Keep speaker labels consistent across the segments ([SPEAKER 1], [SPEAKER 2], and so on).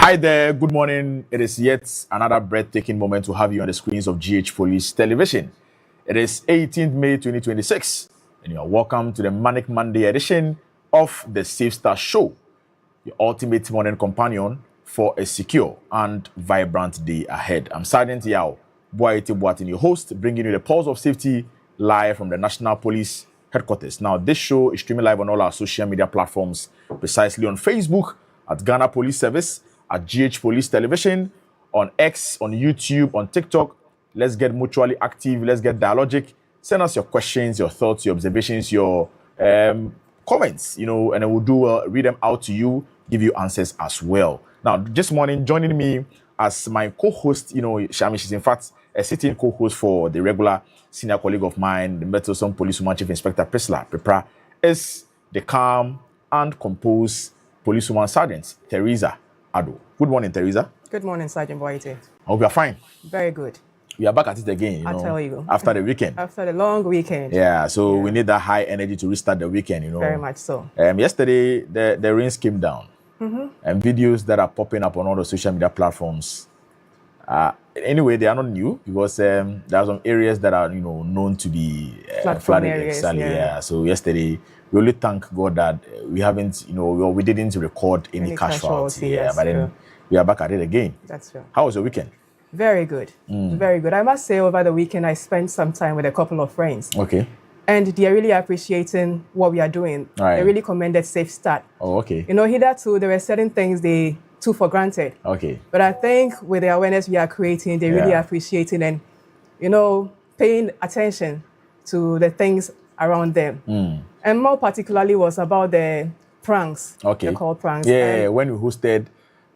[SPEAKER 1] Hi there, good morning. It is yet another breathtaking moment to have you on the screens of GH Police Television. It is 18th May 2026, and you are welcome to the Manic Monday edition of the Safe Start Show, your ultimate morning companion for a secure and vibrant day ahead. I'm Sergeant Yao Boaiti Boatin, your host, bringing you the pulse of safety live from the National Police Headquarters. Now, this show is streaming live on all our social media platforms, precisely on Facebook at Ghana Police Service, at GH Police Television, on X, on YouTube, on TikTok. Let's get mutually active. Let's get dialogic. Send us your questions, your thoughts, your observations, your comments, and I will read them out to you, give you answers as well. Now, this morning, joining me as my co-host, Shami, she's in fact a sitting co-host for the regular senior colleague of mine, the Metrosom Policewoman Chief Inspector Priscilla Prepra, is the calm and composed Policewoman Sergeant Teresa Ado. Good morning, Teresa.
[SPEAKER 2] Good morning, Sergeant Boaiti.
[SPEAKER 1] I hope you are fine.
[SPEAKER 2] Very good.
[SPEAKER 1] We are back at it again,
[SPEAKER 2] I'll tell you.
[SPEAKER 1] after the weekend.
[SPEAKER 2] After the long weekend.
[SPEAKER 1] Yeah, so we need that high energy to restart the weekend,
[SPEAKER 2] Very much so.
[SPEAKER 1] Yesterday, the rains came down. And videos that are popping up on all the social media platforms. Anyway, they are not new because there are some areas that are, known to be flooded.
[SPEAKER 2] Areas,
[SPEAKER 1] Yeah. So yesterday, we only thank God that we haven't, we didn't record any casualty.
[SPEAKER 2] Yes,
[SPEAKER 1] but then we are back at it again.
[SPEAKER 2] That's true.
[SPEAKER 1] How was your weekend?
[SPEAKER 2] Very good. Very good. I must say, over the weekend, I spent some time with a couple of friends.
[SPEAKER 1] Okay.
[SPEAKER 2] And they're really appreciating what we are doing.
[SPEAKER 1] Right.
[SPEAKER 2] They really commended Safe Start.
[SPEAKER 1] Oh, okay.
[SPEAKER 2] Hitherto, there were certain things they took for granted.
[SPEAKER 1] Okay.
[SPEAKER 2] But I think with the awareness we are creating, they're really appreciating and, paying attention to the things around them. And more particularly was about the pranks.
[SPEAKER 1] Okay.
[SPEAKER 2] They're called pranks.
[SPEAKER 1] Yeah, when we hosted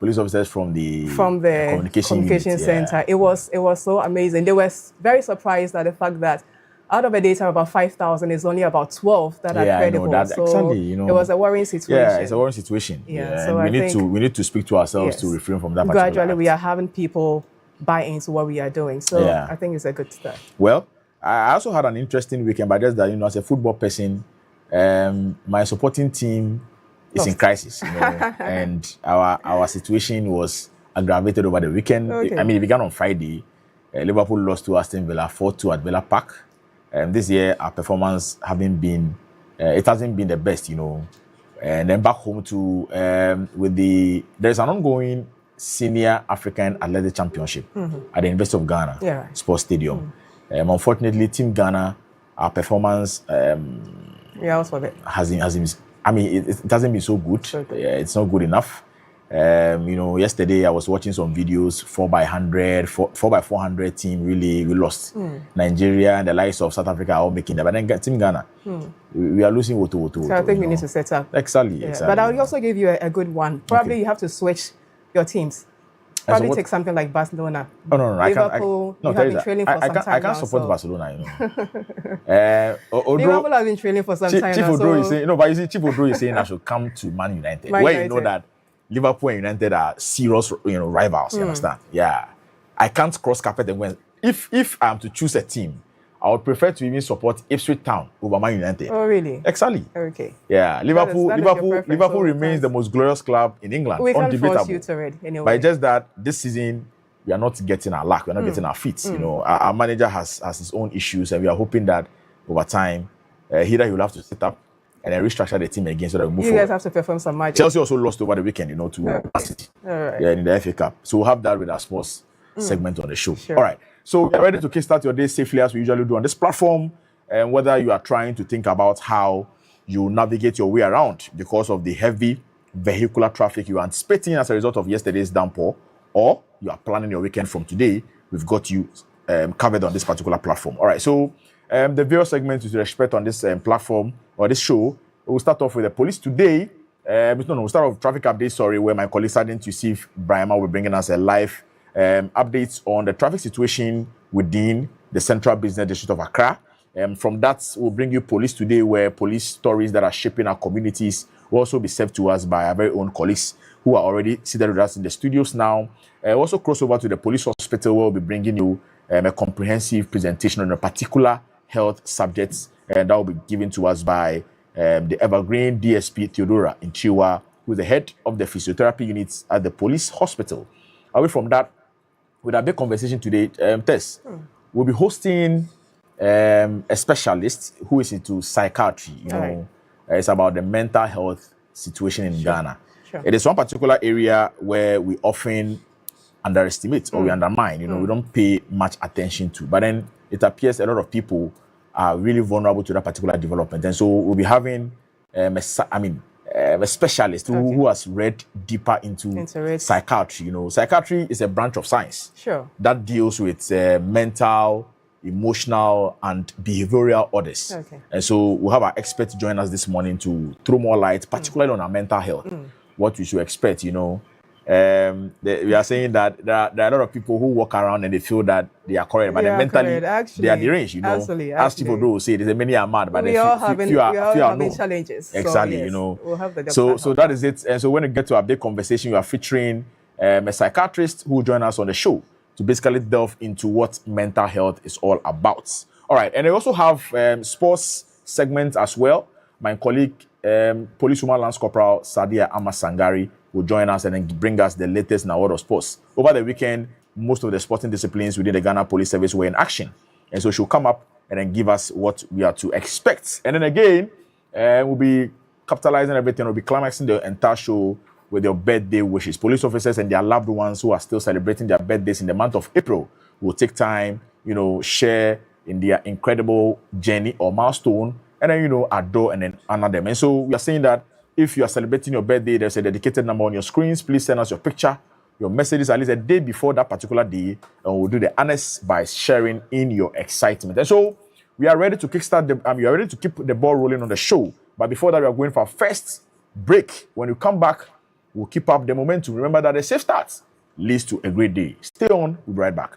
[SPEAKER 1] police officers from the communication unit,
[SPEAKER 2] center, it was so amazing. They were very surprised at the fact that out of a data of about 5,000, it's only about 12 that are credible.
[SPEAKER 1] I know that.
[SPEAKER 2] So
[SPEAKER 1] exactly,
[SPEAKER 2] it was a worrying situation.
[SPEAKER 1] Yeah, it's a worrying situation.
[SPEAKER 2] So
[SPEAKER 1] and we need to speak to ourselves to refrain from that.
[SPEAKER 2] Gradually, we are having people buy into what we are doing. So I think it's a good start.
[SPEAKER 1] Well, I also had an interesting weekend, but just that, as a football person, my supporting team is in crisis, and our situation was aggravated over the weekend.
[SPEAKER 2] Okay.
[SPEAKER 1] I mean, it began on Friday. Liverpool lost to Aston Villa 4-2 at Villa Park. This year, our performance hasn't been the best, And then back home to there's an ongoing Senior African Athletic Championship at the University of Ghana Sports Stadium. Unfortunately, Team Ghana, our performance hasn't. I mean, it hasn't been so good. It's not good enough. Yesterday I was watching some videos, 4x100, 4x400 team, we lost. Nigeria and the likes of South Africa are all making that. But then Team Ghana, we are losing woto.
[SPEAKER 2] So I think we need to set up.
[SPEAKER 1] Exactly.
[SPEAKER 2] But I'll also give you a good one. Probably you have to switch your teams. Probably take something like Barcelona.
[SPEAKER 1] Oh, no.
[SPEAKER 2] Liverpool, you have been training for some time
[SPEAKER 1] I can't support Barcelona,
[SPEAKER 2] Liverpool has been training for some time
[SPEAKER 1] Chief
[SPEAKER 2] now.
[SPEAKER 1] Odro is saying, but you see, Chief Odro is saying I should come to Man United. Where you know that Liverpool and United are serious, rivals. You understand? Yeah, I can't cross carpet and win. If I am to choose a team, I would prefer to even support Ipswich Town over Man United.
[SPEAKER 2] Oh, really?
[SPEAKER 1] Exactly.
[SPEAKER 2] Okay.
[SPEAKER 1] Yeah, Liverpool remains the most glorious club in England.
[SPEAKER 2] We can't force you to read anyway.
[SPEAKER 1] But just that this season we are not getting our luck. We are not getting our feet. Our manager has his own issues, and we are hoping that over time, either he will have to set up and then restructure the team again so that we move forward.
[SPEAKER 2] You guys have to perform some magic.
[SPEAKER 1] Chelsea also lost over the weekend, to Man City.
[SPEAKER 2] All right.
[SPEAKER 1] Yeah, in the FA Cup. So we'll have that with our sports segment on the show.
[SPEAKER 2] Sure.
[SPEAKER 1] All right. So we're ready to kickstart your day safely as we usually do on this platform. And whether you are trying to think about how you navigate your way around because of the heavy vehicular traffic you are anticipating as a result of yesterday's downpour, or you are planning your weekend from today, we've got you covered on this particular platform. All right. So the various segments with respect on this platform or this show, we'll start off with the police today. We'll start off with traffic updates, where my colleague Sergeant Yusuf Brahima will bring us a live updates on the traffic situation within the Central Business District of Accra. From that, we'll bring you police today, where police stories that are shaping our communities will also be served to us by our very own colleagues who are already seated with us in the studios now. Also cross over to the police hospital, where we'll be bringing you a comprehensive presentation on a particular health subjects, and that will be given to us by the Evergreen DSP Theodora Inchiwa who's the head of the physiotherapy units at the police hospital. Away from that, with our big conversation today, Tess, we'll be hosting a specialist who is into psychiatry. It's about the mental health situation in Ghana.
[SPEAKER 2] Sure.
[SPEAKER 1] It is one particular area where we often underestimate or we undermine. We don't pay much attention to. But then it appears a lot of people are really vulnerable to that particular development. And so we'll be having a specialist who has read deeper into psychiatry. Psychiatry is a branch of science that deals with mental, emotional, and behavioral orders.
[SPEAKER 2] Okay.
[SPEAKER 1] And so we'll have our experts join us this morning to throw more light, particularly on our mental health, what we should expect. We are saying that there are a lot of people who walk around and they feel that they are correct, but then mentally they are deranged.
[SPEAKER 2] Absolutely.
[SPEAKER 1] As people do say, there's many are mad, but
[SPEAKER 2] we all having challenges.
[SPEAKER 1] Exactly,
[SPEAKER 2] We'll have the
[SPEAKER 1] so that is it. And so when we get to our big conversation, we are featuring a psychiatrist who will join us on the show to basically delve into what mental health is all about. All right, and I also have sports segments as well. My colleague, Policewoman Lance Corporal Sadia Amasangari, will join us and then bring us the latest in the world of sports. Over the weekend, most of the sporting disciplines within the Ghana Police Service were in action. And so she'll come up and then give us what we are to expect. And then again, we'll be capitalizing everything. We'll be climaxing the entire show with your birthday wishes. Police officers and their loved ones who are still celebrating their birthdays in the month of April will take time, share in their incredible journey or milestone, and then, adore and then honor them. And so we are saying that if you are celebrating your birthday, there's a dedicated number on your screens. Please send us your picture, your messages at least a day before that particular day, and we'll do the honors by sharing in your excitement. And so we are ready to kickstart we are ready to keep the ball rolling on the show. But before that, we are going for our first break. When we come back, we'll keep up the momentum. Remember that a safe start leads to a great day. Stay on. We'll be right back.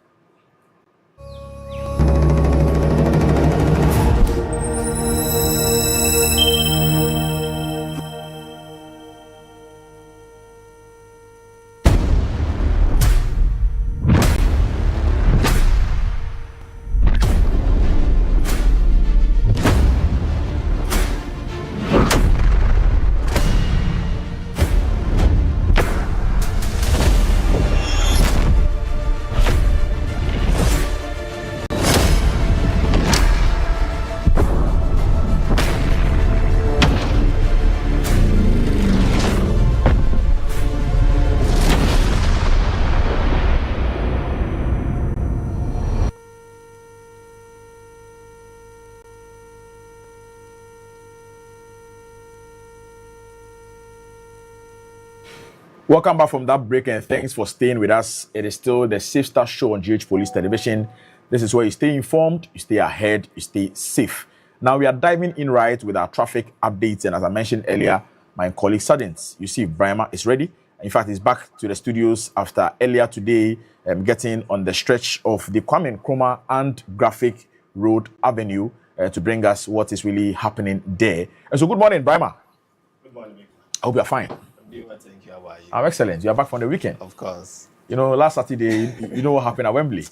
[SPEAKER 1] Welcome back from that break, and thanks for staying with us. It is still the Safe Start Show on GH Police Television. This is where you stay informed, you stay ahead, you stay safe. Now we are diving in right with our traffic updates, and as I mentioned earlier, my colleague Sergeant, you see, Brahma is ready. In fact, he's back to the studios after earlier today getting on the stretch of the Kwame Nkrumah and Graphic Road Avenue to bring us what is really happening there. And so good morning, Brahma.
[SPEAKER 3] Good morning.
[SPEAKER 1] I hope you're fine.
[SPEAKER 3] Thank you. How are you?
[SPEAKER 1] I'm excellent. You're back from the weekend.
[SPEAKER 3] Of course.
[SPEAKER 1] Last Saturday, you know what happened at Wembley?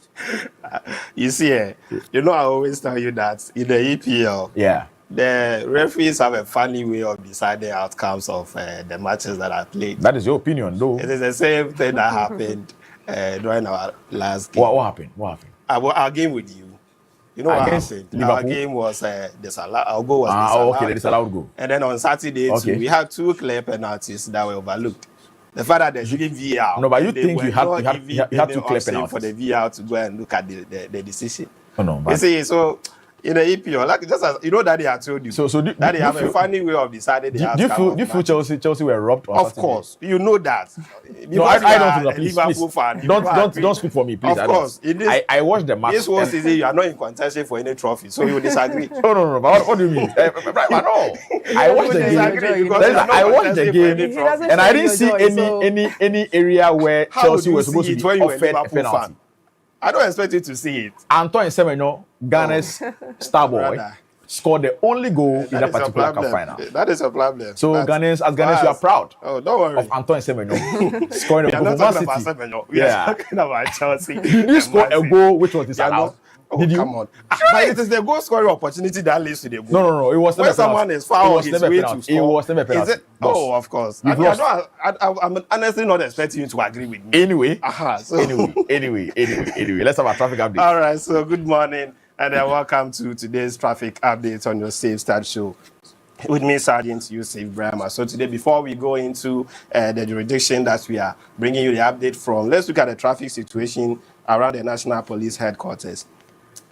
[SPEAKER 3] You see, I always tell you that in the EPL, the referees have a funny way of deciding outcomes of the matches that are played.
[SPEAKER 1] That is your opinion, though.
[SPEAKER 3] It is the same thing that happened during our last game.
[SPEAKER 1] What happened?
[SPEAKER 3] Our game with you. You know what happened?
[SPEAKER 1] Liverpool?
[SPEAKER 3] Our game was our goal was disallowed.
[SPEAKER 1] Okay, the disallowed goal.
[SPEAKER 3] And then on Saturday, too, we had 2 clear penalties that were overlooked. The fact that there's really VR.
[SPEAKER 1] No, but you think you had 2 clear penalties
[SPEAKER 3] for the VR to go and look at the decision.
[SPEAKER 1] Oh, no, but...
[SPEAKER 3] You see, so in the EPO, like just as that they had told you, that they have a funny way of deciding the outcome.
[SPEAKER 1] Do you feel Chelsea were robbed?
[SPEAKER 3] Of course, you know that.
[SPEAKER 1] No, I don't know. Please,
[SPEAKER 3] Liverpool fan.
[SPEAKER 1] Don't speak for me, please.
[SPEAKER 3] Of course,
[SPEAKER 1] I watched the match.
[SPEAKER 3] This whole season, you are not in contention for any trophy, so you disagree.
[SPEAKER 1] No. But what do you mean? No, I watched the game. I watched the game, and I didn't see any area where Chelsea was supposed to be offered a penalty.
[SPEAKER 3] I don't expect you to see it.
[SPEAKER 1] Antoine Semenyo, Ghana's star boy, scored the only goal in that particular cup final.
[SPEAKER 3] That is a problem.
[SPEAKER 1] So Ghanaians, you are proud
[SPEAKER 3] don't worry.
[SPEAKER 1] of Antoine Semenyo scoring a goal for Man City.
[SPEAKER 3] We are talking about Chelsea.
[SPEAKER 1] Did you score a goal which was disallowed?
[SPEAKER 3] Oh, did you? Come on. But it is the goal scoring opportunity that leads to the goal.
[SPEAKER 1] No. It was never
[SPEAKER 3] when someone is foul on his way to score.
[SPEAKER 1] It was never penalty.
[SPEAKER 3] Is it? Oh, of course. I'm honestly not expecting you to agree with me.
[SPEAKER 1] Anyway.
[SPEAKER 3] So.
[SPEAKER 1] Anyway. Let's have a traffic update.
[SPEAKER 3] All right. So good morning and welcome to today's traffic update on your Safe Start show. With me, Sergeant Yusuf Brahma. So today, before we go into the jurisdiction that we are bringing you the update from, let's look at the traffic situation around the National Police Headquarters.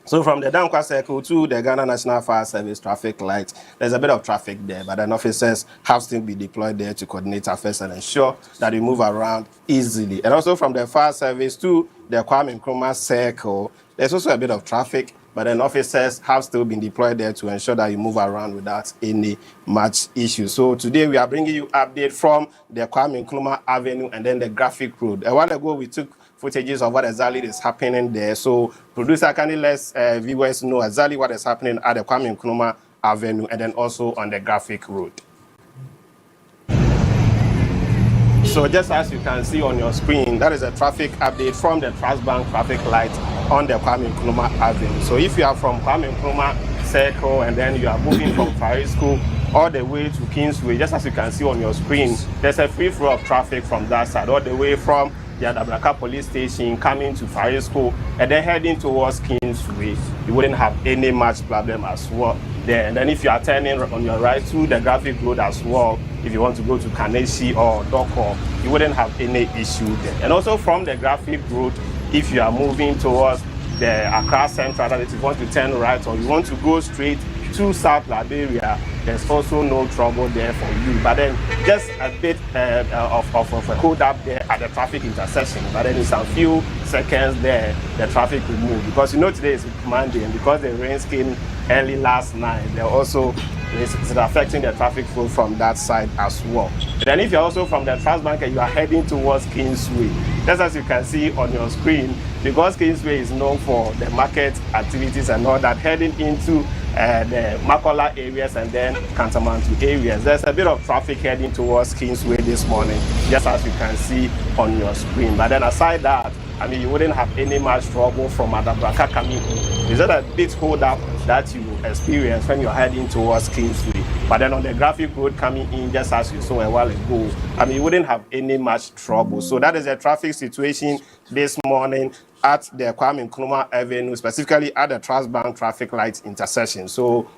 [SPEAKER 3] So from the Dankwa Circle to the Ghana National Fire Service traffic light, there's a bit of traffic there, but then officers have still been deployed there to coordinate affairs and ensure that we move around easily. And also from the fire service to the Kwame Nkrumah Circle, there's also a bit of traffic, but then officers have still been deployed there to ensure that you move around without any much issue. So today we are bringing you update from the Kwame Nkrumah Avenue and then the Graphic Road. A while ago we took footages of what exactly is happening there. So producer, can you let viewers know exactly what is happening at the Kwame Nkrumah Avenue and then also on the Graphic Road? So just as you can see on your screen, that is a traffic update from the Transbank traffic light on the Kwame Nkrumah Avenue. So if you are from Kwame Nkrumah Circle and then you are moving from Faris School all the way to Kingsway, just as you can see on your screen, there's a free flow of traffic from that side, all the way from the Adabraka police station coming to Faris School and then heading towards Kingsway. You wouldn't have any much problem as well there. And then if you are turning on your right to the Graphic Road as well, if you want to go to Kaneshi or Doko, you wouldn't have any issue there. And also from the Graphic Road, if you are moving towards the Accra Central, that is, if you want to turn right or you want to go straight to South Liberia, there's also no trouble there for you. But then just a bit of a hold up there at the traffic intersection. But then in some few seconds there, the traffic will move. Because you know today is Monday, and because the rains came early last night, they're also it's affecting the traffic flow from that side as well. And then if you're also from the Transbank and you are heading towards Kingsway, just as you can see on your screen, because Kingsway is known for the market activities and all that, heading into the Makola areas and then Kantamantu areas, there's a bit of traffic heading towards Kingsway this morning, just as you can see on your screen. But then aside that, I mean, you wouldn't have any much trouble from Adabraka coming in. Is that a bit hold up that you experience when you're heading towards Kingsway? But then on the Graphic Road coming in, just as you saw a while ago, I mean, you wouldn't have any much trouble. So that is the traffic situation this morning at the Kwame Nkrumah Avenue, specifically at the Transbank traffic light intersection. So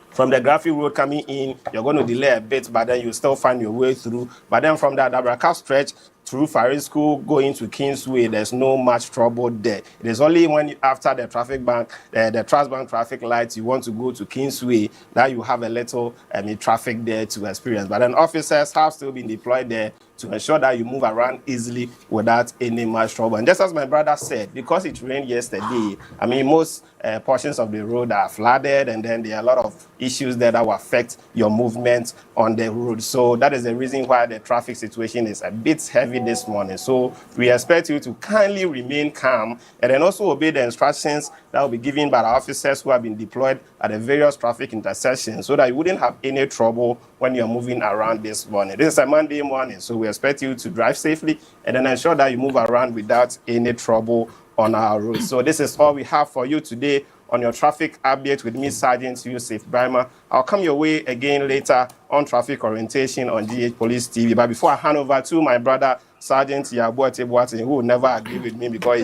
[SPEAKER 3] from the Graphic Road coming in, you're going to delay a bit, but then you still find your way through. But then from the Adabraka stretch through Faris School going to Kingsway, there's no much trouble there. It is only when after the the Transbank traffic lights, you want to go to Kingsway that you have a little traffic there to experience. But then officers have still been deployed there to ensure that you move around easily without any much trouble. And just as my brother said, because it rained yesterday, I mean, most portions of the road are flooded, and then there are a lot of issues there that will affect your movement on the road. So that is the reason why the traffic situation is a bit heavy this morning. So we expect you to kindly remain calm and then also obey the instructions that will be given by the officers who have been deployed at the various traffic intersections so that you wouldn't have any trouble when you're moving around this morning. This is a Monday morning, so we expect you to drive safely and then ensure that you move around without any trouble on our roads. So this is all we have for you today on your traffic update with me, Sergeant Yusuf Brahma. I'll come your way again later on traffic orientation on GH Police TV. But before I hand over to my brother, Sergeant Yabuate Boateng, who will never agree with me because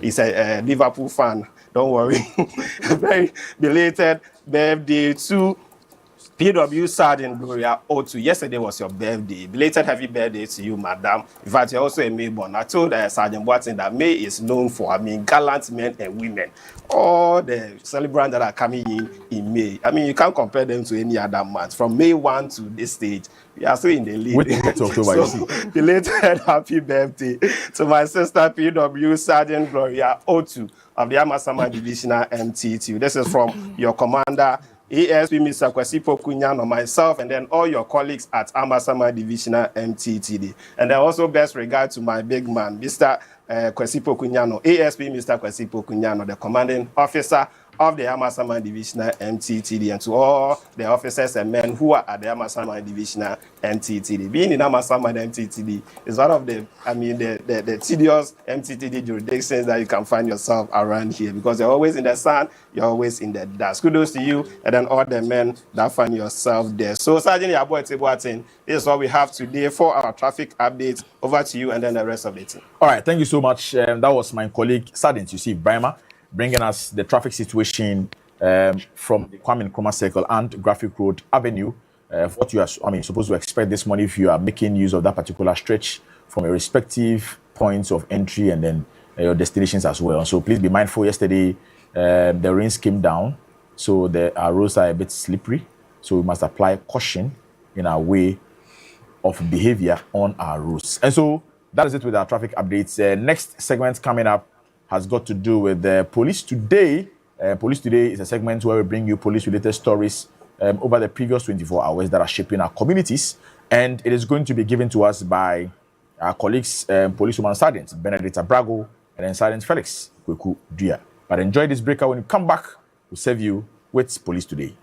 [SPEAKER 3] he's a Liverpool fan. Don't worry. Very belated birthday to PW Sergeant Gloria Otu. Yesterday was your birthday. Belated happy birthday to you, madam. In fact, you're also a May born. I told Sergeant Boateng that May is known for, gallant men and women. All the celebrants that are coming in May. You can't compare them to any other month. From May 1 to this stage, we are still in the lead. So, belated happy birthday to my sister, PW Sergeant Gloria Otu of the Amasama Divisional MTT. This is from your commander, ASP Mr. Kwesipo Kunyano, myself, and then all your colleagues at Amasama Divisional MTTD. And then also best regard to my big man, Mr. Kwesipo Kunyano, ASP Mr. Kwesipo Kunyano, the commanding officer of the Amasaman Divisional MTTD and to all the officers and men who are at the Amasaman Divisional MTTD. Being in Amasaman MTTD is one of the tedious MTTD jurisdictions that you can find yourself around here because you're always in the sun, you're always in the dust. Kudos to you and then all the men that find yourself there. So, Sergeant Yabo Etibuatin, this is what we have today for our traffic updates. Over to you and then the rest of the team.
[SPEAKER 1] All right, thank you so much. That was my colleague, Sergeant Yusuf Brahma, bringing us the traffic situation from Kwame Nkrumah Circle and Graphic Road Avenue. What you are, supposed to expect this morning if you are making use of that particular stretch from your respective points of entry and then your destinations as well. So please be mindful. Yesterday, the rains came down, so the roads are a bit slippery. So we must apply caution in our way of behavior on our roads. And so that is it with our traffic updates. Next segment coming up has got to do with Police Today. Police Today is a segment where we bring you police-related stories over the previous 24 hours that are shaping our communities. And it is going to be given to us by our colleagues, Policewoman Sergeant Benedicta Brago and then Sergeant Felix Kweku Dua. But enjoy this breaker. When you come back, we'll serve you with Police Today.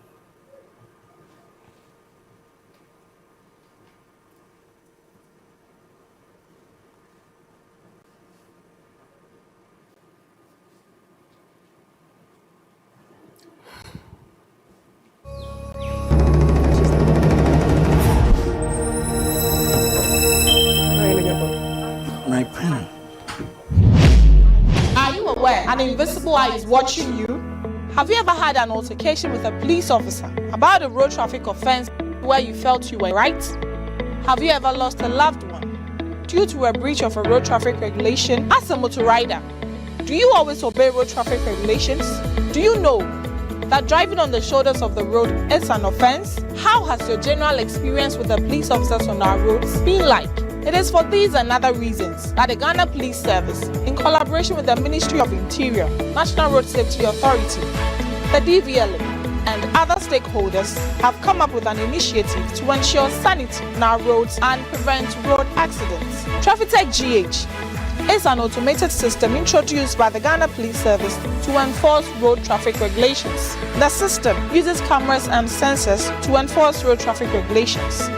[SPEAKER 4] An invisible eye is watching you? Have you ever had an altercation with a police officer about a road traffic offense where you felt you were right? Have you ever lost a loved one due to a breach of a road traffic regulation as a motor rider? Do you always obey road traffic regulations? Do you know that driving on the shoulders of the road is an offense? How has your general experience with the police officers on our roads been like? It is for these and other reasons that the Ghana Police Service, in collaboration with the Ministry of Interior, National Road Safety Authority, the DVLA, and other stakeholders, have come up with an initiative to ensure sanity on our roads and prevent road accidents. TrafficTech GH is an automated system introduced by the Ghana Police Service to enforce road traffic regulations. The system uses cameras and sensors to enforce road traffic regulations.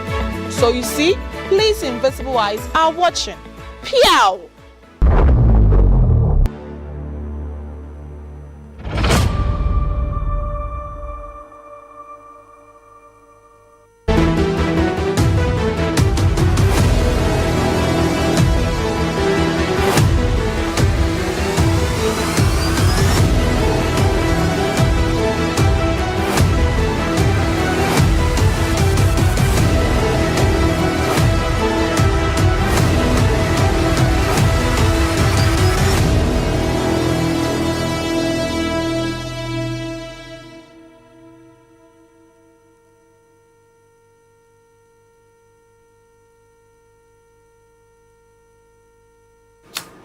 [SPEAKER 4] So you see, police invisible eyes are watching. Pew!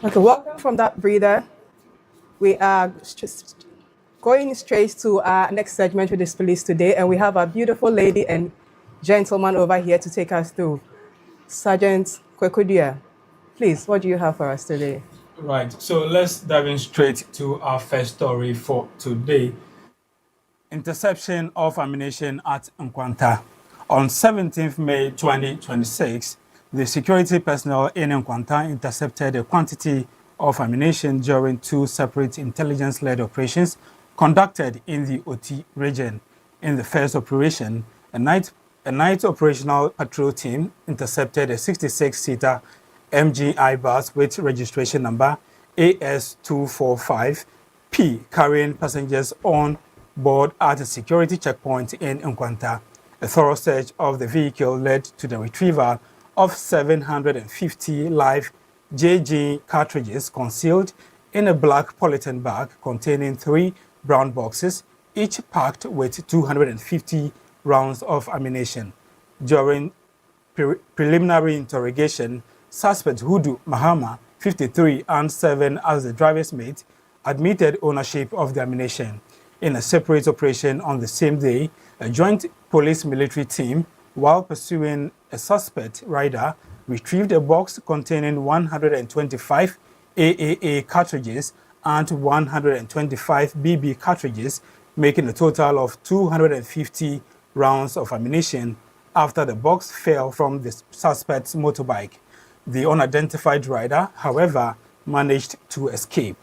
[SPEAKER 2] Okay, welcome from that breather. We are just going straight to our next segment with this Police Today, and we have a beautiful lady and gentleman over here to take us through. Sergeant Kweku Dua, please, what do you have for us today?
[SPEAKER 5] Right, so let's dive in straight to our first story for today. Interception of ammunition at Nkwanta. On 17th May 2026, the security personnel in Nkwanta intercepted a quantity of ammunition during two separate intelligence-led operations conducted in the Oti region. In the first operation, a night operational patrol team intercepted a 66-seater MGI bus with registration number AS245P carrying passengers on board at a security checkpoint in Nkwanta. A thorough search of the vehicle led to the retrieval of 750 live JG cartridges concealed in a black polythene bag containing 3 brown boxes, each packed with 250 rounds of ammunition. During preliminary interrogation, suspect Hudu Mahama, 53, and 7 as the driver's mate, admitted ownership of the ammunition. In a separate operation on the same day, a joint police-military team, while pursuing a suspect rider, retrieved a box containing 125 AAA cartridges and 125 BB cartridges, making a total of 250 rounds of ammunition after the box fell from the suspect's motorbike. The unidentified rider, however, managed to escape.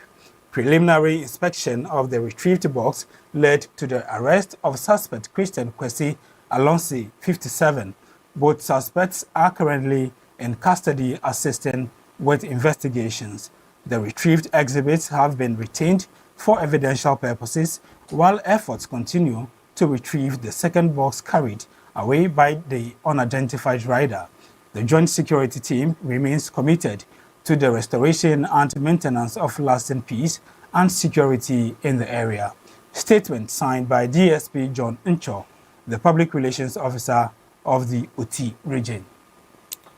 [SPEAKER 5] Preliminary inspection of the retrieved box led to the arrest of suspect Christian Kwesi Alonsi, 57. Both suspects are currently in custody assisting with investigations. The retrieved exhibits have been retained for evidential purposes, while efforts continue to retrieve the second box carried away by the unidentified rider. The Joint Security Team remains committed to the restoration and maintenance of lasting peace and security in the area. Statement signed by DSP John Ncho, the Public Relations Officer of the Oti region.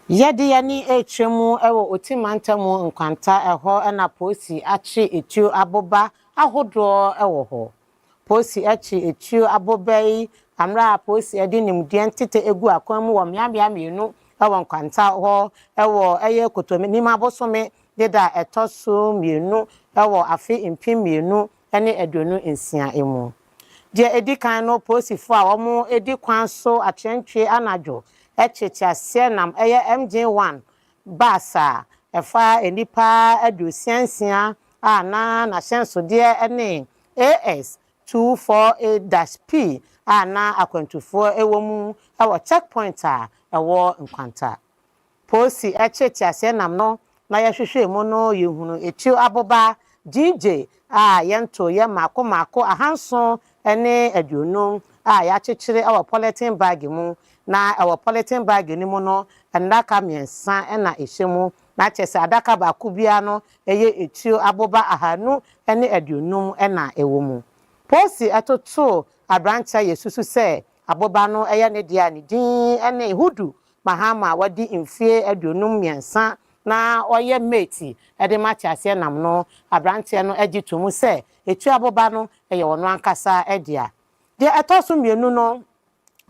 [SPEAKER 6] Yadi yani echemu ewo Oti mantamu nkwanta eho ena posi achi etu aboba ahodo ewo ho. Posi achi etu aboba yi amra posi edi nimdeɛ ntete egu akwan mu wɔ miamia mienu ewo nkwanta ho ewo eye kotomi nima bosome deda etoso mienu ewo afi impim mienu ene edonu nsia emu. Die edi kan no posi fo a omo edi kwan so atwentwe anajo echechiase nam eye MJ1 basa efa enipa adusiansia na hyenso de ene AS 248-P na akwantufo ewomu ewo checkpoint a ewo nkwanta. Posi echechiase nam no na yehwehwe mu no yehunu etu aboba DJ yento ye mako ahanso ene aduonum ya chechire awo polythene bag mu na awo polythene bag ni mu no ndaka miensa na ehwemu na chese adaka ba kubia no eye etu aboba ahanu ene aduonum na ewomu. Posi atoto abrancha yesusu se aboba no eye ne dia ne din ene hudu mahama wadi imfie aduonum miensa na oye meti ede machiase nam no abrante no agitumu se etu aboba no eye wono ankasa edia de etoso mienu no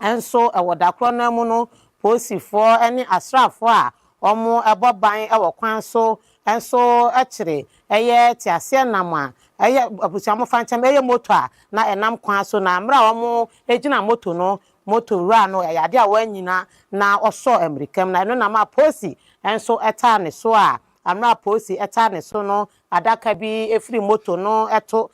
[SPEAKER 6] enso ewodakro na mu no posifo ene asrafo a omo eboban ewokwan so enso ekire eye tiase nam a eye abusiamo fanchem eye moto a na enam kwan so na amra omo ejina moto no moto ra no yade a wanyina na oso amerikam na no na ma posi enso eta ne so a amra posi eta ne so no adaka bi efri moto no eto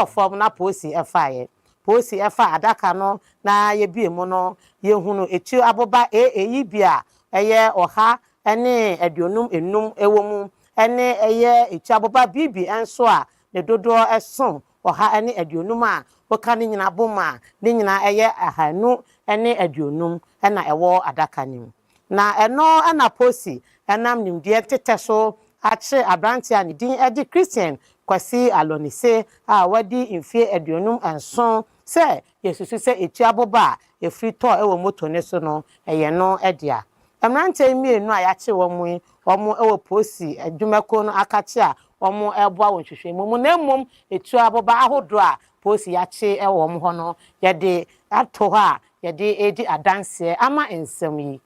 [SPEAKER 6] form na posi efaye posi efa adaka no na ye bie mu no ye hunu etu aboba yi bia eye oha ene aduonum enum ewomu ene eye etu aboba bibi enso a ne dodo eson oha ene aduonum a woka ne nyina boma ne nyina eye ahanu ene aduonum na ewo adaka nim na eno ana posi enam nimdeɛ tete so ache abranti ani din edi Christian Kwesi Alonise wadi imfie aduonum anson se yesusu se etu aboba efri to ewo moto ne so no eye no edia amrante mienu a yache womu ewo posi adwumako no akache a omo eboa wonhwehwe mu na mmom etu aboba ahodo a posi yache ewo mo ho no yede ato ho a yede edi adanse ama ensem yi.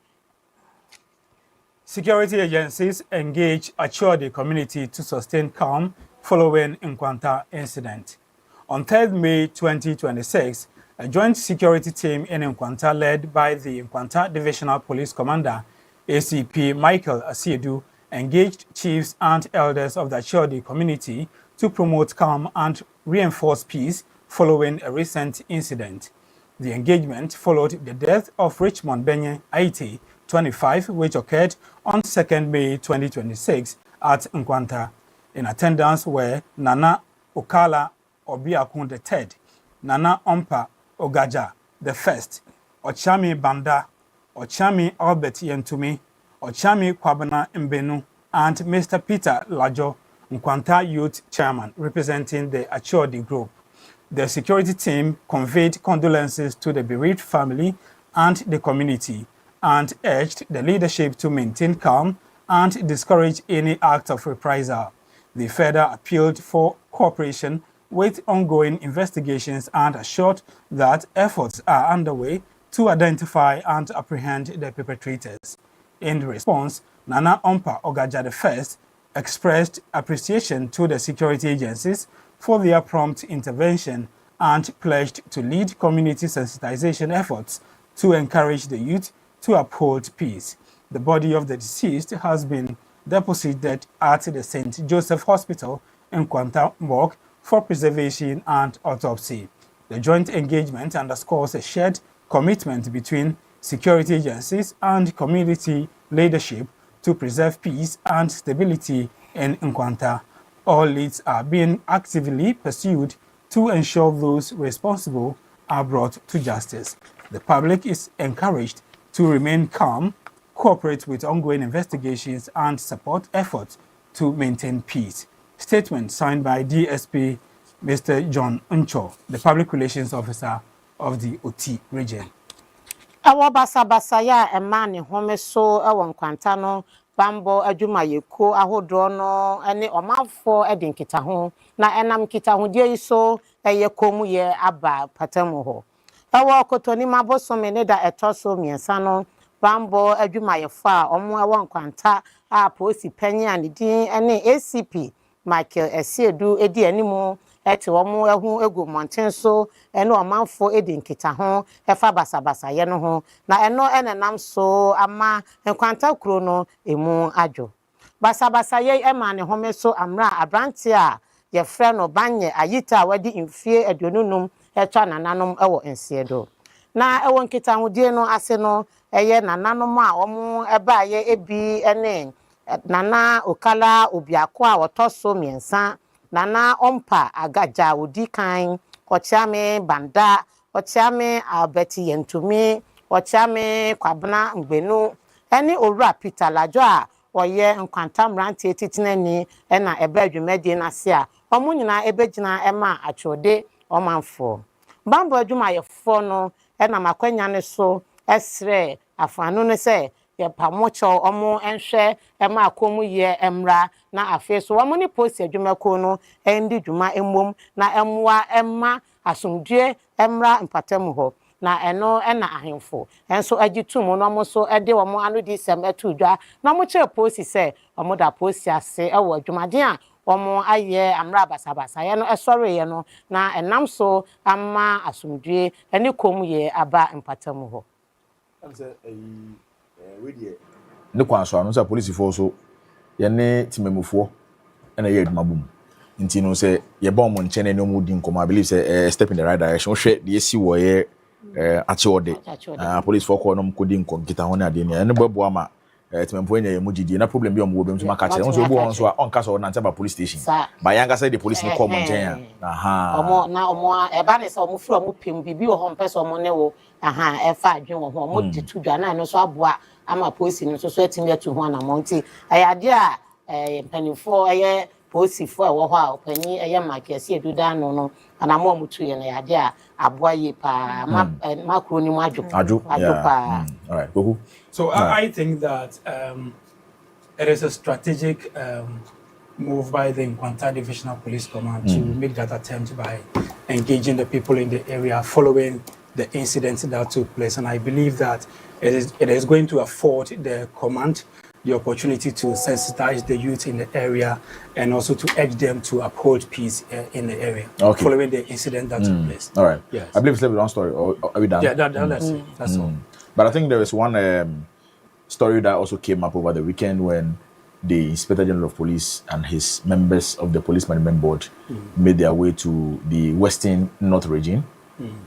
[SPEAKER 5] Security agencies engage assure the community to sustain calm following Nkwanta incident. On 3rd May 2026, a joint security team in Nkwanta led by the Nkwanta Divisional Police Commander, ACP Michael Asiedu, engaged chiefs and elders of the Achodi community to promote calm and reinforce peace following a recent incident. The engagement followed the death of Richmond Benye Aiti, 25, which occurred on 2nd May 2026 at Nkwanta. In attendance were Nana Okala Obiakun III, Nana Ompa Ogaja the First, Ochami Banda, Ochami Albert Yentumi, Ochami Kwabena Mbenu, and Mr. Peter Lajo, Nkwanta Youth Chairman, representing the Achodi Group. The security team conveyed condolences to the bereaved family and the community and urged the leadership to maintain calm and discourage any act of reprisal. They further appealed for cooperation with ongoing investigations and assured that efforts are underway to identify and apprehend the perpetrators. In response, Nana Ompa Ogaja I expressed appreciation to the security agencies for their prompt intervention and pledged to lead community sensitization efforts to encourage the youth to uphold peace. The body of the deceased has been deposited at the St. Joseph Hospital in Nkwanta morgue for preservation and autopsy. The joint engagement underscores a shared commitment between security agencies and community leadership to preserve peace and stability in Nkwanta. All leads are being actively pursued to ensure those responsible are brought to justice. The public is encouraged to remain calm, cooperate with ongoing investigations, and support efforts to maintain peace. Statement signed by DSP Mr. John Uncho, the Public Relations Officer of the Oti region.
[SPEAKER 6] Awa basa ya emane home so ewo Nkwanta no bambo adwumayeko ahodo no ene omafo edinkita ho na enam kita ho die so eye komu ye aba patamu ho. Ewo kotoni mabosome ne da etoso miensa no bambo adwumayefo a omo ewo Nkwanta a posi panyi anidin ene ACP Michael Esiedu edi animu eti omo ehu egu monten so ene omanfo edinkita ho efa basabasa ye no ho na eno enenam so ama Nkwanta kuro no emu adwo basabasa ye ema ne home so amra abranti a ye frɛ no banye ayita wadi imfie adonunum etwa nananom ewo ensiedo na ewo nkita hodie no ase no eye nananom a omo eba ye ebi ene nana okala obiako a wotoso miensa nana ompa agaja odi kan ochiame banda ochiame abeti yentumi ochiame kwabna ngbenu eni owura Peter Lajo a oye Nkwanta mrantie titinani ena ebe adwumadi na se a omo nyina ebegina ema achode omanfo bambo adwumayefo no ena makwanya ne so esre afanu ne se ye pamocho omo enhwe ema akomu ye emra na afi so omo ni post adwumako no endi dwuma emom na emwa emma asomdue emra mpatamu ho na eno ena ahemfo enso agitum no omo so ede omo anu di sem etudwa na mo che post se omo da post ase ewo adwumaden a omo aye amra basabasa ye no esore ye no na enam so amma asomdue eni komu ye aba mpatamu ho
[SPEAKER 1] ne kwanso anu sa police for so ye ne timemufo na ye adwumabum nti no say ye ba omo nche na ne omo di nkomo I believe say step in the right direction hwe de esi wo ye achiode police for ko no mkodi nkita ho na ade ne bebo ama timemfo enya ye mugidi na problem bi omo wo bem so maka kire so obo on so on ka so na ntaba police station ba yanga say the police ni come nchen
[SPEAKER 6] omo na omo eba ne say omo firi omo pem bibi wo ho mpese omo ne wo efa adwen wo ho omo ditudwa na no so aboa ama police ni so etimi atu ho na monti ayade a mpanifo aye police fo e wo ho a opani aye makesi eduda no ana mo mutu ye na yade a aboa ye pa makro ni mu adwo pa
[SPEAKER 1] all right go.
[SPEAKER 5] So I think that it is a strategic move by the Nkwanta Divisional Police Command to make that attempt by engaging the people in the area following the incident that took place. And I believe that it is going to afford the command the opportunity to sensitize the youth in the area and also to urge them to uphold peace in the area following the incident that took place.
[SPEAKER 1] All right.
[SPEAKER 5] Yes.
[SPEAKER 1] I believe it's one story. Or are we done?
[SPEAKER 5] Yeah, that's it. That's all.
[SPEAKER 1] But I think there is one story that also came up over the weekend when the Inspector General of Police and his members of the Police Management Board made their way to the Western North region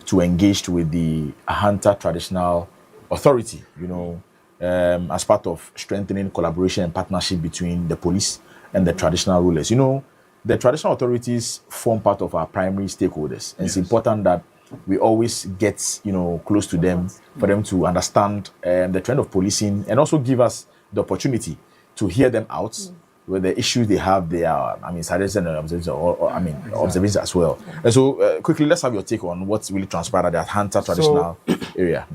[SPEAKER 1] to engage with the Ahanta Traditional Authority, you know, as part of strengthening collaboration and partnership between the police and the traditional rulers. You know, the traditional authorities form part of our primary stakeholders. And it's important that we always get, you know, close to them for them to understand the trend of policing and also give us the opportunity to hear them out with the issues they have. They are, I mean, suggestions and observations as well. And so, quickly, let's have your take on what's really transpired at the Hunter traditional area.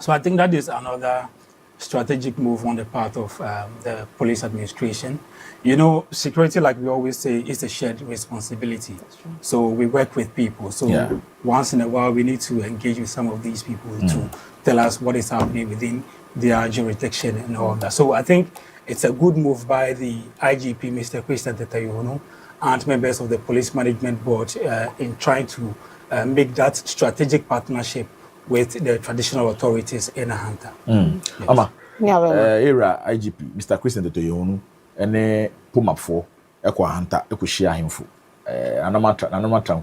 [SPEAKER 5] So I think that is another strategic move on the part of the police administration. You know, security, like we always say, is a shared responsibility. So we work with people. So once in a while, we need to engage with some of these people to tell us what is happening within their jurisdiction and all that. So I think it's a good move by the IGP, Mr. Christian Tetayono, and members of the Police Management Board in trying to make that strategic partnership with the traditional authorities in Ahanta.
[SPEAKER 1] Yes. Ama, era IGP, Mr. Christian Tetoyonu, and Pumapfo, Eko Ahanta, Eko Shia Himfu.
[SPEAKER 6] Nananomatram.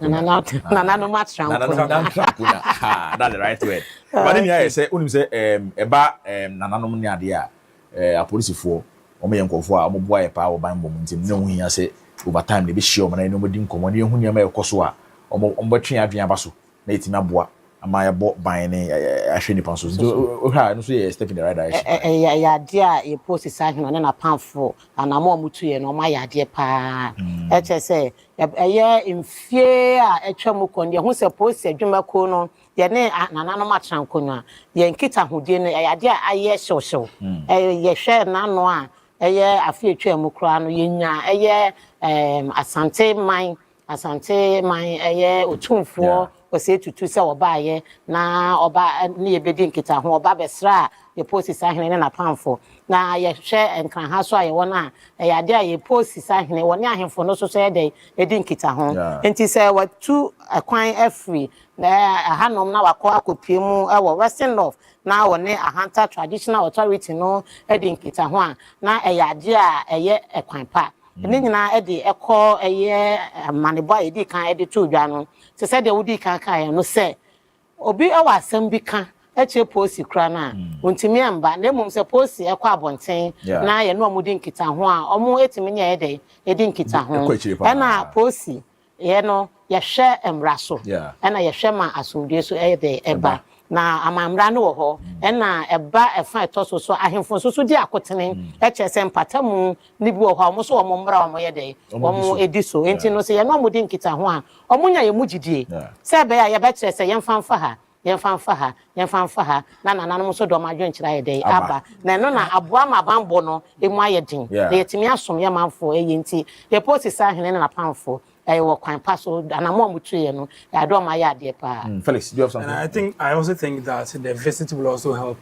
[SPEAKER 1] That's the right word. But then I say, Eba, Nananom Nadia, a police for, Omeyanko for, Omoboy, Power Bambo, no, he say, over time, they be sure, and I know we didn't come on you, who you may Kosua, Ombatri Aviabasu, Native Nabua. Am I bought by any Ashini Pansos? No, say step in the right direction.
[SPEAKER 6] Yeah, dear, a post is signing and a pound for, and I'm more mutu and my dear pa. HSA, a year in fear, a chamukon, who's supposed to do my cono, your name at Nananomatran Kuna, the Enkita who didn't, a dear, I yes, so. A share nanoa, a year, a few chamukran, yinya, a year, Asante mine, a year or 2 4. Say to say oba na oba ni ebedi nkita ho oba besra ye post sahene na pamfo na ye hwe enkran ha so aye wona e ade a ye post sahene woni ahemfo no so so de edi nkita ho enti say what two akwan afri na hanom na wakọ akopie mu e wo Western North na woni Ahanta traditional authority no edi nkita ho a na e ade a eye ekwan pa ni nyina e de ekọ eye manebo a edi kan e de to dwa no se said the Woody Kaka, no say, Obi awa sambika, eche posi krana, untimi amba, nemu se posi ekwa bonten, na ye no mudin kita ho a, omo etimi ede, edin kita ho. Ena posi, ye no, ye hwe emraso. Ena ye hwe ma asumdie so ede eba. Na amamra no ho, ena eba efa etoso so ahemfo so di akotene, eche se mpatamu ni bi ho, omo so omo mra omo ye de, omo edi so. Enti no se ye no mudin kita ho a, omunya ye mugidie se be ya ye betre se yemfanfa ha na nananom so do madwen kira ye dey aba na no na aboa ma bambo no emu ayedin na yetimi asom ye manfo eyenti ye posi sa hene na pamfo wo kwan paso anamo mutu ye no ya do ma ya de pa.
[SPEAKER 1] Felix, do you have something?
[SPEAKER 5] And I also think that the visit will also help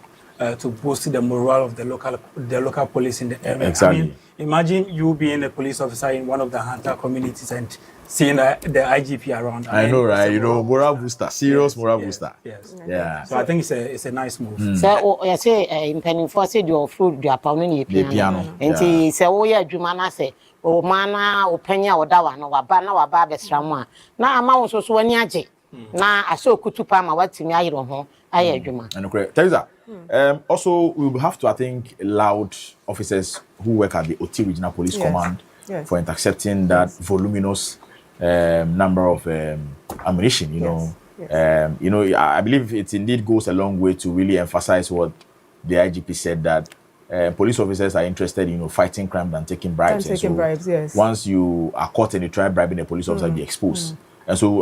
[SPEAKER 5] to boost the morale of the local police in the area.
[SPEAKER 1] Exactly.
[SPEAKER 5] I mean, imagine you being a police officer in one of the Hunter communities and seeing the IGP around.
[SPEAKER 1] I know, right? You know, morale booster, serious morale booster.
[SPEAKER 5] Yes.
[SPEAKER 1] Yeah.
[SPEAKER 5] So I think it's a nice move.
[SPEAKER 6] So you say in penny for say your fruit your pound piano. And say oh yeah adwuma na say o mana o panya o da wa no wa ba na wa ba besra mu a na ama wo so so ani age na ase okutupa ma watimi ayiro ho aye adwuma.
[SPEAKER 1] And correct. Teresa, also we will have to, I think, laud officers who work at the OT Regional Police Command for intercepting that voluminous number of ammunition, you know. You know, I believe it indeed goes a long way to really emphasize what the IGP said, that police officers are interested in, you know, fighting crime than taking bribes.
[SPEAKER 2] Yes.
[SPEAKER 1] Once you are caught and you try bribing a police officer, be exposed. And so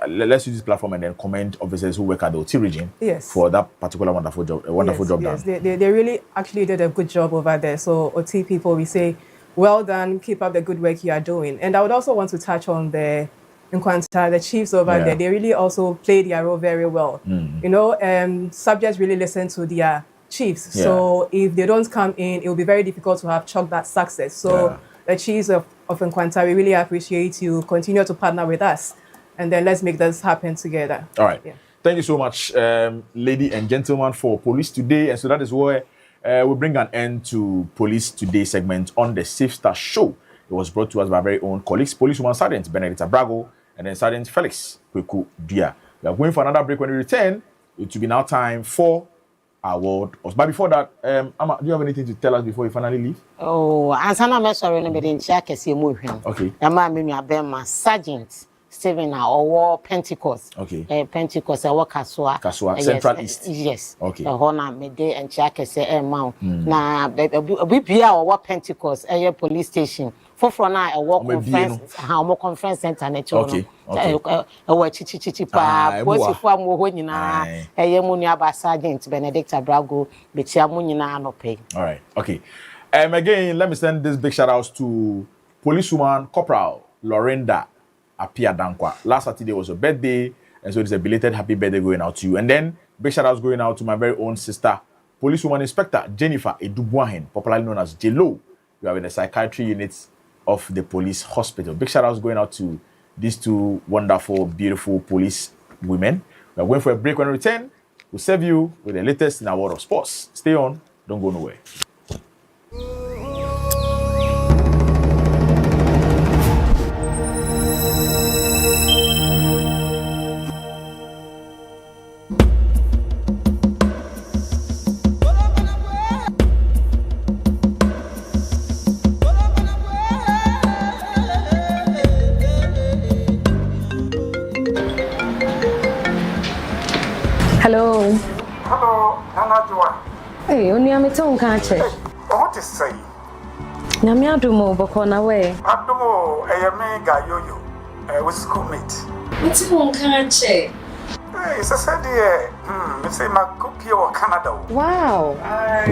[SPEAKER 1] let's use this platform and then commend officers who work at the OT region for that particular wonderful job, job done.
[SPEAKER 2] They really actually did a good job over there. So OT people, we say, well done, keep up the good work you are doing. And I would also want to touch on the Nkwanta, the chiefs over there. They really also played their role very well. You know, subjects really listen to their chiefs. So if they don't come in, it will be very difficult to have chalked that success. So the chiefs of Nkwanta, we really appreciate you. Continue to partner with us. And then let's make this happen together.
[SPEAKER 1] All right. Thank you so much, ladies and gentlemen, for Police Today. And so that is where we bring an end to Police Today segment on the Safe Star Show. It was brought to us by our very own colleagues, Policewoman Sergeant Benedicta Brago and then Sergeant Felix Kweku Dia. We are going for another break. When we return, it will be now time for our world. But before that, Ama, do you have anything to tell us before we finally leave?
[SPEAKER 6] Oh, I'm sorry, no,
[SPEAKER 1] okay.
[SPEAKER 6] I'm Sergeant Stephen or Pentecost.
[SPEAKER 1] Okay.
[SPEAKER 6] Pentecost, I work
[SPEAKER 1] Kasua, Central East.
[SPEAKER 6] Yes.
[SPEAKER 1] Okay.
[SPEAKER 6] Hona Mede and Chake say Mount. Na we be our Pentecost, a police station. For now, a walk conference, how conference center nature.
[SPEAKER 1] Okay.
[SPEAKER 6] Pa, posi for mo honina, a yemunia by Sergeant Benedicta Brago, Bichamunina no pay.
[SPEAKER 1] All right. Okay. Again, let me send this big shout outs to Policewoman Corporal Lorinda Apia Dankwa. Last Saturday was her birthday, and so it's a belated happy birthday going out to you. And then big shout outs going out to my very own sister, Policewoman Inspector Jennifer Edubuahen, popularly known as J-Lo. You are in the psychiatry unit of the police hospital. Big shout outs going out to these two wonderful, beautiful police women. We are going for a break. When we return, we'll serve you with the latest in our world of sports. Stay on, don't go nowhere.
[SPEAKER 7] Hello.
[SPEAKER 8] Hello, Nana Joa.
[SPEAKER 7] Hey, only I'm a tongue catcher.
[SPEAKER 8] What is say?
[SPEAKER 7] Namiadumo Bokona way.
[SPEAKER 8] Adumo, a mega yo-yo, with schoolmate.
[SPEAKER 7] What's one catcher?
[SPEAKER 8] Hey, it's a sad dear. It's a cookie or Canada.
[SPEAKER 7] Wow.
[SPEAKER 8] I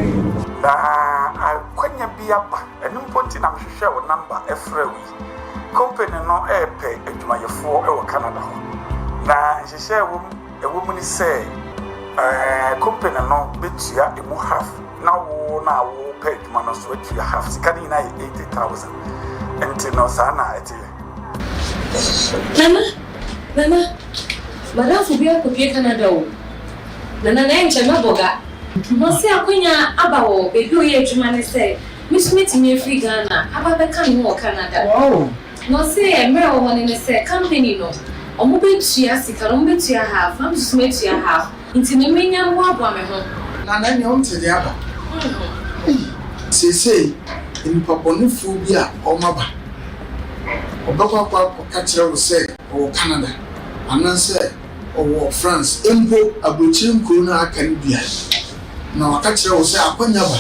[SPEAKER 8] couldn't be up, and you put in a share number every week. Company no air pay at my 4 or Canada. Now, she share a woman say, company no bet you a more half. Now, pay man sweat you half, scanning 80,000. And no sana at
[SPEAKER 7] Nana, Madame Fubia could be Canada. Nana name Chamaboga. No say a quina about a good year to man say, Miss meeting me free Ghana, about the coming more Canada.
[SPEAKER 8] Oh,
[SPEAKER 7] no say a mere one in a say company no. O mo be tua sika no be tua half am just me tua half nti me menya mo aboa me ho
[SPEAKER 8] na na nyom te dia ba sei in paponifu bi a o maba obakwa kwa ka kire wo say o Canada ananse o France embo abrochiri nkuru na aka ni bia na waka kire wo say akonya ba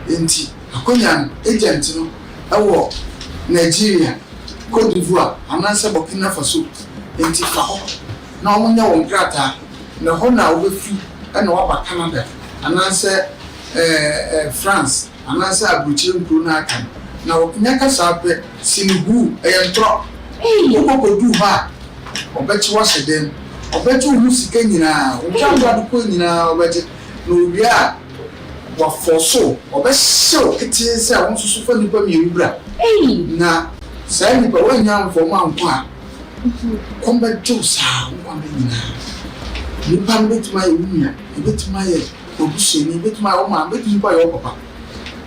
[SPEAKER 8] enti akonya agent no ewo Nigeria Cote d'Ivoire ananse Burkina Faso enti fa ho na omunya won krata na ho na obefi na waba Canada ananse France ananse abrochiri nkuru na aka na okunya kasa pe sinigu eyentro okokodu ha obechi waseden obechi hu sika nyina otwa adu nyina obechi no bia wa foso obehyew kete se won susu fa nipa mi wura na sai nipa wanya mfom anko a komba jusa won nyina nipa mbetuma yewunya ebetuma ye obusheni betuma o ma betuma ye papa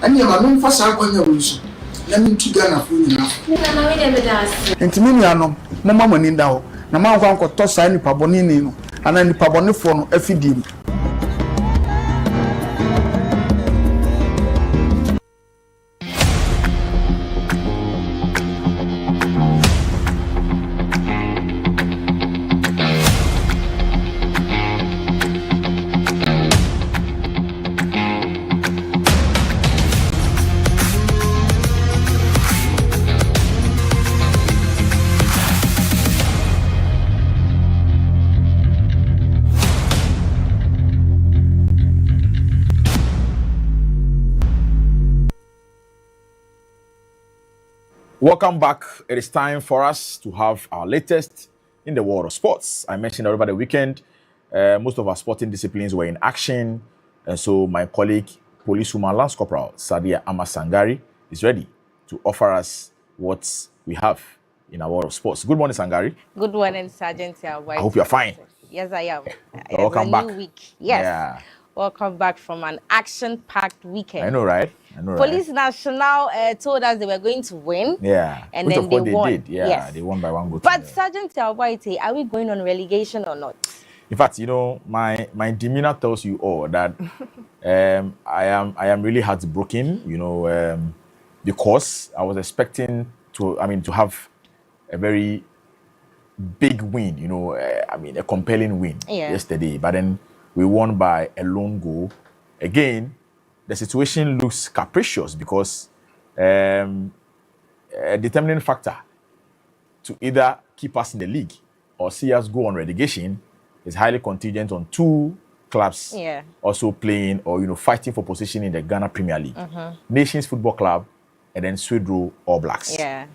[SPEAKER 8] ani ma no mfa sa akwanya wonso na mintu Ghana fo nyina
[SPEAKER 7] na we dey das
[SPEAKER 8] entimi nuanom mama mani nda ho na ma nkwa nkoto sa nipa boni ni no ana nipa boni fo no afidim.
[SPEAKER 1] Welcome back. It is time for us to have our latest in the world of sports. I mentioned over the weekend, most of our sporting disciplines were in action. And so my colleague, Policewoman Lance Corporal Sadia Ama-Sangari, is ready to offer us what we have in our world of sports. Good morning, Sangari.
[SPEAKER 9] Good morning, Sergeant. I
[SPEAKER 1] hope you're fine.
[SPEAKER 9] Yes, I am.
[SPEAKER 1] Welcome back.
[SPEAKER 9] New week. Yes.
[SPEAKER 1] Yeah.
[SPEAKER 9] Welcome back from an action-packed weekend.
[SPEAKER 1] I know, right?
[SPEAKER 9] Police National told us they were going to win.
[SPEAKER 1] Yeah.
[SPEAKER 9] And
[SPEAKER 1] which
[SPEAKER 9] then
[SPEAKER 1] of course
[SPEAKER 9] they won.
[SPEAKER 1] did. Yeah,
[SPEAKER 9] yes.
[SPEAKER 1] They won by 1 goal.
[SPEAKER 9] But Sergeant Alwaite, are we going on relegation or not?
[SPEAKER 1] In fact, you know, my demeanor tells you all that I am really heartbroken, you know, because I was expecting to have a very big win, you know, a compelling win yesterday. But then we won by a lone goal. Again, the situation looks capricious because a determining factor to either keep us in the league or see us go on relegation is highly contingent on two clubs also playing or, you know, fighting for position in the Ghana Premier League. Nations Football Club and then Swedro All Blacks.
[SPEAKER 9] Yeah.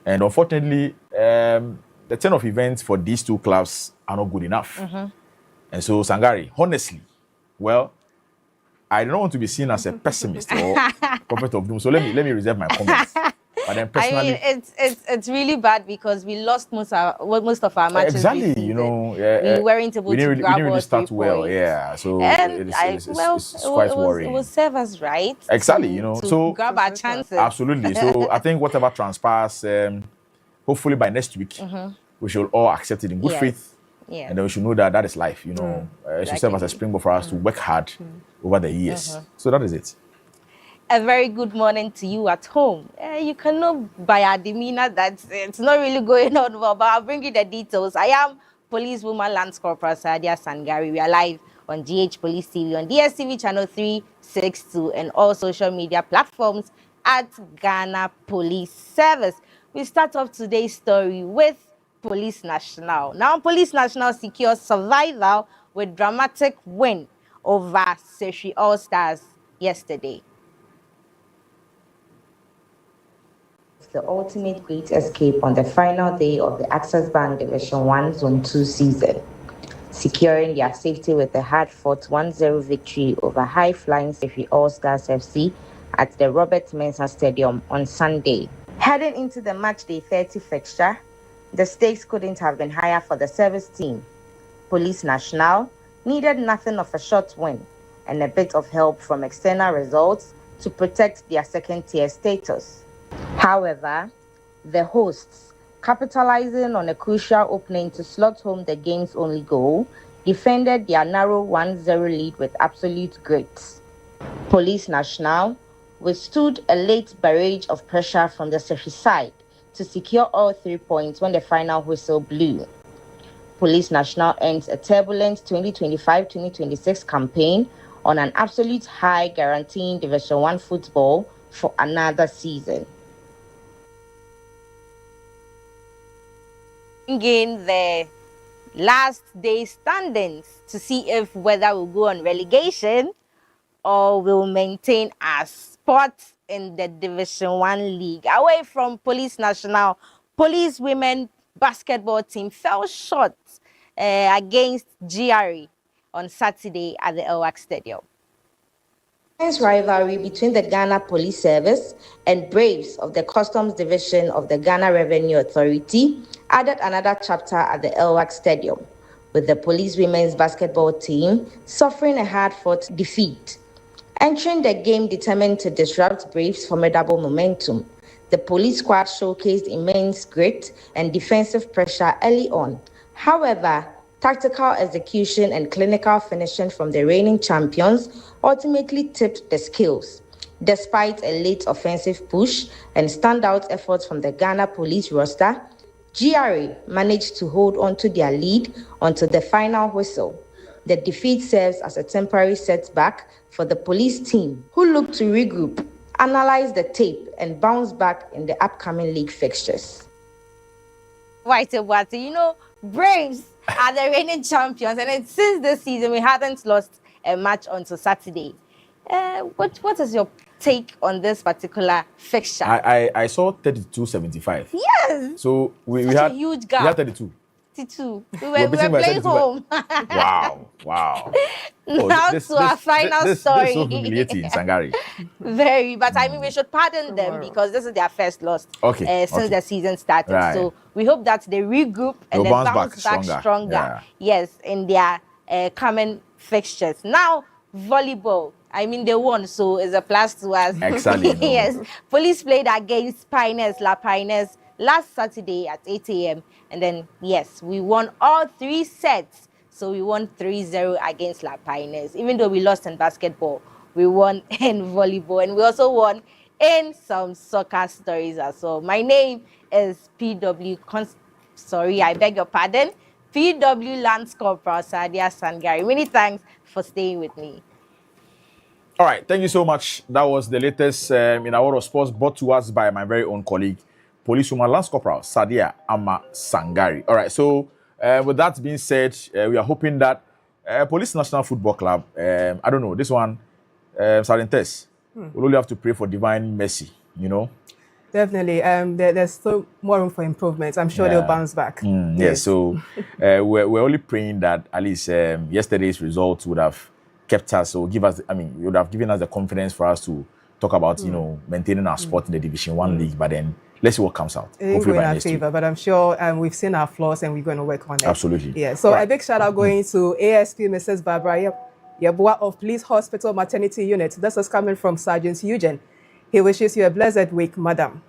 [SPEAKER 1] And unfortunately, the turn of events for these two clubs are not good enough. And so, Sangari, honestly, well, I don't want to be seen as a pessimist or prophet of doom. So let me reserve my comments. But then personally,
[SPEAKER 9] I mean, it's really bad because we lost most of our matches.
[SPEAKER 1] Exactly,
[SPEAKER 9] this
[SPEAKER 1] you know,
[SPEAKER 9] we weren't able to grab
[SPEAKER 1] we didn't really
[SPEAKER 9] all
[SPEAKER 1] start
[SPEAKER 9] 3
[SPEAKER 1] well,
[SPEAKER 9] points.
[SPEAKER 1] yeah. So
[SPEAKER 9] And
[SPEAKER 1] it's quite worrying.
[SPEAKER 9] It will serve us right.
[SPEAKER 1] Exactly, you know,
[SPEAKER 9] to
[SPEAKER 1] so
[SPEAKER 9] grab our chances.
[SPEAKER 1] absolutely. So I think whatever transpires, hopefully by next week, we should all accept it in good faith.
[SPEAKER 9] Yeah.
[SPEAKER 1] And then we should know that that is life, you know. It should serve as a springboard for us to work hard over the years. So that is it.
[SPEAKER 9] A very good morning to you at home. You can know by our demeanor that it's not really going on well, but I'll bring you the details. I am Policewoman Lance Corporal Sadia Sangari. We are live on GH Police TV, on DSTV channel 362, and all social media platforms at Ghana Police Service. We start off today's story with Police National. Now, Police National secures survival with dramatic win over Sefwi All Stars yesterday. The ultimate great escape on the final day of the Access Bank Division 1 Zone 2 season, securing their safety with a hard-fought 1-0 victory over high-flying Sefwi All Stars FC at the Robert Mensah Stadium on Sunday. Heading into the matchday 30 fixture, the stakes couldn't have been higher for the service team. Police National needed nothing of a short win and a bit of help from external results to protect their second-tier status. However, the hosts, capitalizing on a crucial opening to slot home the game's only goal, defended their narrow 1-0 lead with absolute grit. Police National withstood a late barrage of pressure from the Sefwi side to secure all 3 points when the final whistle blew. Police National ends a turbulent 2025-2026 campaign on an absolute high, guaranteeing Division 1 football for another season. In the last day standings to see if whether we'll go on relegation or we'll maintain our spot in the Division 1 league. Away from Police National, Police Women basketball team fell short against GRE on Saturday at the Elwak Stadium. This rivalry between the Ghana Police Service and Braves of the Customs Division of the Ghana Revenue Authority added another chapter at the Elwak Stadium, with the Police Women's basketball team suffering a hard-fought defeat. Entering the game determined to disrupt Braves' formidable momentum, the police squad showcased immense grit and defensive pressure early on. However, tactical execution and clinical finishing from the reigning champions ultimately tipped the scales. Despite a late offensive push and standout efforts from the Ghana Police roster, GRE managed to hold on to their lead until the final whistle. The defeat serves as a temporary setback for the police team, who look to regroup, analyze the tape, and bounce back in the upcoming league fixtures. Right, you know, Braves are the reigning champions, and since this season we hadn't lost a match until Saturday. What is your take on this particular fixture?
[SPEAKER 1] I saw 32-75.
[SPEAKER 9] Yes.
[SPEAKER 1] So we had
[SPEAKER 9] a huge gap.
[SPEAKER 1] We had 32.
[SPEAKER 9] 32. We were playing home.
[SPEAKER 1] Wow.
[SPEAKER 9] Now to our final story.
[SPEAKER 1] This is so humiliating, Sangari.
[SPEAKER 9] Very, but I mean, we should pardon them because this is their first loss since the season started. Right. So we hope that they regroup and then bounce back stronger. Yeah. Yes, in their coming fixtures. Now, volleyball. I mean, they won, so it's a plus to us.
[SPEAKER 1] Exactly.
[SPEAKER 9] Yes. Police played against Pioneers, La Pioneers, last Saturday at 8 a.m. And then, yes, we won all 3 sets. So we won 3-0 against La Pioneers. Even though we lost in basketball, we won in volleyball. And we also won in some soccer stories as well. My name is Sorry, I beg your pardon. PW Lance Corporal Sadia Sangari. Many thanks for staying with me.
[SPEAKER 1] All right, thank you so much. That was the latest in our world of sports, brought to us by my very own colleague, Policewoman Lance Corporal Sadia Ama Sangari. All right, so with that being said, we are hoping that Police National Football Club, I don't know, this one, Sergeant Tess, we'll only have to pray for divine mercy, you know?
[SPEAKER 2] Definitely. There's still more room for improvement. I'm sure they'll bounce back.
[SPEAKER 1] Yes, so we're only praying that at least yesterday's results would have kept us or give us, I mean, you would have given us the confidence for us to talk about, you know, maintaining our spot in the Division 1 league. But then let's see what comes out.
[SPEAKER 2] It ain't going in our favor, but I'm sure we've seen our flaws and we're going to work on it.
[SPEAKER 1] Absolutely.
[SPEAKER 2] Yeah. So a big shout out going to ASP Mrs. Barbara Yabua of Police Hospital Maternity Unit. This is coming from Sergeant Eugene. He wishes you a blessed week, madam.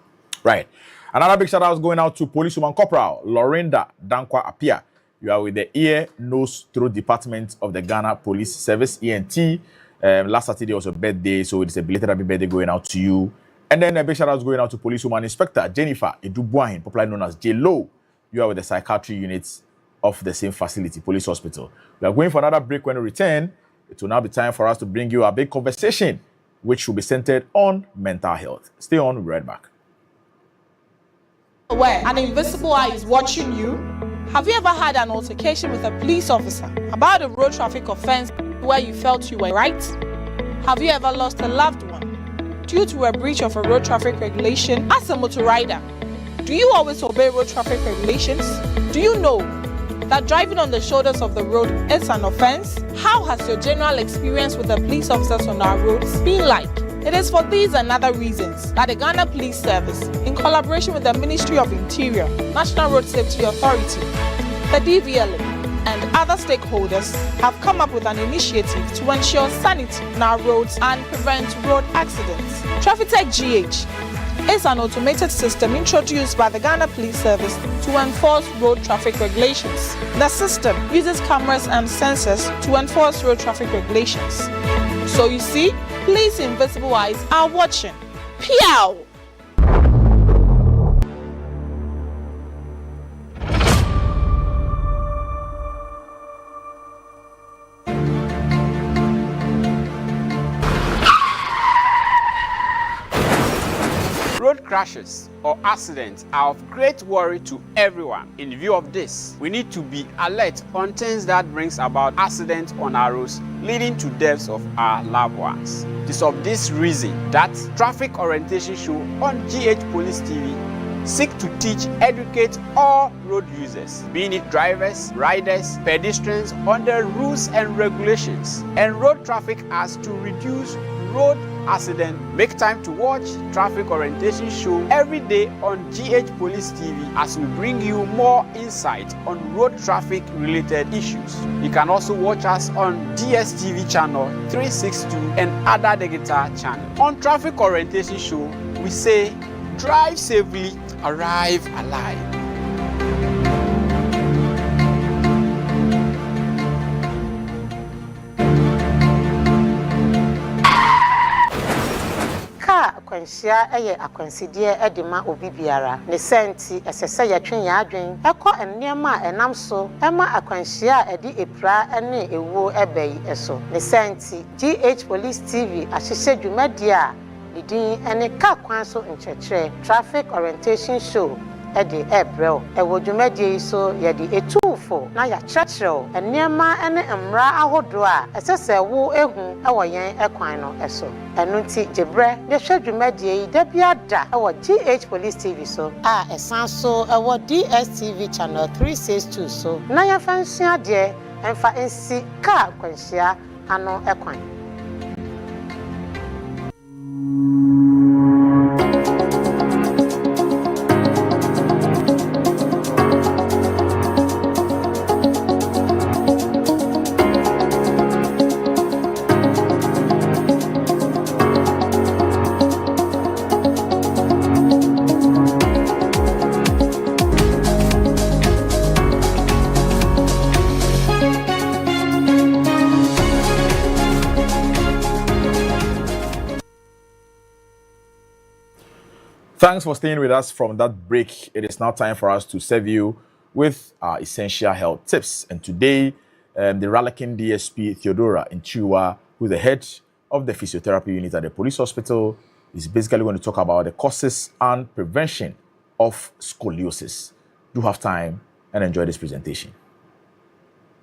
[SPEAKER 2] Right.
[SPEAKER 1] Another big shout out is going out to Policewoman Corporal Lorinda Dankwa Apia. You are with the Ear, Nose, Throat Department of the Ghana Police Service, ENT. Last Saturday was your birthday, so it's a belated happy birthday going out to you. And then a big shout out is going out to Policewoman Inspector Jennifer Edubuahin, popularly known as J-Lo. You are with the psychiatry units of the same facility, Police Hospital. We are going for another break. When we return, it will now be time for us to bring you a big conversation, which will be centered on mental health. Stay on, we'll be right back.
[SPEAKER 4] Where an invisible eye is watching you? Have you ever had an altercation with a police officer about a road traffic offense where you felt you were right? Have you ever lost a loved one due to a breach of a road traffic regulation as a motor rider? Do you always obey road traffic regulations? Do you know that driving on the shoulders of the road is an offense? How has your general experience with the police officers on our roads been like? It is for these and other reasons that the Ghana Police Service, in collaboration with the Ministry of Interior, National Road Safety Authority, the DVLA, and other stakeholders, have come up with an initiative to ensure sanity on our roads and prevent road accidents. TrafficTech GH is an automated system introduced by the Ghana Police Service to enforce road traffic regulations. The system uses cameras and sensors to enforce road traffic regulations. So you see, police invisible eyes are watching. Pew!
[SPEAKER 10] Road crashes or accidents are of great worry to everyone. In view of this, we need to be alert on things that brings about accidents on our roads, leading to deaths of our loved ones. It is of this reason that Traffic Orientation Show on GH Police TV seek to teach, educate all road users, being it drivers, riders, pedestrians, on the rules and regulations and road traffic as to reduce road accident. Make time to watch Traffic Orientation Show every day on GH Police TV as we bring you more insight on road traffic related issues. You can also watch us on DSTV channel 362 and other digital channels. On Traffic Orientation Show, we say drive safely, arrive alive.
[SPEAKER 6] Akwanhyia eye akwansidie edema obi biara ne senti esese yetwen ya adwen ekọ enema enam so ema akwanhyia edi epra ene ewo ebai eso ne senti GH Police TV ahyehye dwumadi a lidin ene ka kwan so nkyekere Traffic Orientation Show edi ebrel ewo dwumadi so yedi etufo na ya kyerɛkyerɛw enema ene emra ahodo a esese wo ehu ewo yen ekwan no eso enunti jebre de hwedwumadi yi da biada ewo GH Police TV so a esan so ewo DSTV channel 362 so na ya fansua de emfa ensi ka kwanhyia ano ekwan.
[SPEAKER 1] Thanks for staying with us from that break. It is now time for us to serve you with our essential health tips. And today, the Raleigh DSP Theodora Nchiwa, who is the head of the physiotherapy unit at the police hospital, is basically going to talk about the causes and prevention of scoliosis. Do have time and enjoy this presentation.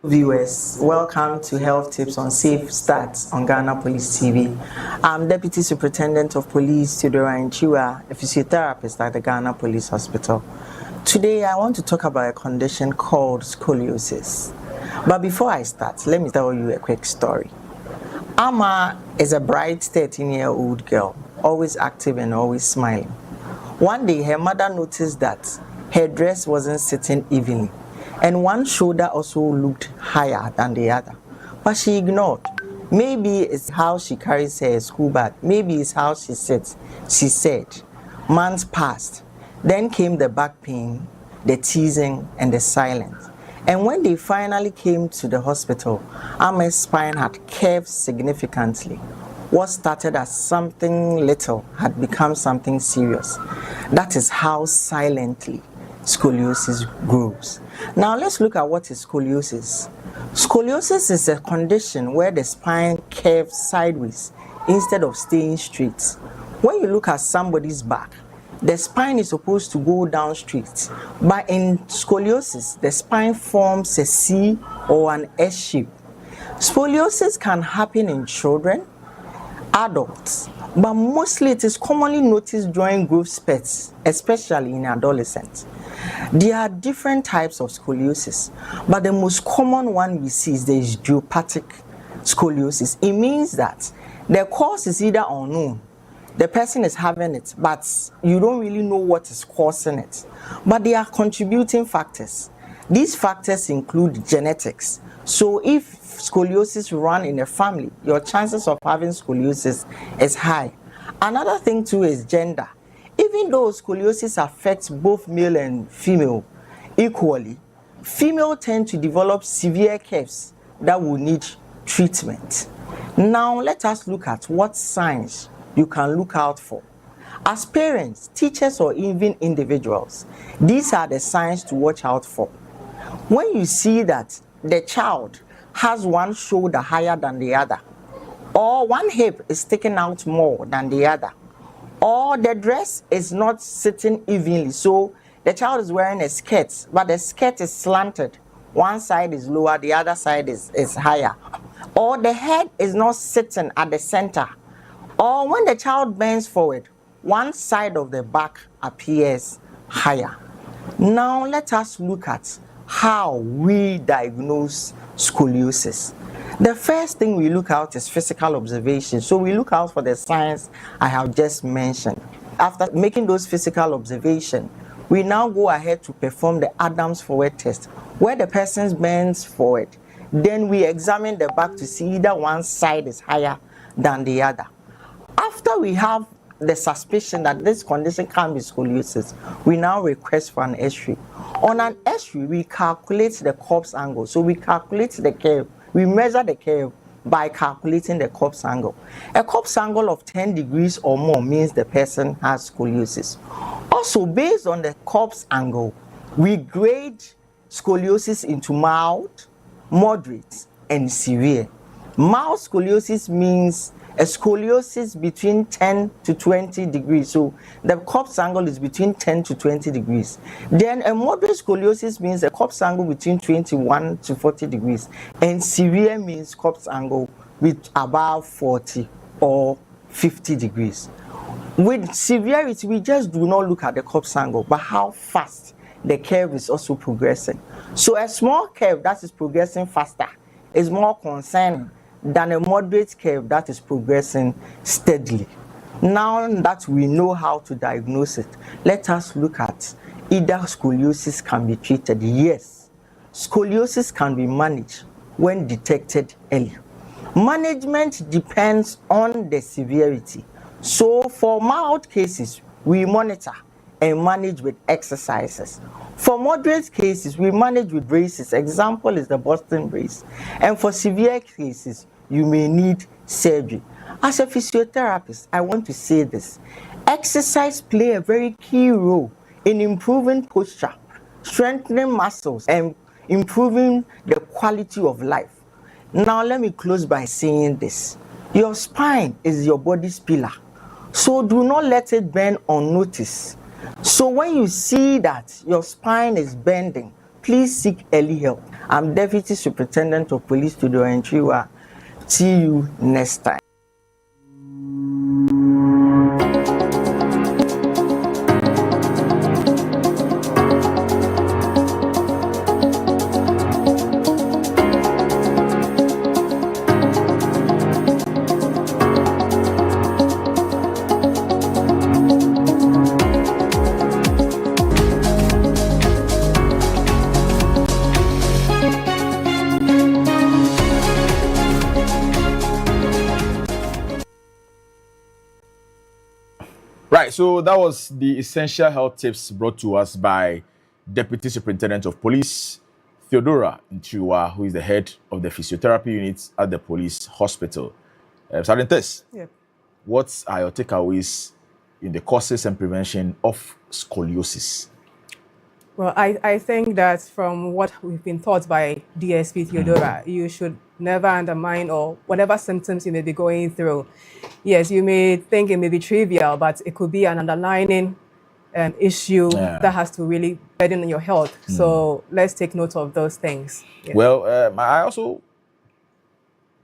[SPEAKER 11] Viewers, welcome to Health Tips on Safe Starts on Ghana Police TV. I'm Deputy Superintendent of Police Theodora Nchiwa, a physiotherapist at the Ghana Police Hospital. Today, I want to talk about a condition called scoliosis. But before I start, let me tell you a quick story. Amma is a bright 13-year-old girl, always active and always smiling. One day, her mother noticed that her dress wasn't sitting evenly, and one shoulder also looked higher than the other. But she ignored. Maybe it's how she carries her school bag. Maybe it's how she sits. She said. Months passed. Then came the back pain, the teasing, and the silence. And when they finally came to the hospital, Amma's spine had curved significantly. What started as something little had become something serious. That is how silently scoliosis grows. Now let's look at what is scoliosis. Scoliosis is a condition where the spine curves sideways instead of staying straight. When you look at somebody's back, the spine is supposed to go down straight, but in scoliosis, the spine forms a C or an S shape. Scoliosis can happen in children, adults, but mostly it is commonly noticed during growth spurts, especially in adolescents. There are different types of scoliosis, but the most common one we see is the idiopathic scoliosis. It means that the cause is either unknown, the person is having it, but you don't really know what is causing it. But there are contributing factors. These factors include genetics. So if scoliosis run in a family, your chances of having scoliosis is high. Another thing too is gender. Even though scoliosis affects both male and female equally, females tend to develop severe curves that will need treatment. Now let us look at what signs you can look out for. As parents, teachers, or even individuals, these are the signs to watch out for. When you see that the child has one shoulder higher than the other, or one hip is sticking out more than the other, or the dress is not sitting evenly, so the child is wearing a skirt, but the skirt is slanted, one side is lower, the other side is higher, or the head is not sitting at the center, or when the child bends forward, one side of the back appears higher. Now let us look at how we diagnose scoliosis. The first thing we look out is physical observation. So we look out for the signs I have just mentioned. After making those physical observations, we now go ahead to perform the Adams forward test, where the person bends forward. Then we examine the back to see either one side is higher than the other. After we have the suspicion that this condition can be scoliosis, we now request for an X-ray. On an X-ray, we calculate the corpse angle. So we calculate the curve. We measure the curve by calculating the corpse angle. A corpse angle of 10 degrees or more means the person has scoliosis. Also, based on the corpse angle, we grade scoliosis into mild, moderate, and severe. Mild scoliosis means a scoliosis between 10 to 20 degrees. So the corpse angle is between 10 to 20 degrees. Then a moderate scoliosis means a corpse angle between 21 to 40 degrees. And severe means corpse angle with above 40 or 50 degrees. With severity, we just do not look at the corpse angle, but how fast the curve is also progressing. So a small curve that is progressing faster is more concerning than a moderate curve that is progressing steadily. Now that we know how to diagnose it, let us look at either scoliosis can be treated. Yes, scoliosis can be managed when detected early. Management depends on the severity. So for mild cases, we monitor and manage with exercises. For moderate cases, we manage with braces. Example is the Boston brace. And for severe cases, you may need surgery. As a physiotherapist, I want to say this. Exercise plays a very key role in improving posture, strengthening muscles, and improving the quality of life. Now, let me close by saying this. Your spine is your body's pillar, so do not let it bend unnoticed. So when you see that your spine is bending, please seek early help. I'm Deputy Superintendent of Police Studio Entriwa. See you next time.
[SPEAKER 1] Right, so that was the essential health tips brought to us by Deputy Superintendent of Police, Theodora Nchiwa, who is the head of the physiotherapy unit at the police hospital. Sergeant Tess, what are your takeaways in the causes and prevention of scoliosis?
[SPEAKER 2] Well, I think that from what we've been taught by DSP Theodora, you should never undermine or whatever symptoms you may be going through. Yes, you may think it may be trivial, but it could be an underlying issue that has to really burden on your health. So let's take note of those things. Yeah.
[SPEAKER 1] Well, I also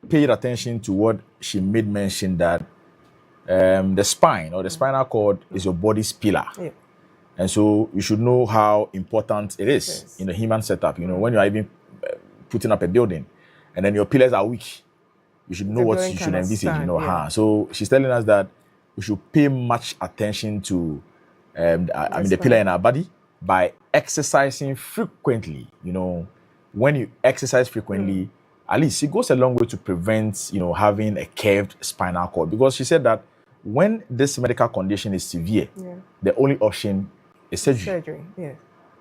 [SPEAKER 1] paid attention to what she made mention that the spine or the spinal cord is your body's pillar.
[SPEAKER 2] Yeah.
[SPEAKER 1] And so you should know how important it is in the human setup. You know, when you are even putting up a building and then your pillars are weak, you should know what you should envisage, you know. So she's telling us that we should pay much attention to the pillar in our body by exercising frequently. You know, when you exercise frequently, at least it goes a long way to prevent, you know, having a curved spinal cord. Because she said that when this medical condition is severe, the only option is surgery.
[SPEAKER 2] Yeah.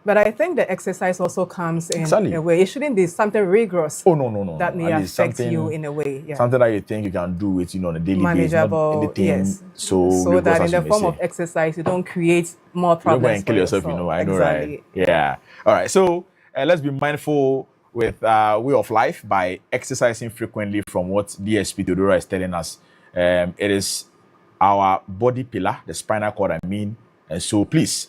[SPEAKER 2] But I think the exercise also comes in a way. It shouldn't be something rigorous.
[SPEAKER 1] Oh, no.
[SPEAKER 2] That may affect you in a way. Yeah.
[SPEAKER 1] Something that you think you can do it, you know, on a daily basis.
[SPEAKER 2] Manageable,
[SPEAKER 1] yes.
[SPEAKER 2] So that in the form of exercise, you don't create more problems.
[SPEAKER 1] You don't go and kill yourself, you know. I know, right? Yeah. All right. So let's be mindful with way of life by exercising frequently from what DSP Theodora is telling us. It is our body pillar, the spinal cord, I mean. And so please,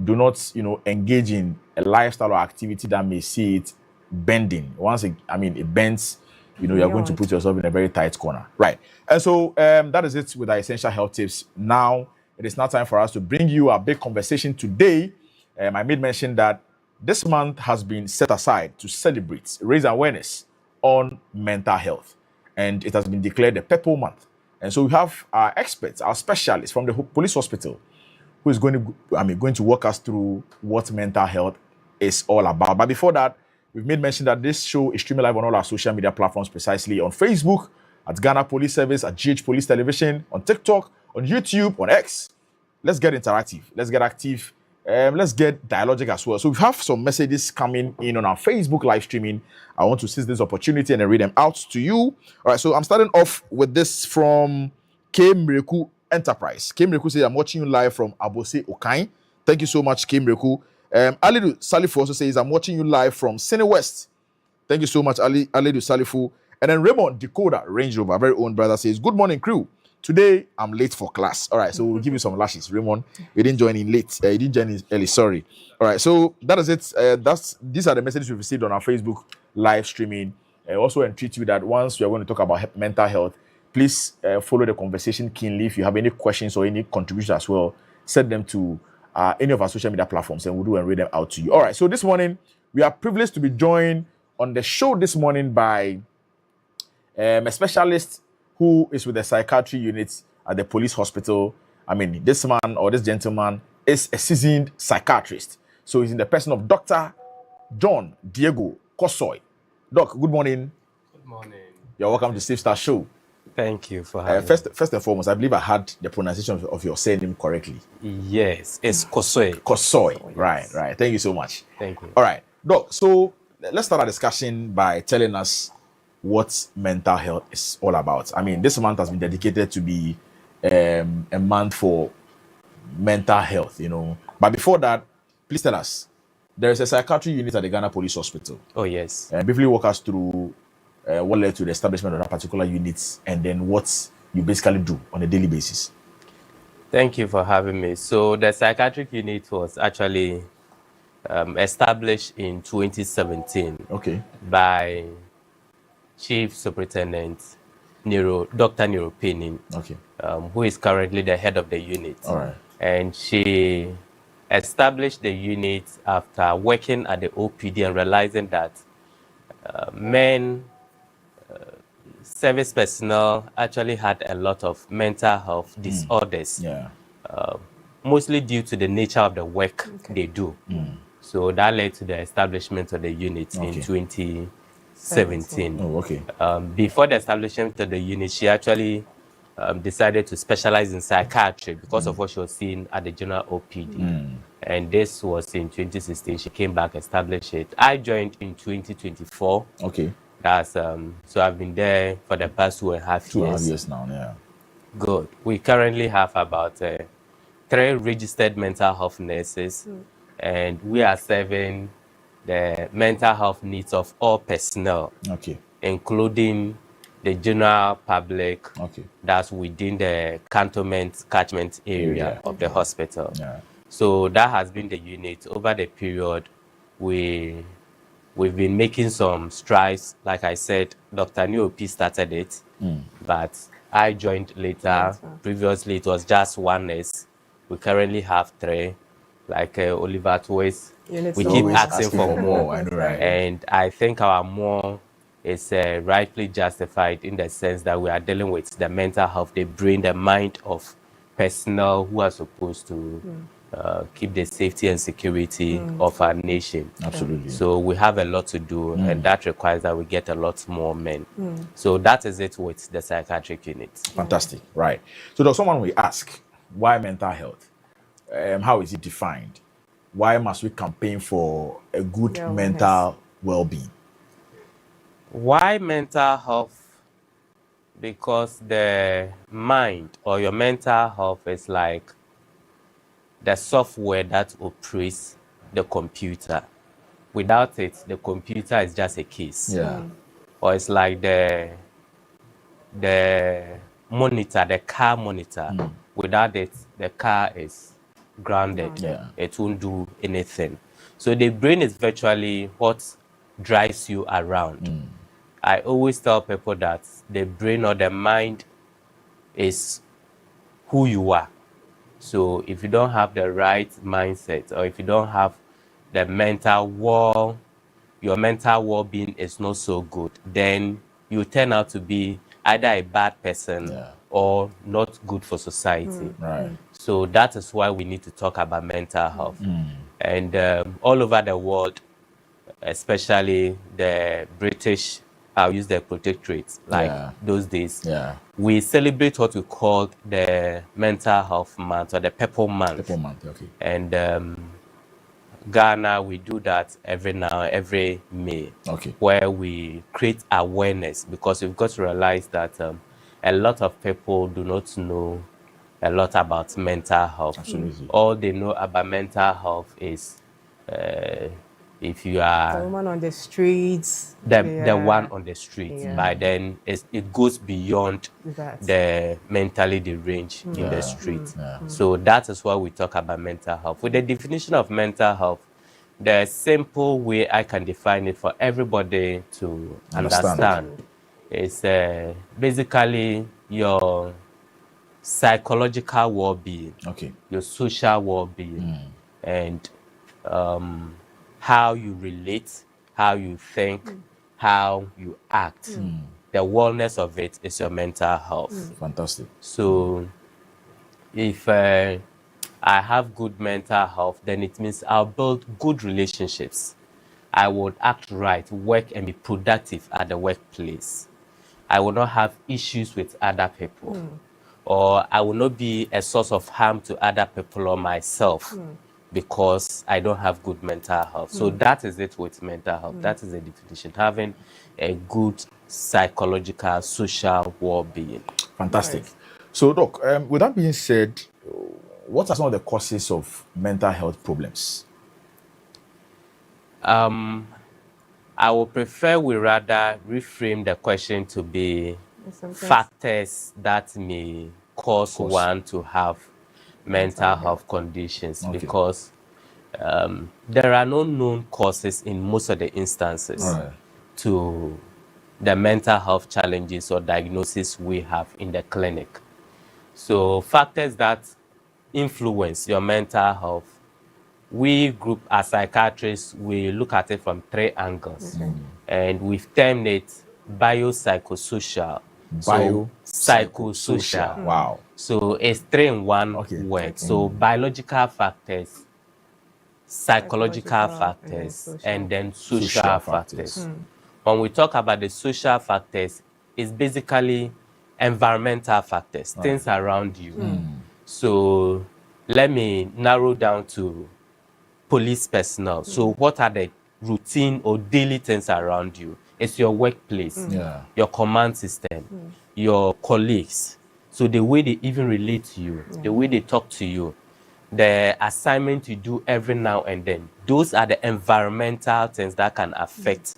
[SPEAKER 1] do not, you know, engage in a lifestyle or activity that may see it bending. Once it bends, you know, you're going to put yourself in a very tight corner. Right. And so that is it with our essential health tips. Now, it is now time for us to bring you a big conversation today. I made mention that this month has been set aside to celebrate, raise awareness on mental health. And it has been declared a Purple Month. And so we have our experts, our specialists from the police hospital, who is going to walk us through what mental health is all about. But before that, we've made mention that this show is streaming live on all our social media platforms, precisely on Facebook, at Ghana Police Service, at GH Police Television, on TikTok, on YouTube, on X. Let's get interactive. Let's get active. Let's get dialogic as well. So we have some messages coming in on our Facebook live streaming. I want to seize this opportunity and read them out to you. All right, so I'm starting off with this from K. Mreku Enterprise. K. Mreku says, I'm watching you live from Abose Okai. Thank you so much, K. Mreku. Alidu Salifu also says, I'm watching you live from Sene West. Thank you so much, Alidu Salifu. And then Raymond Dakota Range Rover, very own brother, says, good morning, crew. Today, I'm late for class. All right, so we'll give you some lashes. Raymond, you didn't join in late. You didn't join in early, sorry. All right, so that is it. These are the messages we've received on our Facebook live streaming. Also entreat you that once we are going to talk about mental health, please follow the conversation keenly. If you have any questions or any contributions as well, send them to any of our social media platforms and we'll do and read them out to you. All right, so this morning, we are privileged to be joined on the show this morning by a specialist who is with the psychiatry unit at the police hospital. I mean, this man or this gentleman is a seasoned psychiatrist. So he's in the person of Dr. John Diego Kosoy. Doc, good morning.
[SPEAKER 12] Good morning.
[SPEAKER 1] You're welcome to Safe Start Show.
[SPEAKER 12] Thank you for having me.
[SPEAKER 1] First and foremost, I believe I had the pronunciation of your surname correctly.
[SPEAKER 12] Yes, it's Kosoy.
[SPEAKER 1] Kosoy, right. Thank you so much.
[SPEAKER 12] Thank you.
[SPEAKER 1] All right, Doc, so let's start our discussion by telling us what mental health is all about. I mean, this month has been dedicated to be a month for mental health, you know. But before that, please tell us, there is a psychiatry unit at the Ghana Police Hospital.
[SPEAKER 12] Oh, yes.
[SPEAKER 1] Briefly walk us through what led to the establishment of that particular unit and then what you basically do on a daily basis.
[SPEAKER 12] Thank you for having me. So the psychiatric unit was actually established in 2017 by Chief Superintendent Dr. Nero Penin, who is currently the head of the unit.
[SPEAKER 1] All right.
[SPEAKER 12] And she established the unit after working at the OPD and realizing that service personnel actually had a lot of mental health disorders, mostly due to the nature of the work they do. So that led to the establishment of the unit in 2017.
[SPEAKER 1] Oh, okay.
[SPEAKER 12] Before the establishment of the unit, she actually decided to specialize in psychiatry because of what she was seeing at the general OPD. And this was in 2016. She came back, established it. I joined in 2024.
[SPEAKER 1] Okay.
[SPEAKER 12] That's so I've been there for the past 2.5 years.
[SPEAKER 1] 2.5 years now, yeah.
[SPEAKER 12] Good. We currently have about 3 registered mental health nurses, and we are serving the mental health needs of all personnel, including the general public that's within the catchment area of the hospital. So that has been the unit. Over the period, we've been making some strides. Like I said, Dr. Niopi started it, but I joined later. Previously, it was just 1 nurse. We currently have 3. Like Oliver Twist, we keep asking for more.
[SPEAKER 1] I know, right?
[SPEAKER 12] And I think our more is rightly justified in the sense that we are dealing with the mental health, the brain, the mind of personnel who are supposed to keep the safety and security of our nation.
[SPEAKER 1] Absolutely.
[SPEAKER 12] So we have a lot to do, and that requires that we get a lot more men. So that is it with the psychiatric unit.
[SPEAKER 1] Fantastic. Right. So does someone will ask, why mental health? How is it defined? Why must we campaign for a good mental well-being?
[SPEAKER 12] Why mental health? Because the mind or your mental health is like the software that operates the computer. Without it, the computer is just a case. Or it's like the monitor, the car monitor. Without it, the car is grounded. It won't do anything. So the brain is virtually what drives you around. I always tell people that the brain or the mind is who you are. So if you don't have the right mindset, or if you don't have the mental wall, your mental well-being is not so good, then you turn out to be either a bad person or not good for society.
[SPEAKER 1] Right.
[SPEAKER 12] So that is why we need to talk about mental health. And all over the world, especially the British, I'll use the protectorate, like those days. We celebrate what we call the Mental Health Month or the Purple Month.
[SPEAKER 1] Purple Month, okay.
[SPEAKER 12] And Ghana, we do that every May, where we create awareness, because we've got to realize that a lot of people do not know a lot about mental health.
[SPEAKER 1] Absolutely.
[SPEAKER 12] All they know about mental health is if you are
[SPEAKER 2] the woman on the streets,
[SPEAKER 12] the one on the streets. By then it goes beyond the mentally deranged in the street. So that is why we talk about mental health. With the definition of mental health, the simple way I can define it for everybody to understand is basically your psychological well-being, your social well-being, and how you relate, how you think, how you act. The wellness of it is your mental health.
[SPEAKER 1] Fantastic.
[SPEAKER 12] So if I have good mental health, then it means I'll build good relationships. I would act right, work and be productive at the workplace. I will not have issues with other people. Or I will not be a source of harm to other people or myself because I don't have good mental health. So that is it with mental health. That is the definition, having a good psychological, social well-being.
[SPEAKER 1] Fantastic. So, Doc, with that being said, what are some of the causes of mental health problems?
[SPEAKER 12] I would prefer we rather reframe the question to be factors that may cause one to have mental health conditions, because there are no known causes in most of the instances to the mental health challenges or diagnoses we have in the clinic. So factors that influence your mental health, we group as psychiatrists, we look at it from 3 angles, and we've termed it biopsychosocial. Biopsychosocial.
[SPEAKER 1] Wow.
[SPEAKER 12] So it's 3 in 1 word. So biological factors, psychological factors, and then social factors. When we talk about the social factors, it's basically environmental factors, things around you. So let me narrow down to police personnel. So what are the routine or daily things around you? It's your workplace, your command system, your colleagues. So the way they even relate to you, the way they talk to you, the assignment you do every now and then. Those are the environmental things that can affect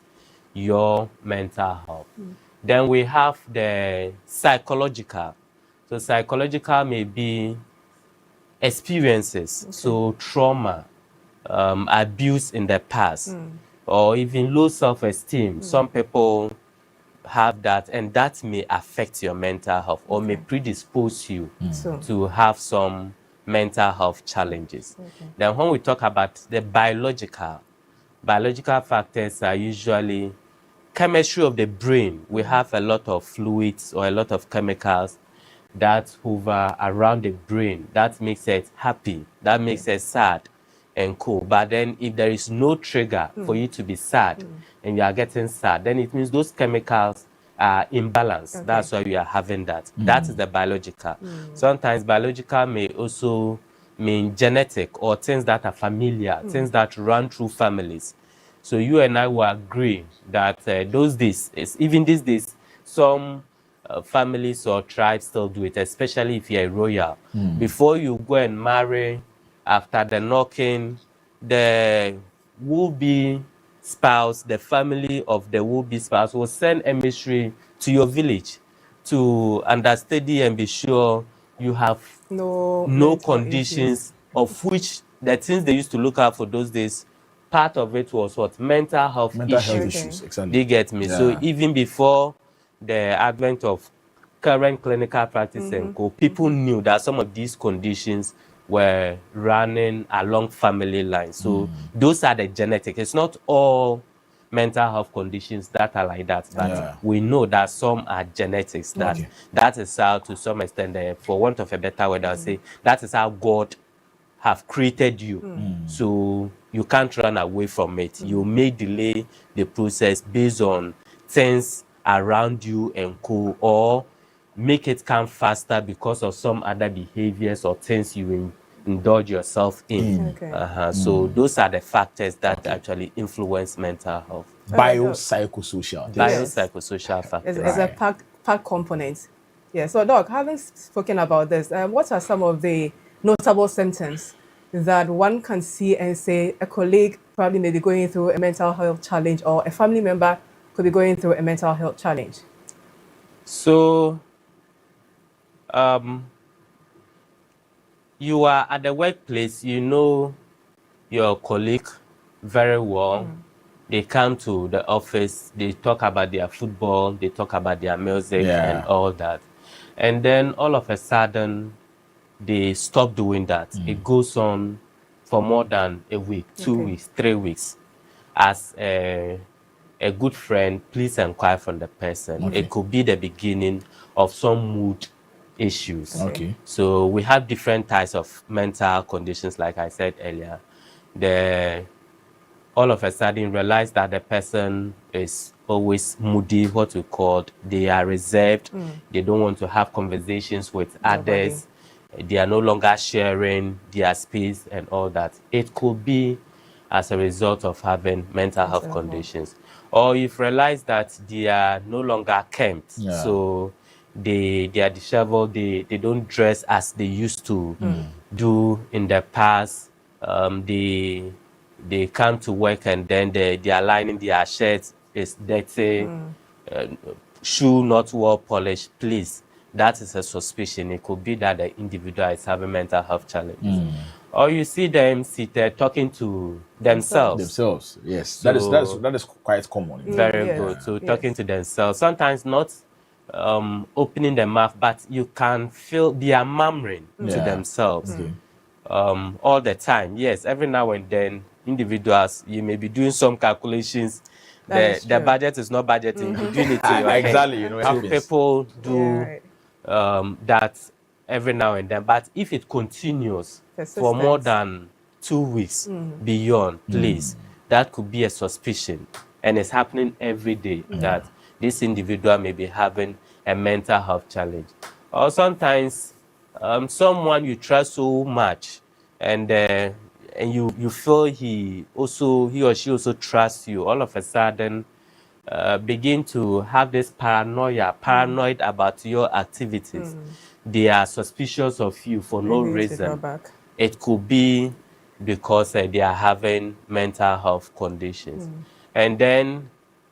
[SPEAKER 12] your mental health. Then we have the psychological. So psychological may be experiences, so trauma, abuse in the past, or even low self-esteem. Some people have that, and that may affect your mental health or may predispose you to have some mental health challenges. Then when we talk about the biological factors are usually chemistry of the brain. We have a lot of fluids or a lot of chemicals that hover around the brain. That makes it happy. That makes it sad and cool. But then if there is no trigger for you to be sad and you are getting sad, then it means those chemicals are imbalanced. That's why you are having that. That is the biological. Sometimes biological may also mean genetic or things that are familiar, things that run through families. So you and I will agree that those days, even these days, some families or tribes still do it, especially if you're a royal. Before you go and marry, after the knocking, the will-be spouse, the family of the will-be spouse will send emissary to your village to understudy and be sure you have no conditions of which the things they used to look out for those days. Part of it was what? Mental health issues.
[SPEAKER 1] Exactly.
[SPEAKER 12] They get me. So even before the advent of current clinical practice and people knew that some of these conditions were running along family lines. So those are the genetic. It's not all mental health conditions that are like that, but we know that some are genetics. That is how, to some extent, for want of a better word, I'll say that is how God have created you. So you can't run away from it. You may delay the process based on things around you and or make it come faster because of some other behaviors or things you indulge yourself in. So those are the factors that actually influence mental health.
[SPEAKER 1] Biopsychosocial.
[SPEAKER 12] Biopsychosocial factors.
[SPEAKER 2] It's a packed component. Yeah. So, Doc, having spoken about this, what are some of the notable symptoms that one can see and say a colleague probably may be going through a mental health challenge, or a family member could be going through a mental health challenge?
[SPEAKER 12] So, you are at the workplace, you know your colleague very well. They come to the office, they talk about their football, they talk about their music and all that. And then all of a sudden, they stop doing that. It goes on for more than a week, 2 weeks, 3 weeks. As a good friend, please inquire from the person. It could be the beginning of some mood issues. So we have different types of mental conditions, like I said earlier. All of a sudden realize that the person is always moody, what we call, they are reserved. They don't want to have conversations with others. They are no longer sharing their space and all that. It could be as a result of having mental health conditions. Or you've realized that they are no longer kempt. So they are disheveled, they don't dress as they used to do in the past. They come to work and then they are lining their shirts, is dirty, shoe not well polished. Please, that is a suspicion. It could be that the individual is having mental health challenges. Or you see them seated talking to themselves.
[SPEAKER 1] Yes.
[SPEAKER 12] So,
[SPEAKER 1] that is quite common.
[SPEAKER 12] Very good. So talking to themselves. Sometimes not opening their mouth, but you can feel they are murmuring to themselves all the time. Yes, every now and then, individuals, you may be doing some calculations. The budget is not budgeting. You're doing it to your
[SPEAKER 1] exactly,
[SPEAKER 12] head.
[SPEAKER 1] you know,
[SPEAKER 12] so people do that every now and then. But if it continues for more than 2 weeks beyond, please, that could be a suspicion. And it's happening every day that this individual may be having a mental health challenge. Or sometimes someone you trust so much, and you feel he or she also trusts you, all of a sudden begin to have this paranoid about your activities. They are suspicious of you for no reason. It could be because they are having mental health conditions. And then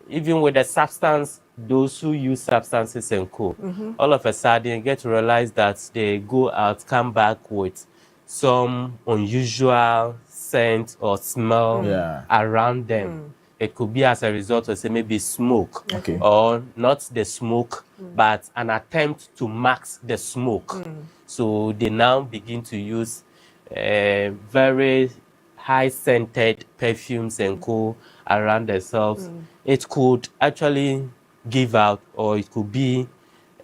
[SPEAKER 12] even with the substance, those who use substances and co, all of a sudden you get to realize that they go out, come back with some unusual scent or smell around them. It could be as a result of, say, maybe smoke, or not the smoke, but an attempt to mask the smoke. So they now begin to use very high-scented perfumes and co around themselves. It could actually give out, or it could be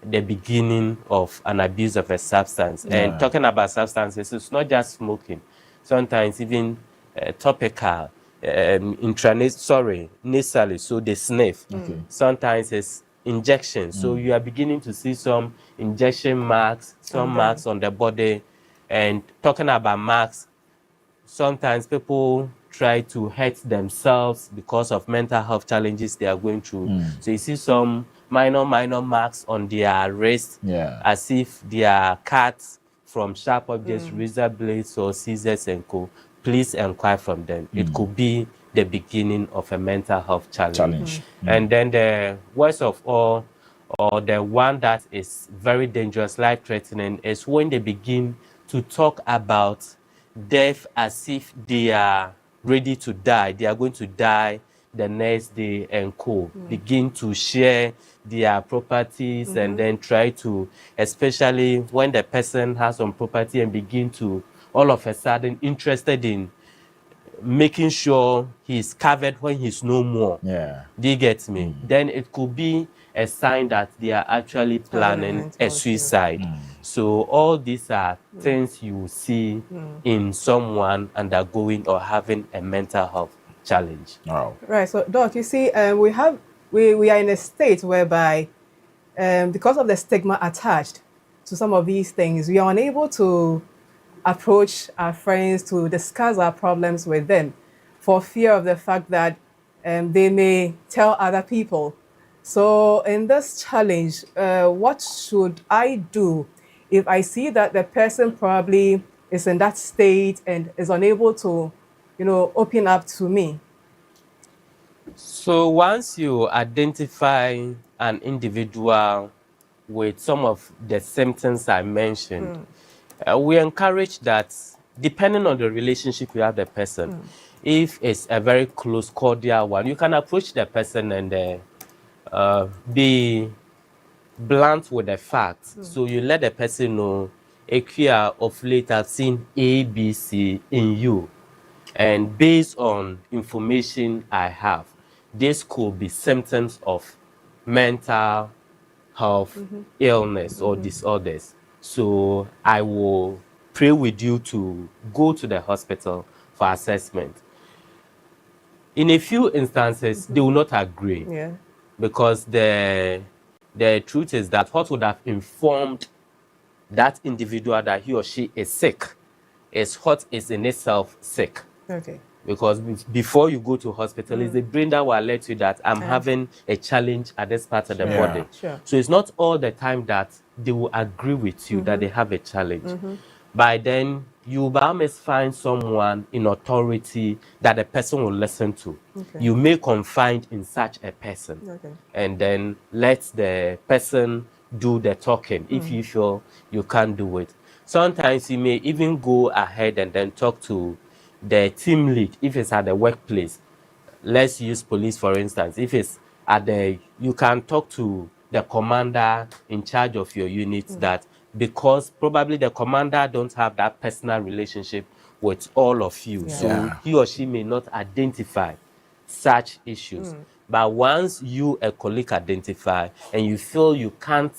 [SPEAKER 12] the beginning of an abuse of a substance. And talking about substances, it's not just smoking. Sometimes even topical, nasally, so they sniff. Sometimes it's injection. So you are beginning to see some injection marks, some marks on the body. And talking about marks, sometimes people try to hurt themselves because of mental health challenges they are going through. So you see some minor marks on their wrist, as if they are cuts from sharp objects, razor blades or scissors and co. Please inquire from them. It could be the beginning of a mental health challenge. And then the worst of all, or the one that is very dangerous, life-threatening, is when they begin to talk about death as if they are ready to die. They are going to die the next day and co. Begin to share their properties and then try to, especially when the person has some property, and begin to all of a sudden interested in making sure he's covered when he's no more. Do you get me? Then it could be a sign that they are actually planning a suicide. So all these are things you see in someone undergoing or having a mental health challenge.
[SPEAKER 2] Right. So, Doc, you see, we are in a state whereby, because of the stigma attached to some of these things, we are unable to approach our friends to discuss our problems with them for fear of the fact that they may tell other people. So in this challenge, what should I do if I see that the person probably is in that state and is unable to, open up to me?
[SPEAKER 12] So once you identify an individual with some of the symptoms I mentioned, we encourage that, depending on the relationship you have with the person, if it's a very close, cordial one, you can approach the person and be blunt with the facts. So you let the person know, Equia, of late I've seen A, B, C in you. And based on information I have, this could be symptoms of mental health illness or disorders. So I will pray with you to go to the hospital for assessment. In a few instances, they will not agree. Because the truth is that what would have informed that individual that he or she is sick is what is in itself sick. Because before you go to hospital, it's the brain that will alert you that I'm having a challenge at this part of the body. So it's not all the time that they will agree with you that they have a challenge. By then, you will almost find someone in authority that the person will listen to. You may confide in such a person and then let the person do the talking if you feel you can't do it. Sometimes you may even go ahead and then talk to the team lead if it's at the workplace. Let's use police, for instance. If it's at you can talk to the commander in charge of your unit that, because probably the commander don't have that personal relationship with all of you. So he or she may not identify such issues. But once you, a colleague, identify and you feel you can't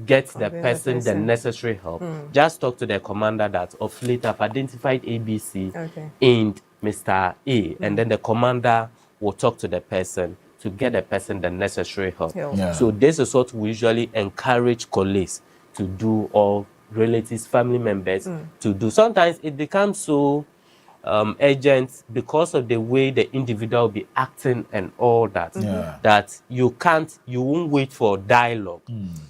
[SPEAKER 12] get the person the necessary help, just talk to the commander that of late I've identified ABC in Mr. A, and then the commander will talk to the person to get the person the necessary help.
[SPEAKER 1] Yeah.
[SPEAKER 12] So this is what we usually encourage colleagues to do, or relatives, family members to do. Sometimes it becomes so urgent because of the way the individual will be acting and all that, that you won't wait for dialogue.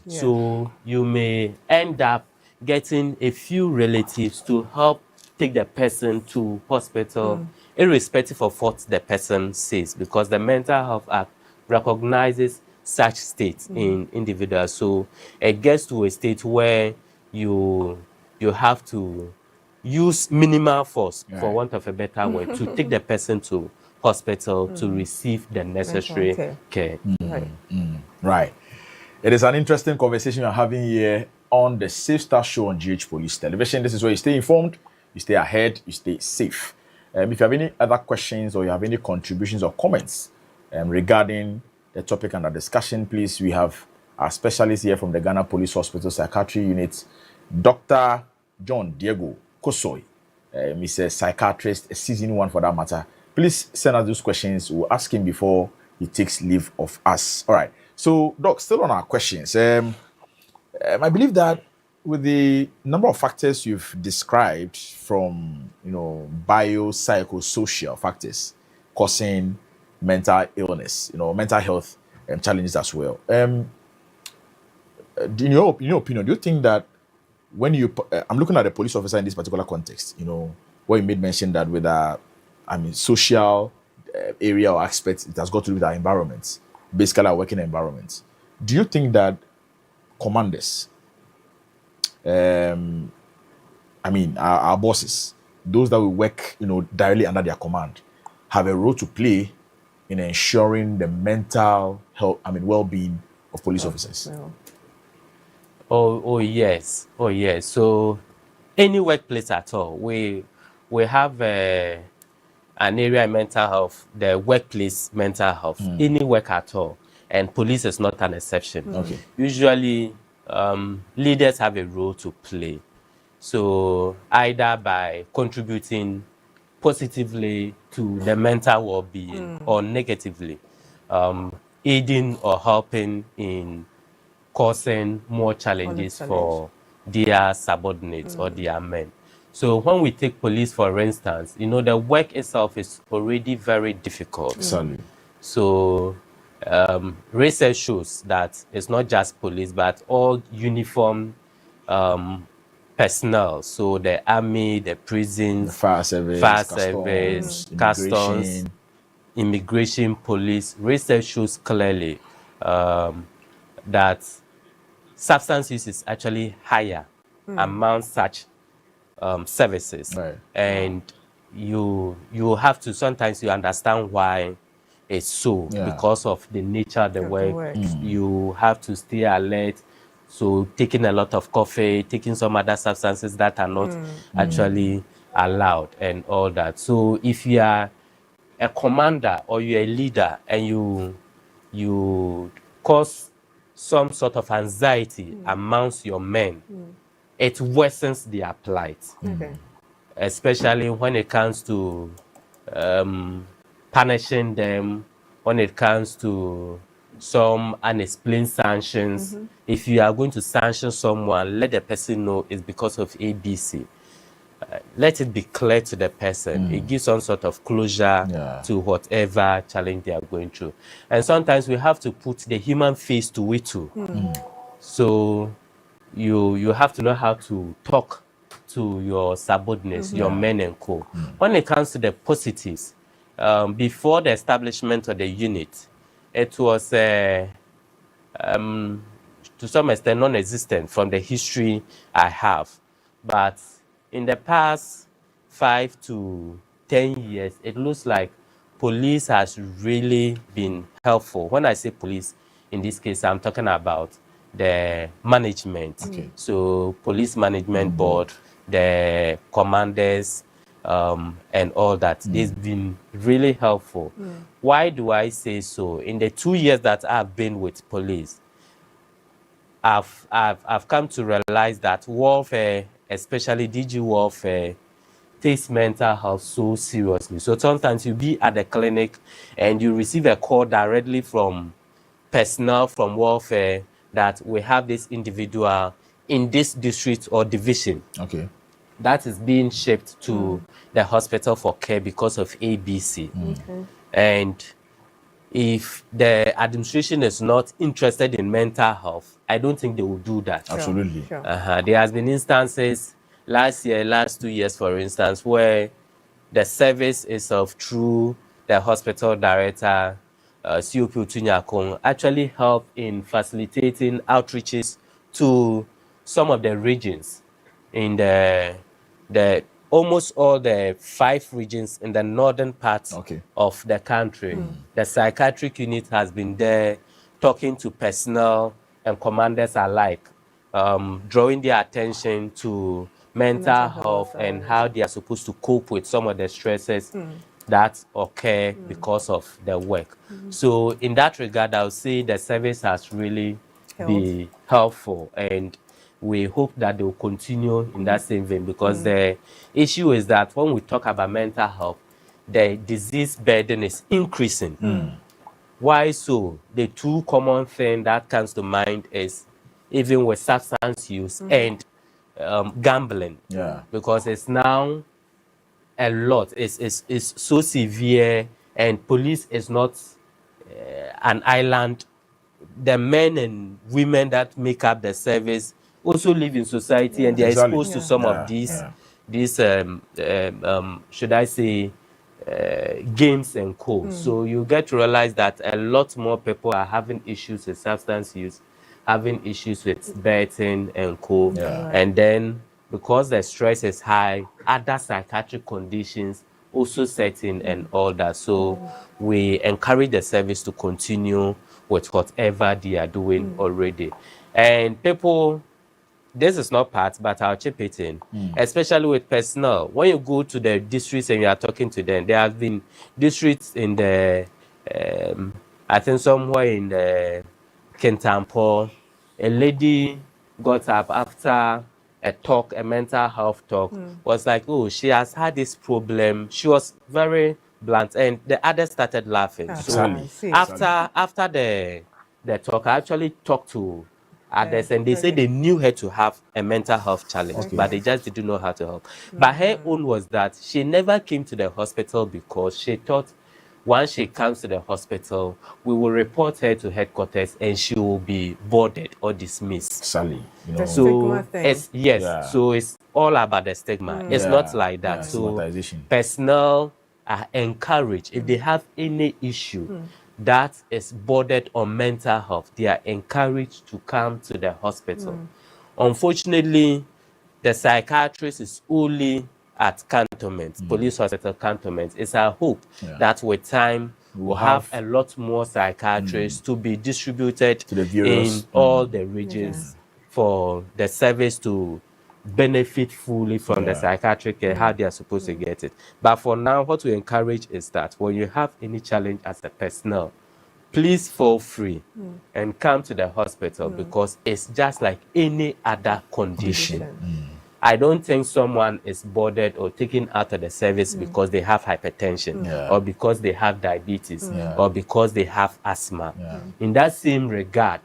[SPEAKER 12] So you may end up getting a few relatives to help take the person to hospital, irrespective of what the person says, because the Mental Health Act recognizes such states in individuals. So it gets to a state where you have to use minimal force, for want of a better word, to take the person to hospital to receive the necessary care.
[SPEAKER 1] Right. It is an interesting conversation we're having here on the Safe Start Show on GH Police Television. This is where you stay informed, you stay ahead, you stay safe. If you have any other questions or you have any contributions or comments regarding the topic under discussion, please, we have our specialist here from the Ghana Police Hospital Psychiatry Unit, Dr. John Diego Kosoi, Mr. Psychiatrist, a season 1 for that matter. Please send us those questions. We'll ask him before he takes leave of us. All right. So, Doc, still on our questions. I believe that with the number of factors you've described, from biopsychosocial factors causing mental illness, mental health challenges as well. In your opinion, do you think that when I'm looking at a police officer in this particular context, where you made mention that with social area or aspects, it has got to do with our environments, basically our working environments. Do you think that commanders, our bosses, those that will work, directly under their command, have a role to play in ensuring the mental health, well-being of police officers?
[SPEAKER 12] Oh yes. So any workplace at all, we have an area in mental health, the workplace mental health, any work at all, and police is not an exception.
[SPEAKER 1] Okay.
[SPEAKER 12] Usually, leaders have a role to play. So either by contributing positively to the mental well-being or negatively, aiding or helping in causing more challenges for their subordinates or their men. So when we take police, for instance, the work itself is already very difficult. So research shows that it's not just police, but all uniform personnel. So the army, the prisons,
[SPEAKER 1] the fire service,
[SPEAKER 12] customs, immigration, police. Research shows clearly that substance use is actually higher among such services.
[SPEAKER 1] Right.
[SPEAKER 12] And you have to, sometimes you understand why it's so, because of the nature of the work. You have to stay alert. So taking a lot of coffee, taking some other substances that are not actually allowed and all that. So if you are a commander or you're a leader and you cause some sort of anxiety amongst your men, it worsens their plight. Especially when it comes to punishing them, when it comes to some unexplained sanctions. If you are going to sanction someone, let the person know it's because of ABC. Let it be clear to the person. It gives some sort of closure to whatever challenge they are going through. And sometimes we have to put the human face to it too. So you have to know how to talk to your subordinates, your men and co. When it comes to the positives, before the establishment of the unit, it was to some extent non-existent from the history I have. But in the past 5 to 10 years, it looks like police has really been helpful. When I say police, in this case, I'm talking about the management. So police management board, the commanders, and all that. They've been really helpful. Why do I say so? In the 2 years that I've been with police, I've come to realize that warfare, especially DG warfare, takes mental health so seriously. So sometimes you be at the clinic and you receive a call directly from personnel from welfare that we have this individual in this district or division.
[SPEAKER 1] Okay.
[SPEAKER 12] That is being shipped to the hospital for care because of ABC.
[SPEAKER 2] Okay.
[SPEAKER 12] And if the administration is not interested in mental health, I don't think they will do that.
[SPEAKER 1] Absolutely.
[SPEAKER 2] Sure.
[SPEAKER 12] There has been instances last 2 years, for instance, where the service is through the hospital director, COP Tunyakong, actually helped in facilitating outreaches to some of the regions in the almost all the 5 regions in the northern part of the country. The psychiatric unit has been there talking to personnel and commanders alike, drawing their attention to mental health and how they are supposed to cope with some of the stresses that occur because of their work. So in that regard, I would say the service has really been helpful, and we hope that they will continue in that same vein, because the issue is that when we talk about mental health, the disease burden is increasing. Why so? The two common things that comes to mind is even with substance use and gambling. Because it's now a lot. It's so severe, and police is not an island. The men and women that make up the service also live in society, and they are exposed to some of these should I say, games and co. So you get to realize that a lot more people are having issues with substance use, having issues with betting and co. And then because the stress is high, other psychiatric conditions also set in and all that. So we encourage the service to continue with whatever they are doing already. And people, this is not part, but I'll chip it in, especially with personnel. When you go to the districts and you are talking to them, there have been districts in the, I think somewhere in the Kintampo, a lady got up after a talk, a mental health talk, was like, oh, she has had this problem. She was very blunt, and the others started laughing. So after the talk, I actually talked to others, and they said they knew her to have a mental health challenge, but they just didn't know how to help. But her own was that she never came to the hospital because she thought once she comes to the hospital, we will report her to headquarters and she will be boarded or dismissed.
[SPEAKER 1] Sally, you know.
[SPEAKER 2] The stigma thing.
[SPEAKER 12] So it's all about the stigma. It's not like that. So personnel are encouraged, if they have any issue that is bordered on mental health, they are encouraged to come to the hospital. Unfortunately, the psychiatrist is only at cantonments, police hospital cantonments. It's our hope that with time we'll have a lot more psychiatrists to be distributed to the in all the regions for the service to benefit fully from the psychiatric care, how they are supposed to get it. But for now, what we encourage is that when you have any challenge as a personnel, please feel free and come to the hospital, because it's just like any other condition. I don't think someone is boarded or taken out of the service because they have hypertension or because they have diabetes or because they have asthma. In that same regard,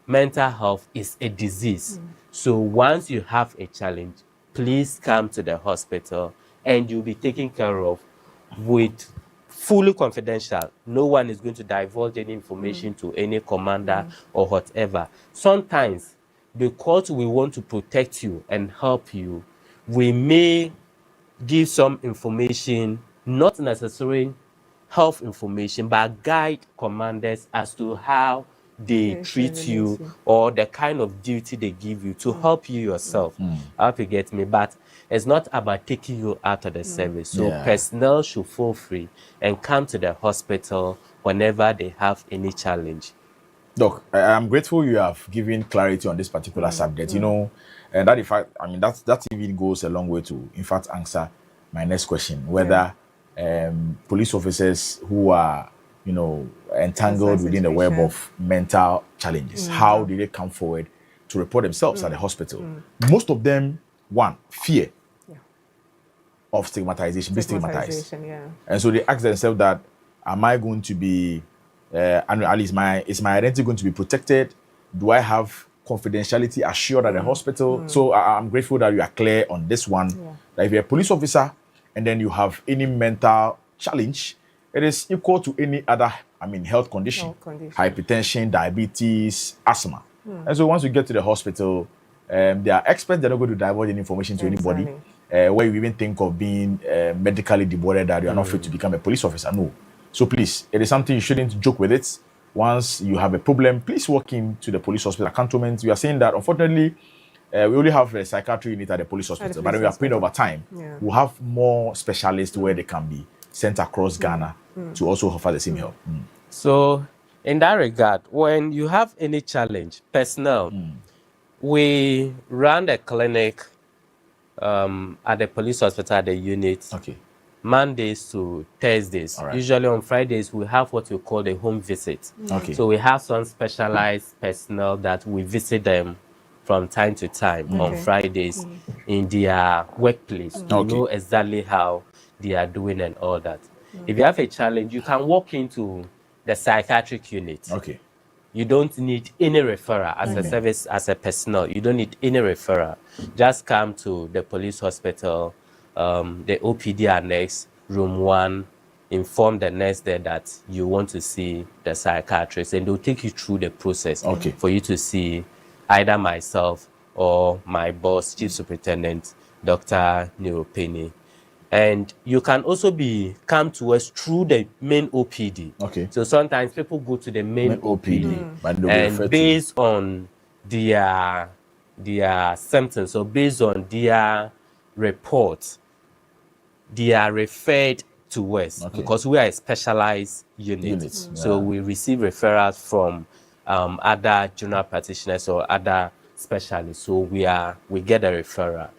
[SPEAKER 12] mental health is a disease. So once you have a challenge, please come to the hospital and you'll be taken care of with fully confidential. No one is going to divulge any information to any commander or whatever. Sometimes, because we want to protect you and help you, we may give some information, not necessarily health information, but guide commanders as to how they treat you or the kind of duty they give you to help you yourself. I hope you get me, but it's not about taking you out of the service. So personnel should feel free and come to the hospital whenever they have any challenge.
[SPEAKER 1] Doc, I'm grateful you have given clarity on this particular subject. You know, and that in fact, I mean, that even goes a long way to, in fact, answer my next question, whether police officers who are, you know, entangled within the web of mental challenges, how do they come forward to report themselves at the hospital? Most of them, one, fear. of stigmatization, be stigmatized.
[SPEAKER 2] Yeah.
[SPEAKER 1] And so they ask themselves that, am I going to be, and at least is my identity going to be protected? Do I have confidentiality assured at the hospital? So I'm grateful that you are clear on this one.
[SPEAKER 2] Yeah.
[SPEAKER 1] That if you're a police officer and then you have any mental challenge, it is equal to any other, health condition. Hypertension, diabetes, asthma. And so once you get to the hospital, they are experts. They're not going to divulge any information to anybody. Where you even think of being medically deported, that you are not fit to become a police officer. No. So please, it is something you shouldn't joke with it. Once you have a problem, please walk into the police hospital cantonment. We are saying that, unfortunately, we only have a psychiatry unit at the police hospital, but we are praying over time. We'll have more specialists where they can be sent across Ghana to also offer the same help.
[SPEAKER 12] So, in that regard, when you have any challenge, personnel, we run a clinic at the police hospital at the unit. Mondays to Thursdays. Usually on Fridays, we have what we call the home visit. So we have some specialized personnel that we visit them from time to time on Fridays in their workplace to know exactly how they are doing and all that. If you have a challenge, you can walk into the psychiatric unit. You don't need any referral as a service, as a personnel. You don't need any referral. Just come to the police hospital, the OPD annex, room 1, inform the nurse there that you want to see the psychiatrist, and they'll take you through the process for you to see either myself or my boss, Chief Superintendent, Dr. Neuropeni. And you can also come to us through the main OPD. So sometimes people go to the main OPD, and based on their symptoms, or based on their report, they are referred to us because we are a specialized unit. So we receive referrals from other general practitioners or other specialists. So we get a referral.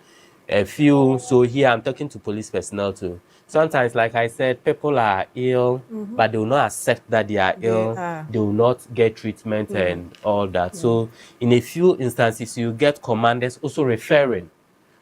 [SPEAKER 12] So here I'm talking to police personnel too. Sometimes, like I said, people are ill, but they will not accept that they are ill. They will not get treatment and all that. So in a few instances, you get commanders also referring,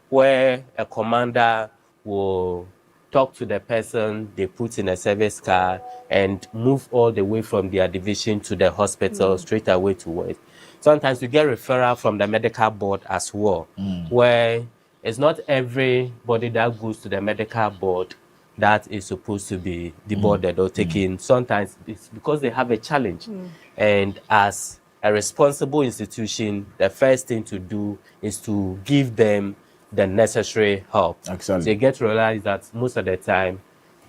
[SPEAKER 12] where a commander will talk to the person, they put in a service car and move all the way from their division to the hospital straight away to work. Sometimes we get referral from the medical board as well, where it's not everybody that goes to the medical board that is supposed to be deboarded or taken. Sometimes it's because they have a challenge. And as a responsible institution, the first thing to do is to give them the necessary help. So you get to realize that most of the time,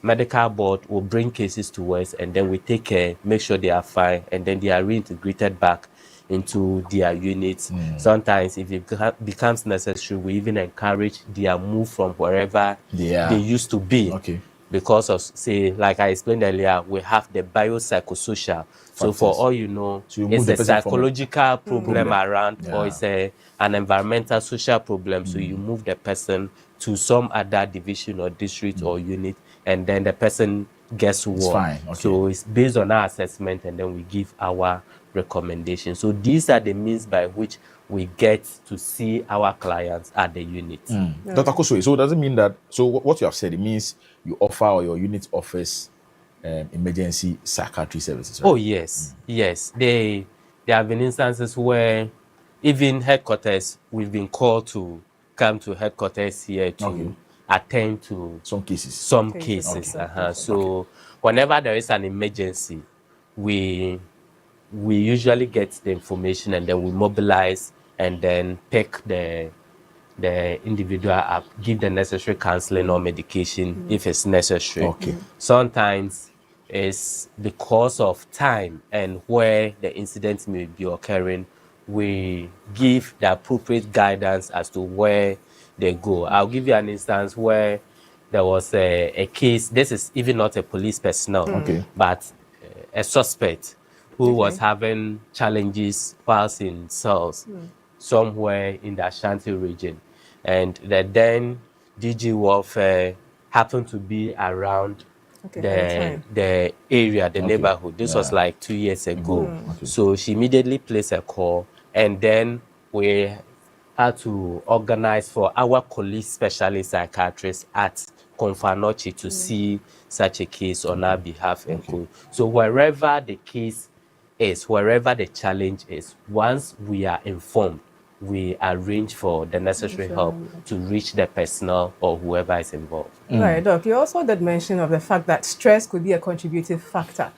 [SPEAKER 12] medical board will bring cases to us, and then we take care, make sure they are fine, and then they are reintegrated back into their units. Sometimes, if it becomes necessary, we even encourage their move from wherever they used to be. Because of, say, like I explained earlier, we have the biopsychosocial. So for all you know, it's a psychological problem around, or it's an environmental social problem. So you move the person to some other division or district or unit, and then the person gets work. So it's based on our assessment, and then we give our recommendations. So these are the means by which we get to see our clients at the unit.
[SPEAKER 1] Dr. Kosoi, so does it mean that, so what you have said, it means you offer, or your unit offers emergency psychiatry services, right?
[SPEAKER 12] Oh, yes. Yes. There have been instances where even headquarters, we've been called to come to headquarters here to attend to
[SPEAKER 1] some cases.
[SPEAKER 12] So whenever there is an emergency, we usually get the information, and then we mobilize and then pick the individual up, give the necessary counseling or medication if it's necessary. Sometimes it's because of time and where the incident may be occurring, we give the appropriate guidance as to where they go. I'll give you an instance where there was a case. This is even not a police personnel, but a suspect who was having challenges whilst in cells somewhere in the Ashanti region. And the then DG Warfare happened to be around the area, the neighborhood. This was like 2 years ago. So she immediately placed a call, and then we had to organize for our colleague specialist psychiatrists at Konfanochi to see such a case on our behalf and co. So wherever the case is, wherever the challenge is, once we are informed, we arrange for the necessary help to reach the personnel or whoever is involved.
[SPEAKER 2] Right, Doc. You also did mention of the fact that stress could be a contributive factor.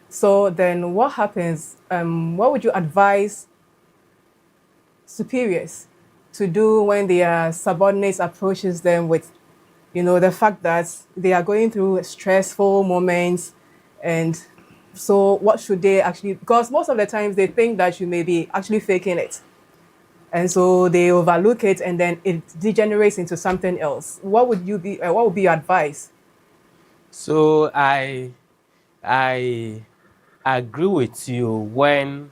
[SPEAKER 2] So then what happens, what would you advise superiors to do when their subordinates approaches them with, the fact that they are going through stressful moments, and so what should they actually, because most of the times they think that you may be actually faking it. And so they overlook it and then it degenerates into something else. What would be your advice?
[SPEAKER 12] So I agree with you when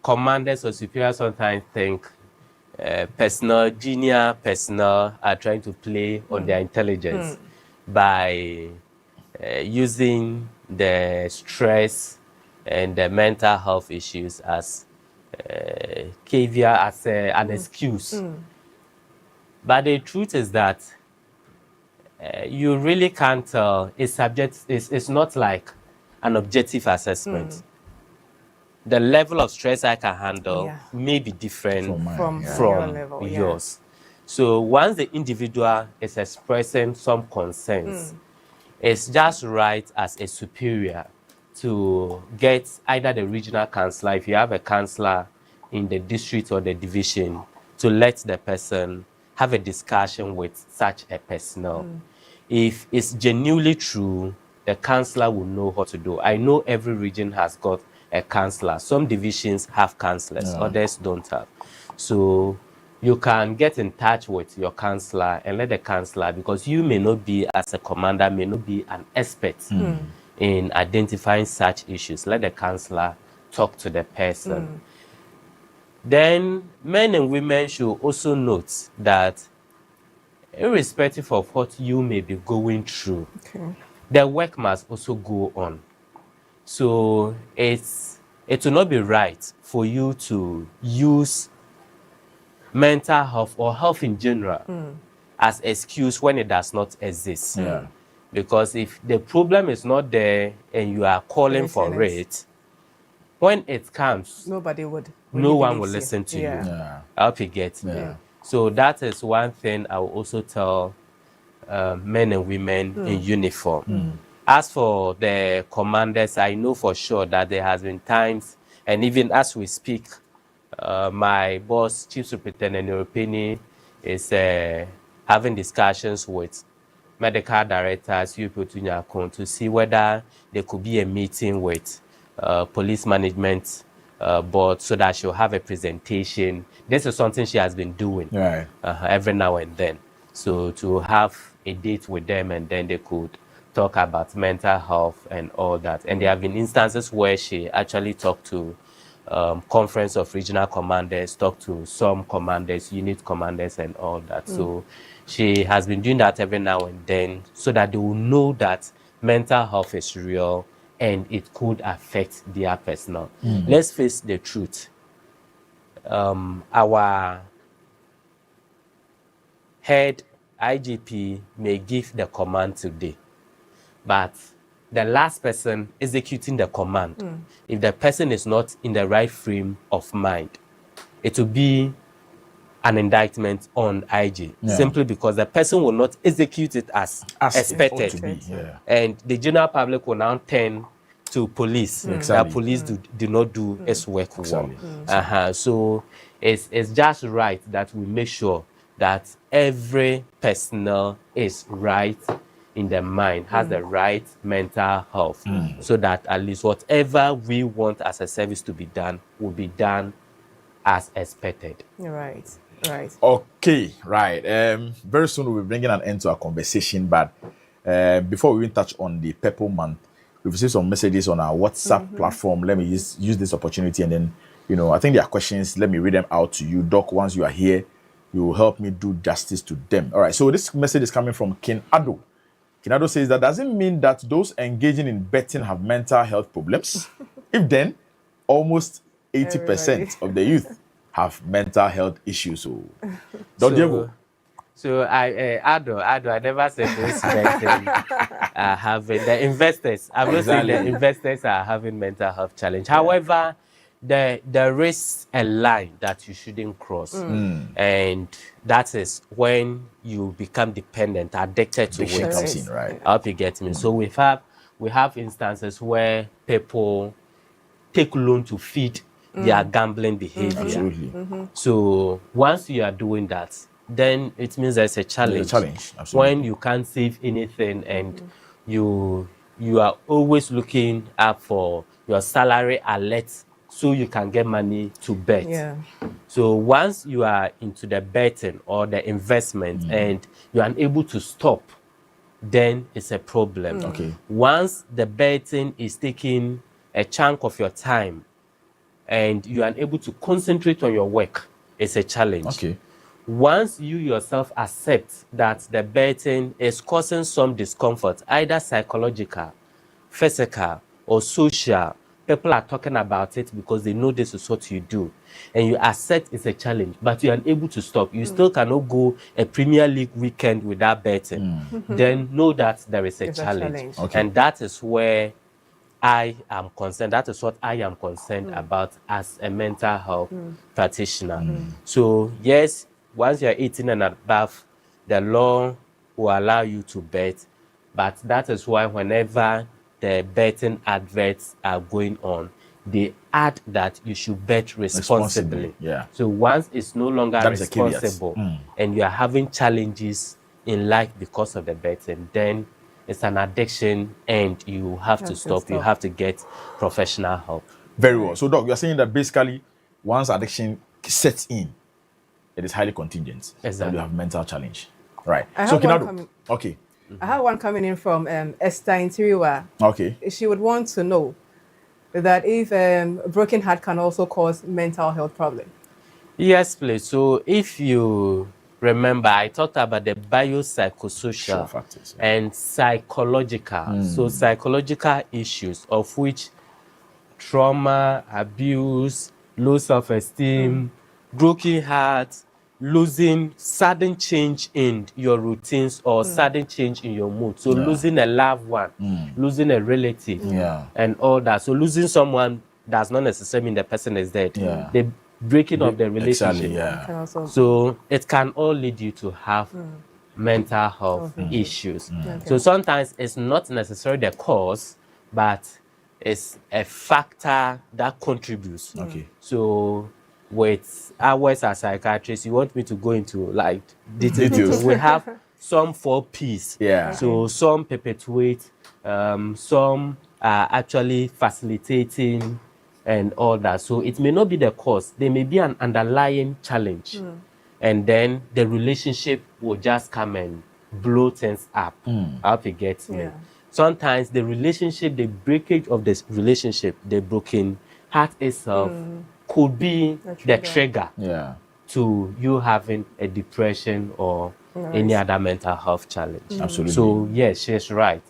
[SPEAKER 12] commanders or superiors sometimes think junior personnel are trying to play on their intelligence by using the stress and the mental health issues as caveat, as an excuse. But the truth is that you really can't tell. It's not like an objective assessment. The level of stress I can handle may be different from yours. So once the individual is expressing some concerns, it's just right as a superior to get either the regional counselor, if you have a counselor in the district or the division, to let the person have a discussion with such a personnel. If it's genuinely true, the counselor will know what to do. I know every region has got a counselor. Some divisions have counselors, others don't have. So you can get in touch with your counselor and let the counselor, because you may not be, as a commander, may not be an expert in identifying such issues. Let the counselor talk to the person. Then men and women should also note that irrespective of what you may be going through, the work must also go on. So it will not be right for you to use mental health or health in general as excuse when it does not exist. Because if the problem is not there and you are calling for it, when it comes, no one will listen to you. I hope you get me. So that is one thing I will also tell men and women in uniform. As for the commanders, I know for sure that there has been times, and even as we speak, my boss, Chief Superintendent Europeni, is having discussions with medical directors, to see whether there could be a meeting with police management board so that she'll have a presentation. This is something she has been doing every now and then. So to have a date with them, and then they could talk about mental health and all that. And there have been instances where she actually talked to conference of regional commanders, talked to some commanders, unit commanders and all that. So she has been doing that every now and then so that they will know that mental health is real and it could affect their personnel. Let's face the truth. Our head IGP may give the command today, but the last person executing the command, if the person is not in the right frame of mind, it will be an indictment on IG, simply because the person will not execute it as expected. And the general public will now turn to police. That police do not do its work well. So it's just right that we make sure that every personnel is right in the mind, has the right mental health, so that at least whatever we want as a service to be done will be done as expected.
[SPEAKER 2] Right.
[SPEAKER 1] Okay, right. Very soon we'll be bringing an end to our conversation, but before we even touch on the Purple Month, we've received some messages on our WhatsApp platform. Let me use this opportunity, and then, I think there are questions. Let me read them out to you. Doc, once you are here, you will help me do justice to them. All right, so this message is coming from King Ado. King Ado says that doesn't mean that those engaging in betting have mental health problems. If then, almost 80% of the youth have mental health issues. So, Diego.
[SPEAKER 12] So I never said those betting are having the investors. I'm not saying the investors are having mental health challenge. However, there is a line that you shouldn't cross, and that is when you become dependent, addicted to it.
[SPEAKER 1] Comes in, right?
[SPEAKER 12] I hope you get me. So we have instances where people take loan to feed their gambling behavior.
[SPEAKER 1] Absolutely.
[SPEAKER 12] So once you are doing that, then it means there's a challenge.
[SPEAKER 1] Absolutely.
[SPEAKER 12] When you can't save anything and you are always looking up for your salary alert so you can get money to bet.
[SPEAKER 2] Yeah.
[SPEAKER 12] So once you are into the betting or the investment and you are unable to stop, then it's a problem.
[SPEAKER 1] Okay.
[SPEAKER 12] Once the betting is taking a chunk of your time and you are unable to concentrate on your work, it's a challenge.
[SPEAKER 1] Okay.
[SPEAKER 12] Once you yourself accept that the betting is causing some discomfort, either psychological, physical, or social, people are talking about it because they know this is what you do, and you accept it's a challenge, but you are unable to stop. You still cannot go a Premier League weekend without betting. Then know that there is a challenge.
[SPEAKER 1] Okay.
[SPEAKER 12] And that is where I am concerned. That is what I am concerned about as a mental health practitioner. So yes, once you're 18 and above, the law will allow you to bet, but that is why whenever the betting adverts are going on, they add that you should bet responsibly.
[SPEAKER 1] Yeah.
[SPEAKER 12] So once it's no longer
[SPEAKER 1] That is a caveat.
[SPEAKER 12] responsible and you are having challenges in life because of the betting, then it's an addiction and you have to stop. You have to get professional help.
[SPEAKER 1] Very well. So, Doc, you're saying that basically once addiction sets in, it is highly contingent.
[SPEAKER 12] Exactly.
[SPEAKER 1] And you have mental challenge. Right.
[SPEAKER 2] I
[SPEAKER 1] So,
[SPEAKER 2] have one
[SPEAKER 1] Kinado.
[SPEAKER 2] coming-
[SPEAKER 1] Okay.
[SPEAKER 2] I have one coming in from Esther Intiriwa.
[SPEAKER 1] Okay.
[SPEAKER 2] She would want to know that if a broken heart can also cause mental health problem.
[SPEAKER 12] Yes, please. So if you remember, I talked about the biopsychosocial
[SPEAKER 1] factors
[SPEAKER 12] and psychological. So psychological issues, of which trauma, abuse, low self-esteem, broken heart, losing sudden change in your routines or sudden change in your mood. So losing a loved one, losing a relative, and all that. So losing someone does not necessarily mean the person is dead. The breaking of the relationship.
[SPEAKER 1] Exactly,
[SPEAKER 12] So it can all lead you to have mental health issues. So sometimes it's not necessarily the cause, but it's a factor that contributes.
[SPEAKER 1] Okay.
[SPEAKER 12] So with ours as psychiatrists, you want me to go into like details. We have some 4 P's.
[SPEAKER 1] Yeah.
[SPEAKER 12] So some perpetuate, some are actually facilitating and all that. So it may not be the cause. There may be an underlying challenge. And then the relationship will just come and blow things up. I hope you get me. Sometimes the relationship, the breakage of this relationship, the broken heart itself could be the trigger to you having a depression or any other mental health challenge.
[SPEAKER 1] Absolutely.
[SPEAKER 12] So yes, she's right.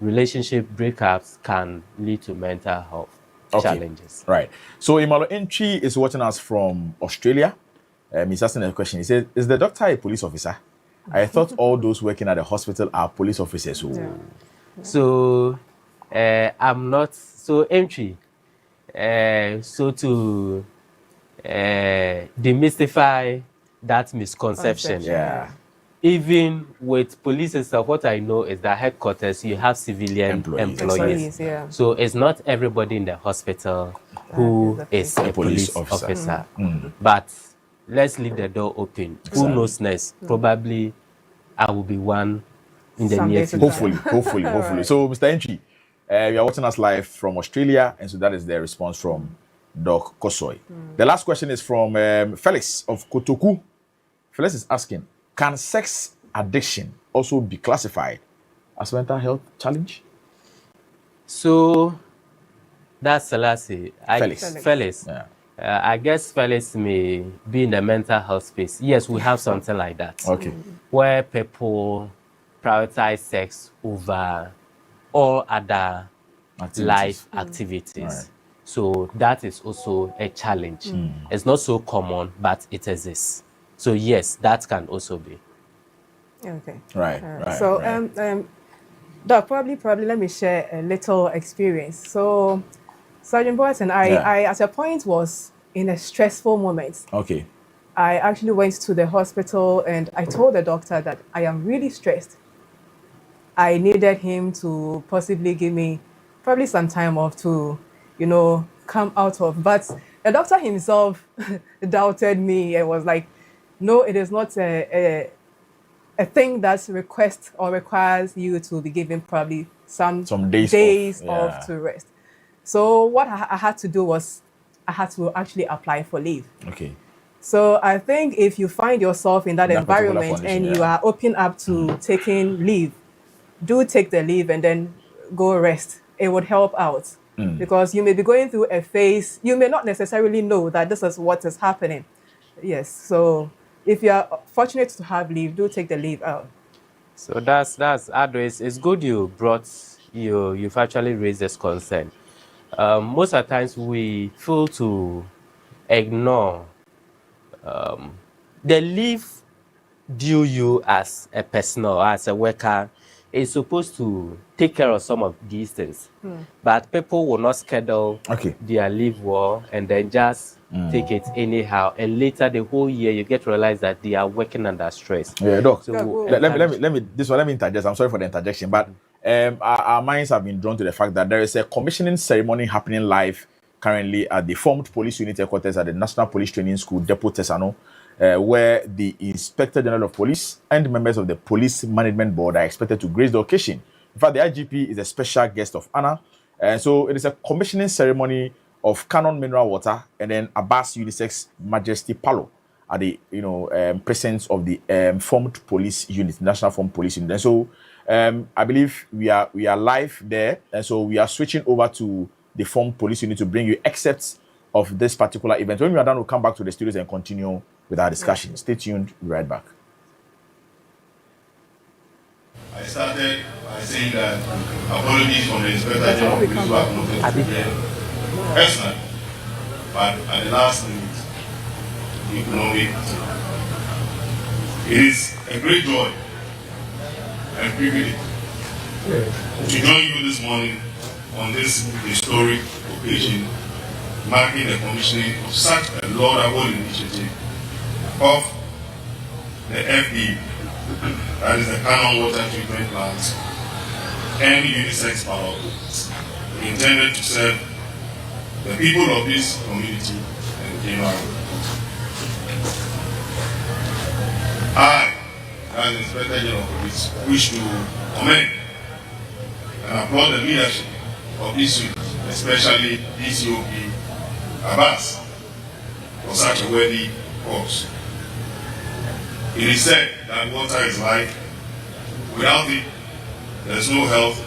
[SPEAKER 12] Relationship breakups can lead to mental health challenges.
[SPEAKER 1] Right. So Imalo Entry is watching us from Australia. He's asking a question. He says, is the doctor a police officer? I thought all those working at the hospital are police officers.
[SPEAKER 12] So I'm not so Entry. So to demystify that misconception. Even with police itself, what I know is that headquarters, you have civilian employees. So it's not everybody in the hospital who is a police officer. But let's leave the door open. Who knows next? Probably I will be one in the near future.
[SPEAKER 1] Hopefully. So, Mr. Entry, you are watching us live from Australia, and so that is the response from Doc Kosoi. The last question is from Felix of Kotoku. Felix is asking, can sex addiction also be classified as mental health challenge?
[SPEAKER 12] So that's Selassie.
[SPEAKER 1] Felix.
[SPEAKER 12] I guess Felix may be in the mental health space. Yes, we have something like that.
[SPEAKER 1] Okay.
[SPEAKER 12] Where people prioritize sex over all other life activities.
[SPEAKER 1] Right.
[SPEAKER 12] So that is also a challenge. It's not so common, but it exists. So yes, that can also be.
[SPEAKER 2] Okay.
[SPEAKER 1] Right.
[SPEAKER 2] So, Doc, probably let me share a little experience. So, Sergeant Boyton, I at a point was in a stressful moment.
[SPEAKER 1] Okay.
[SPEAKER 2] I actually went to the hospital and I told the doctor that I am really stressed. I needed him to possibly give me probably some time off to, come out of. But the doctor himself doubted me and was like, no, it is not a thing that requests or requires you to be given probably some days off to rest. So what I had to do was I had to actually apply for leave.
[SPEAKER 1] Okay.
[SPEAKER 2] So I think if you find yourself in that environment and you are open up to taking leave, do take the leave and then go rest. It would help out because you may be going through a phase. You may not necessarily know that this is what is happening. Yes. So if you are fortunate to have leave, do take the leave out.
[SPEAKER 12] So that's Ado. It's good you've actually raised this concern. Most of the times we feel to ignore the leave due you as a personnel, as a worker, is supposed to take care of some of these things. But people will not schedule their leave well and then just take it anyhow. And later the whole year you get to realize that they are working under stress.
[SPEAKER 1] Yeah, Doc.
[SPEAKER 12] So
[SPEAKER 1] let me interject. I'm sorry for the interjection, but our minds have been drawn to the fact that there is a commissioning ceremony happening live currently at the formed police unit headquarters at the National Police Training School, Depot Tesano, where the Inspector General of Police and members of the Police Management Board are expected to grace the occasion. In fact, the IGP is a special guest of honor. So it is a commissioning ceremony of Canon Mineral Water and then Abbas Unisex Majesty Palo at the presence of the formed police unit, National Formed Police Unit. And so I believe we are live there, and so we are switching over to the formed police unit to bring you excerpts of this particular event. When we are done, we'll come back to the studios and continue with our discussion. Stay tuned. We'll be right back.
[SPEAKER 13] I started by saying that apologies from the Inspector General of Police who have noted today personally, but at the last minute, you could not make it. It is a great joy and privilege to join you this morning on this historic occasion, marking the commissioning of such a laudable initiative of the FD, that is the Canon Water Treatment Plant, and unisex power plants, intended to serve the people of this community and the environment. I, as Inspector General of Police, wish to commend and applaud the leadership of this unit, especially DCOP Abbas, for such a worthy cause. It is said that water is life. Without it, there is no health,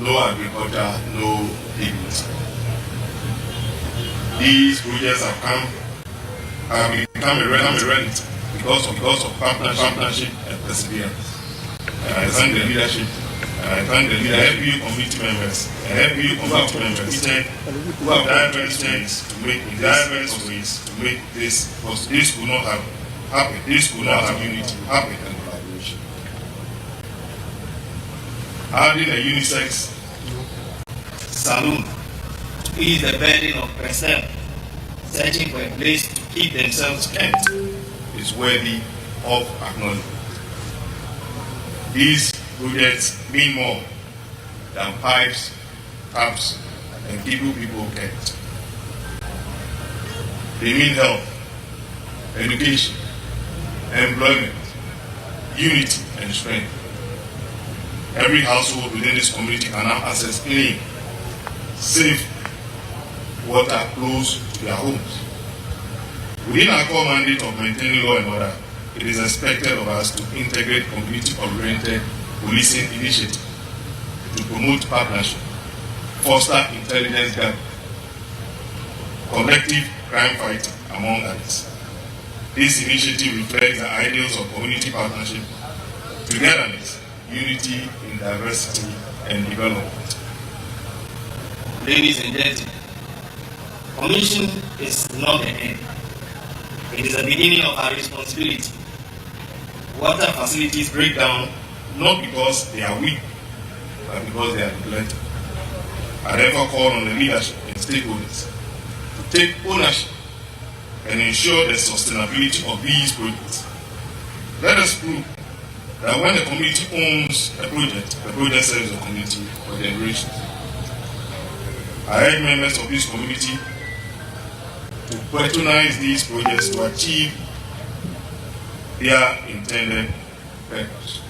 [SPEAKER 13] no agriculture, no dignity. These projects have become a reality because of partnership and perseverance. And I thank the leadership, and I thank the FPU committee members, and FPU committee members who have done various things to make this, because this could not have happened. This could not have unity, happen, and collaboration. Adding a unisex saloon to ease the burden of personnel searching for a place to keep themselves kept is worthy of acknowledgement. These projects mean more than pipes, taps, and people kept. They mean health, education, employment, unity, and strength. Every household within this community can now access clean, safe water close to their homes. Within our core mandate of maintaining law and order, it is expected of us to integrate community-oriented policing initiatives to promote partnership, foster intelligence gathering, collective crime fighting, among others. This initiative reflects the ideals of community partnership, togetherness, unity in diversity, and development. Ladies and gentlemen, commission is not the end. It is the beginning of our responsibility. water facilities break down not because they are weak, but because they are neglected. I therefore call on the leadership and stakeholders to take ownership and ensure the sustainability of these projects. Let us prove that when the community owns a project, the project serves the community for generations. I urge members of this community to patronize these projects to achieve their intended purpose.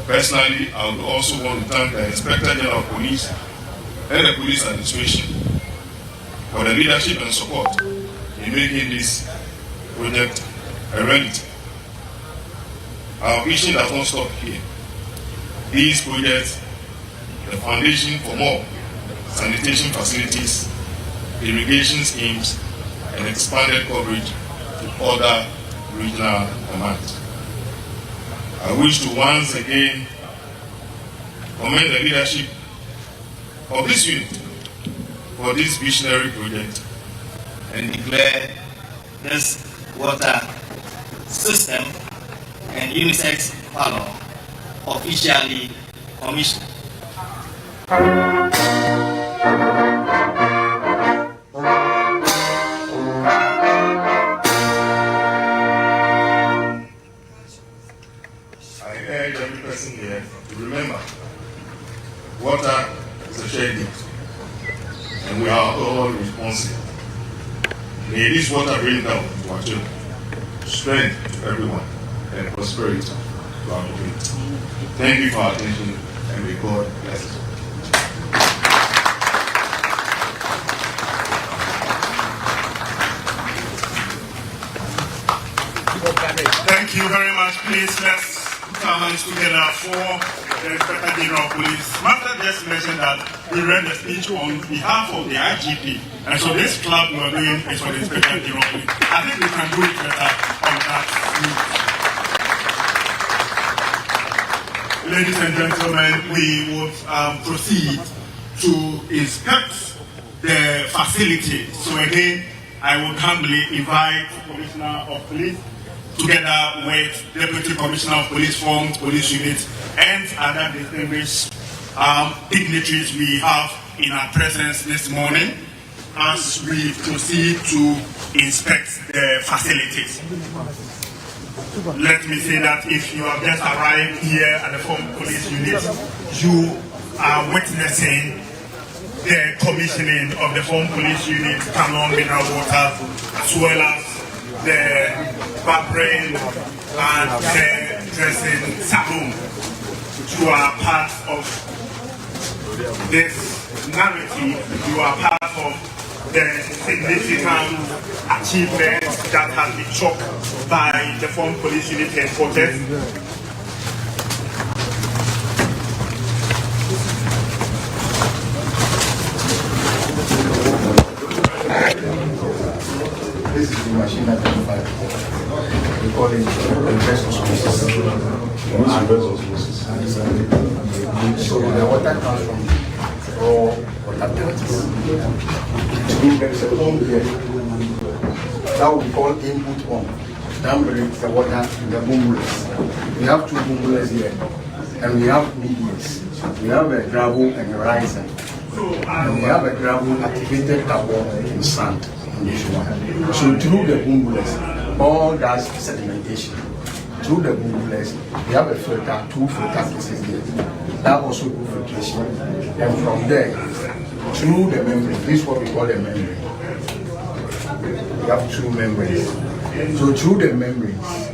[SPEAKER 13] Personally, I would also want to thank the Inspector General of Police and the Police Administration for the leadership and support in making this project a reality. Our vision does not stop here. These projects, the foundation for more sanitation facilities, irrigation schemes, and expanded coverage to other regional commands. I wish to once again commend the leadership of this unit for this visionary project and declare this water system and unisex parlor officially commissioned. Here to remember, water is a shared gift, and we are all responsible. May this water bring down to our children, strength to everyone, and prosperity to our community. Thank you for our attention, and may God bless us.
[SPEAKER 14] Thank you very much. Please let's put our hands together for the Inspector General of Police. Master just mentioned that we read the speech on behalf of the IGP, and so this club we are doing is for the Inspector General of Police. I think we can do it better on that. Ladies and gentlemen, we would proceed to inspect the facility. So again, I would humbly invite Commissioner of Police, together with Deputy Commissioner of Police Formed Police Unit and other distinguished dignitaries we have in our presence this morning as we proceed to inspect the facilities. Let me say that if you have just arrived here at the Formed Police Unit, you are witnessing the commissioning of the Formed Police Unit, Canon Mineral Water, as well as the barbering and the dressing saloon. You are part of this narrative. You are part of the significant achievements that has been chalked by the Formed Police Unit headquarters.
[SPEAKER 15] This is the machine that we call it reverse osmosis. So the water comes from raw water depths. There is a pump here that we call input pump. That brings the water to the boomless. We have two boomless here, and we have medians. We have a gravel and a riser. And we have a gravel activated carbon and sand. So through the boomless, all that sedimentation, through the boomless, we have a filter, two filter pieces here. That also do filtration. And from there, through the membrane, this is what we call a membrane. We have two membranes. So through the membranes,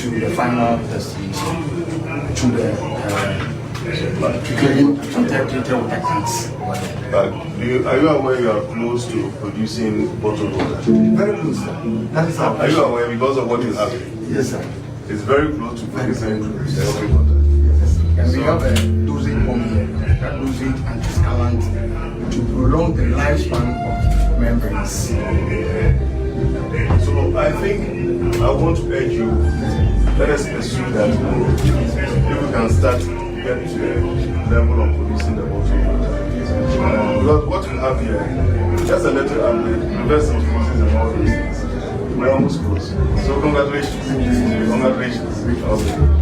[SPEAKER 15] to the final destination, to the clean filtered water tanks.
[SPEAKER 13] Are you aware you are close to producing bottled water?
[SPEAKER 15] Very close, sir. That is how.
[SPEAKER 13] Are you aware because of what is happening?
[SPEAKER 15] Yes, sir.
[SPEAKER 13] It's very close to producing bottled water.
[SPEAKER 15] Yes, and we have a dosing pump here, that dosing anti-scalant to prolong the lifespan of membranes.
[SPEAKER 13] So I think I want to urge you, let us pursue that if we can start get to the level of producing the bottled water. Because what we have here, just a little update, reverse osmosis and all these things. We're almost close. So congratulations. Congratulations. Okay.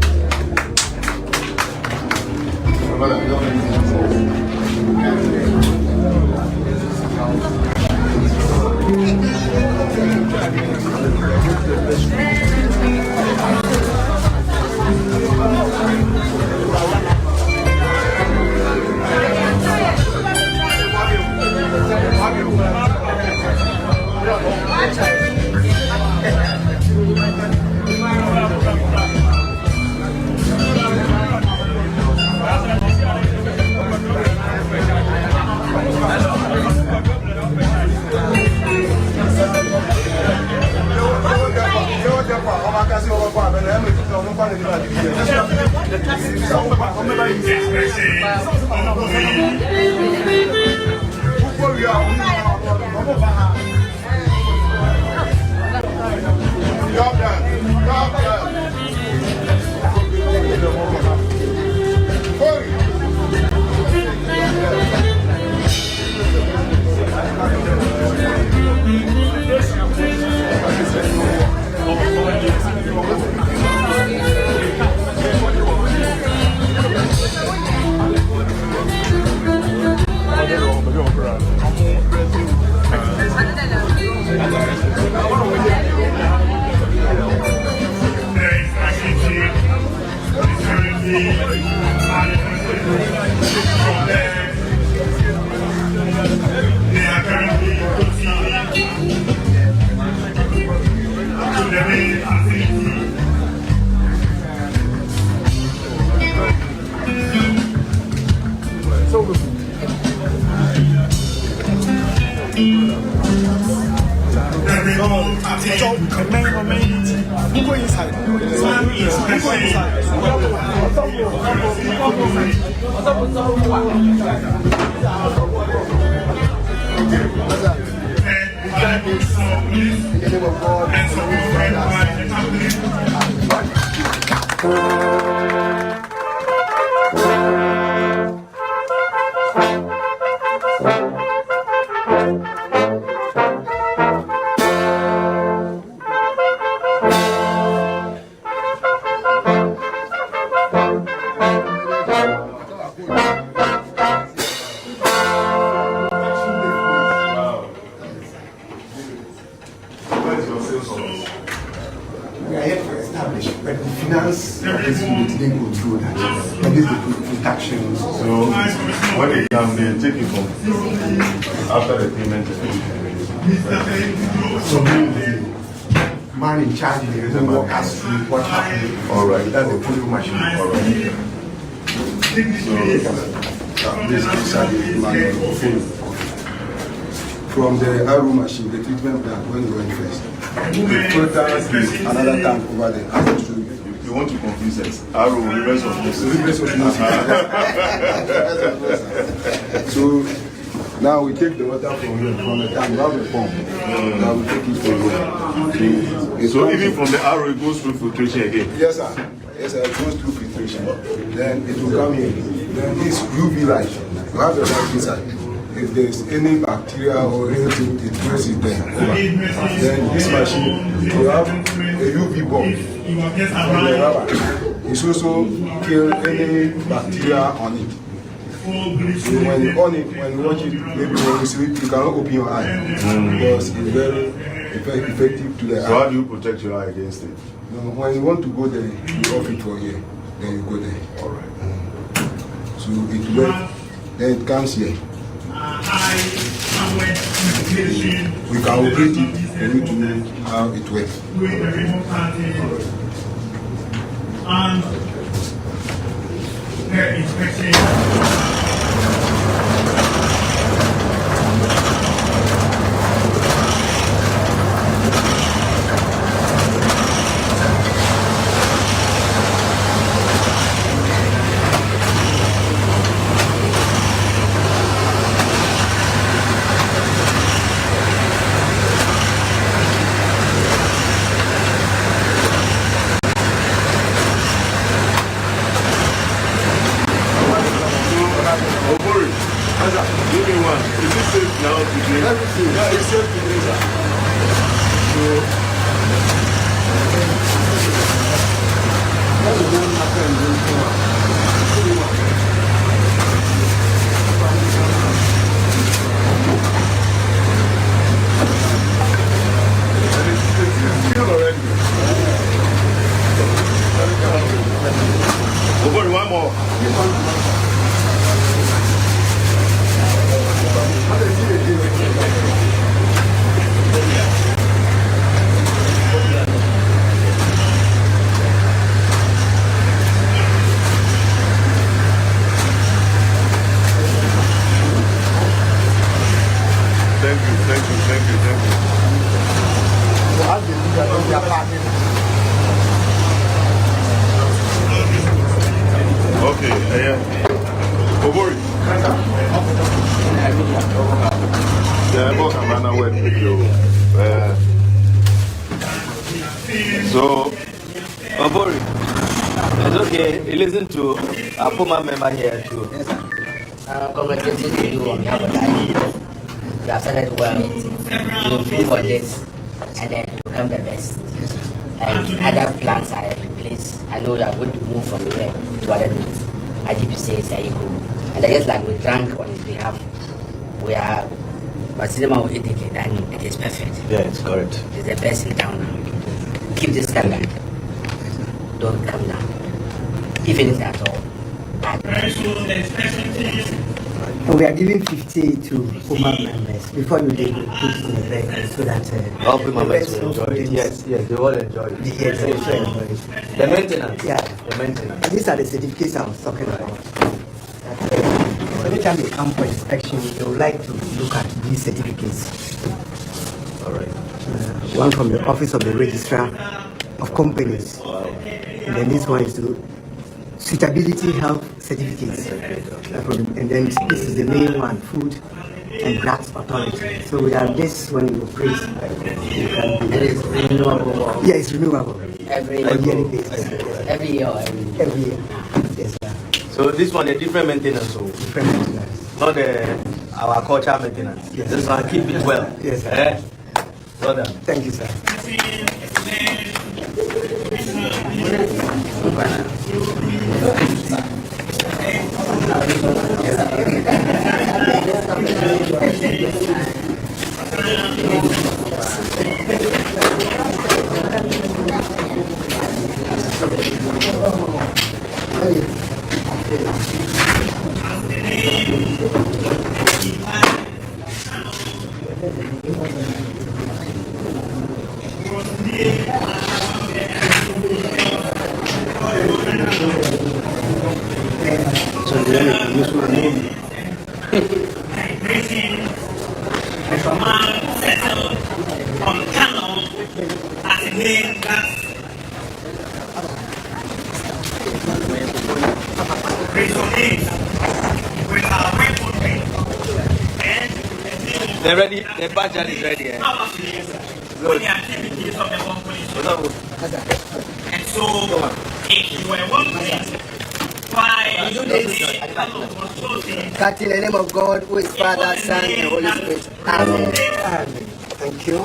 [SPEAKER 15] From the arrow machine, the treatment plant when you went first. The total is another tank over there.
[SPEAKER 13] You want to confuse us? Arrow, reverse of
[SPEAKER 15] So now we take the water from here, from the tank, we have a pump. Now we take it from here.
[SPEAKER 13] So even from the arrow, it goes through filtration again?
[SPEAKER 15] Yes, sir. Yes, sir. It goes through filtration. Then it will come here. Then this UV light, you have the light inside. If there's any bacteria or anything, it traces there. Then this machine, you have a UV bulb from the rubber. It's also kill any bacteria on it. So when you on it, when you watch it, maybe when you sleep, you cannot open your eye because it's very effective to the eye.
[SPEAKER 13] So how do you protect your eye against it?
[SPEAKER 15] No, when you want to go there, you off it for here, then you go there.
[SPEAKER 13] All right.
[SPEAKER 15] So it works, then it comes here. We can operate it for you to know how it works.
[SPEAKER 14] And the inspection.
[SPEAKER 16] So, Obori, it's okay. Listen to a Puma member here too.
[SPEAKER 17] Yes, sir. Congratulations to you on behalf of that. You have started well. You feel for this and then become the best. And other plans are in place. I know you are going to move from here to other things. IGP says that you go. And I guess like we drank on his behalf, we are. But cinema will indicate that it is perfect.
[SPEAKER 16] Yeah, it's correct.
[SPEAKER 17] It's the best in town now. Keep this standard. Don't come down. If anything at all.
[SPEAKER 18] We are giving 50 to Puma members before you leave, put it in the bag so that
[SPEAKER 16] all Puma members will enjoy it. Yes, they will enjoy it.
[SPEAKER 18] Yes, they will enjoy it.
[SPEAKER 16] The maintenance.
[SPEAKER 18] Yeah.
[SPEAKER 16] The maintenance.
[SPEAKER 18] And these are the certificates I was talking about. Every time they come for inspection, they would like to look at these certificates.
[SPEAKER 16] All right.
[SPEAKER 18] One from the Office of the Registrar of Companies. And then this one is the Suitability Health Certificates. And then this is the main one, Food and Drugs Authority. So we have this when we operate.
[SPEAKER 17] And it's renewable.
[SPEAKER 18] Yeah, it's renewable.
[SPEAKER 17] Every year. Every year.
[SPEAKER 18] Every year. Yes, sir.
[SPEAKER 16] So this one, a different maintenance. So
[SPEAKER 18] different maintenance.
[SPEAKER 16] Not our culture maintenance.
[SPEAKER 18] Yes.
[SPEAKER 16] This one, keep it well.
[SPEAKER 18] Yes, sir.
[SPEAKER 16] Well done.
[SPEAKER 18] Thank you, sir.
[SPEAKER 16] They're ready. The budget is ready.
[SPEAKER 14] For the activities of the police. And so, if you were wondering why
[SPEAKER 18] That in the name of God, who is Father, Son, and Holy Spirit. Amen. Amen. Thank you.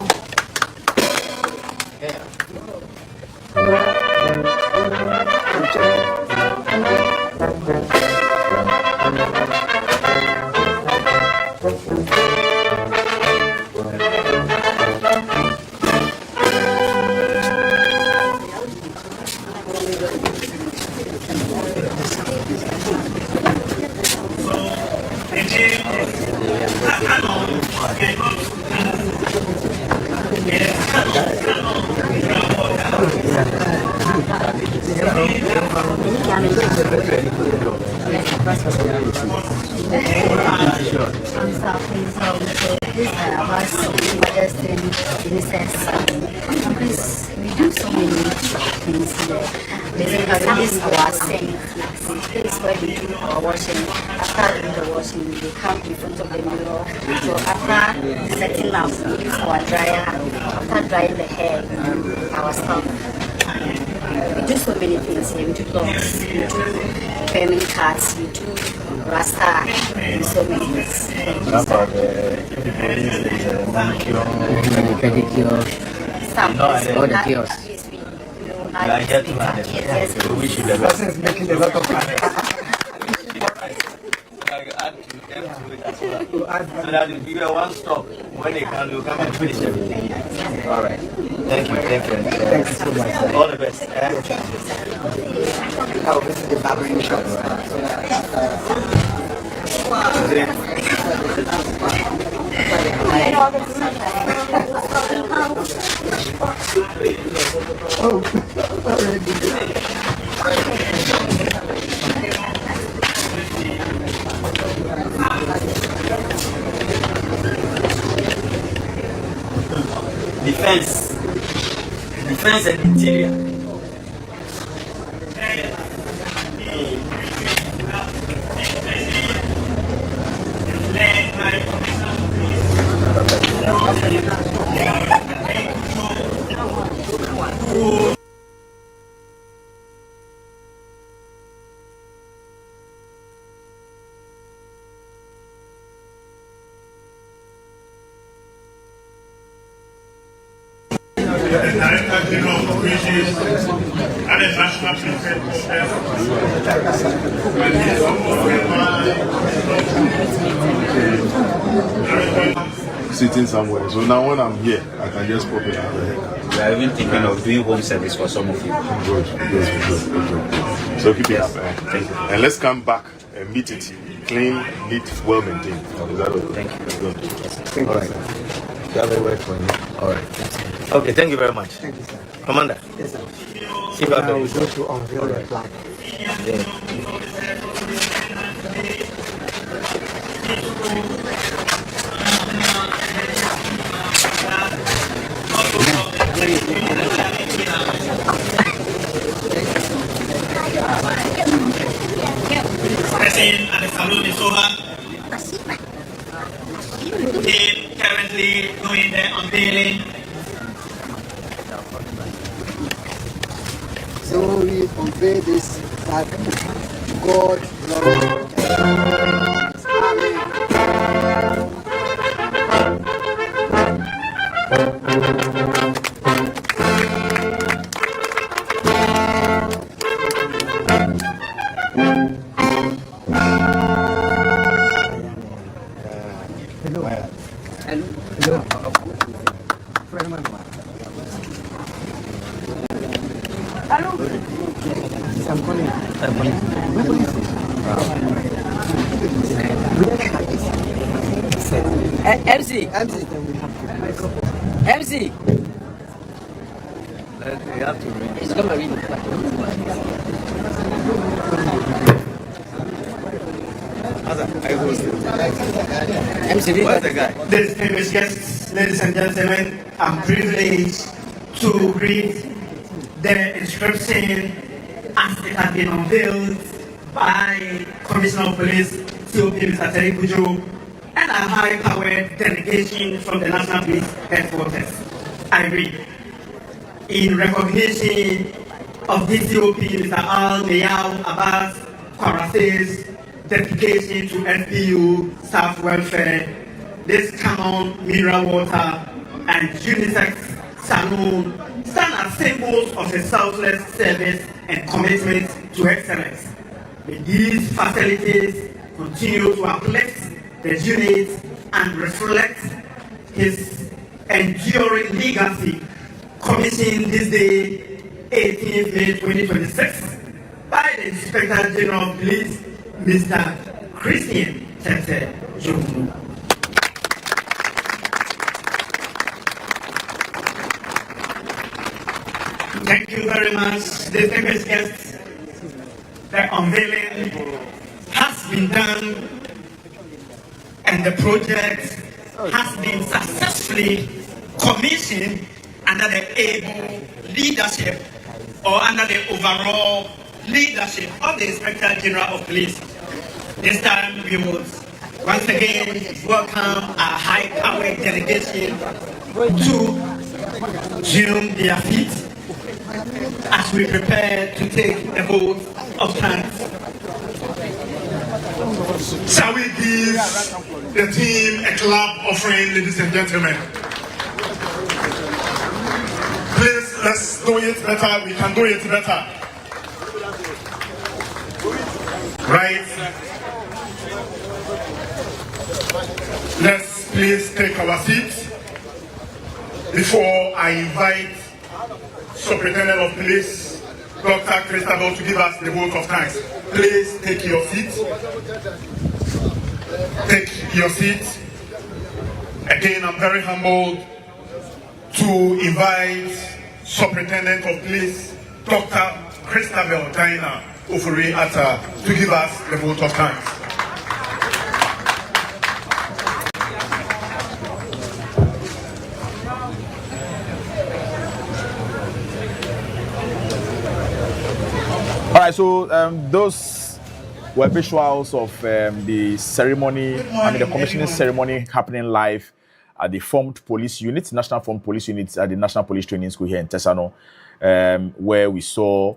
[SPEAKER 16] So that if you are one stop, when they come, you come and finish everything. All right. Thank you. Thank you.
[SPEAKER 18] Thank you so much.
[SPEAKER 16] All the best.
[SPEAKER 18] I will visit the barbering shop.
[SPEAKER 16] Defense and interior.
[SPEAKER 14] Director General of Operations and the National Police Headquarters.
[SPEAKER 13] Sitting somewhere. So now when I'm here, I can just pop it out.
[SPEAKER 19] We are even thinking of doing home service for some of you.
[SPEAKER 13] Good. So keep it up.
[SPEAKER 19] Thank you.
[SPEAKER 13] And let's come back and meet it clean, neat, well maintained. Is that okay?
[SPEAKER 19] Thank you.
[SPEAKER 13] Yes.
[SPEAKER 19] All right.
[SPEAKER 13] You have a word for me.
[SPEAKER 19] All right. Okay, thank you very much.
[SPEAKER 18] Thank you, sir.
[SPEAKER 19] Commander.
[SPEAKER 18] Yes, sir.
[SPEAKER 19] See you
[SPEAKER 18] Now we go to unveil the flag.
[SPEAKER 14] Present at the salon is over. Team currently doing the unveiling.
[SPEAKER 18] So we unveil this flag. God love.
[SPEAKER 17] MC.
[SPEAKER 19] You have to read.
[SPEAKER 17] It's gonna read. MC,
[SPEAKER 14] where's the guy? Distinguished guests, ladies and gentlemen, I'm privileged to read the inscription as it has been unveiled by Commissioner of Police, COP Mr. Terry Pujo, and a high-powered delegation from the National Police Headquarters. I read, in recognition of DCOP Mr. Al Mayal Abbas Kwarase's dedication to NPU staff welfare, this Canon mineral water and unisex saloon stand as symbols of his selfless service and commitment to excellence. May these facilities continue to uplift the unit and reflect his enduring legacy, commissioned this day, 18th May 2026, by the Inspector General of Police, Mr. Christian Tete Jomu. Thank you very much, distinguished guests. The unveiling has been done and the project has been successfully commissioned under the able leadership or under the overall leadership of the Inspector General of Police. This time we would once again welcome our high-powered delegation to resume their feet as we prepare to take a vote of thanks. Shall we give the team a clap offering, ladies and gentlemen? Please, let's do it better. We can do it better. Right? Let's please take our seats before I invite Superintendent of Police, Dr. Christabel, to give us the vote of thanks. Please take your seats. Take your seats. Again, I'm very humbled to invite Superintendent of Police, Dr. Christabel Diana Ofori Atta, to give us the vote of thanks.
[SPEAKER 1] All right, so those were visuals of the ceremony, the commissioning ceremony happening live at the Formed Police Unit, National Formed Police Unit at the National Police Training School here in Tesano, where we saw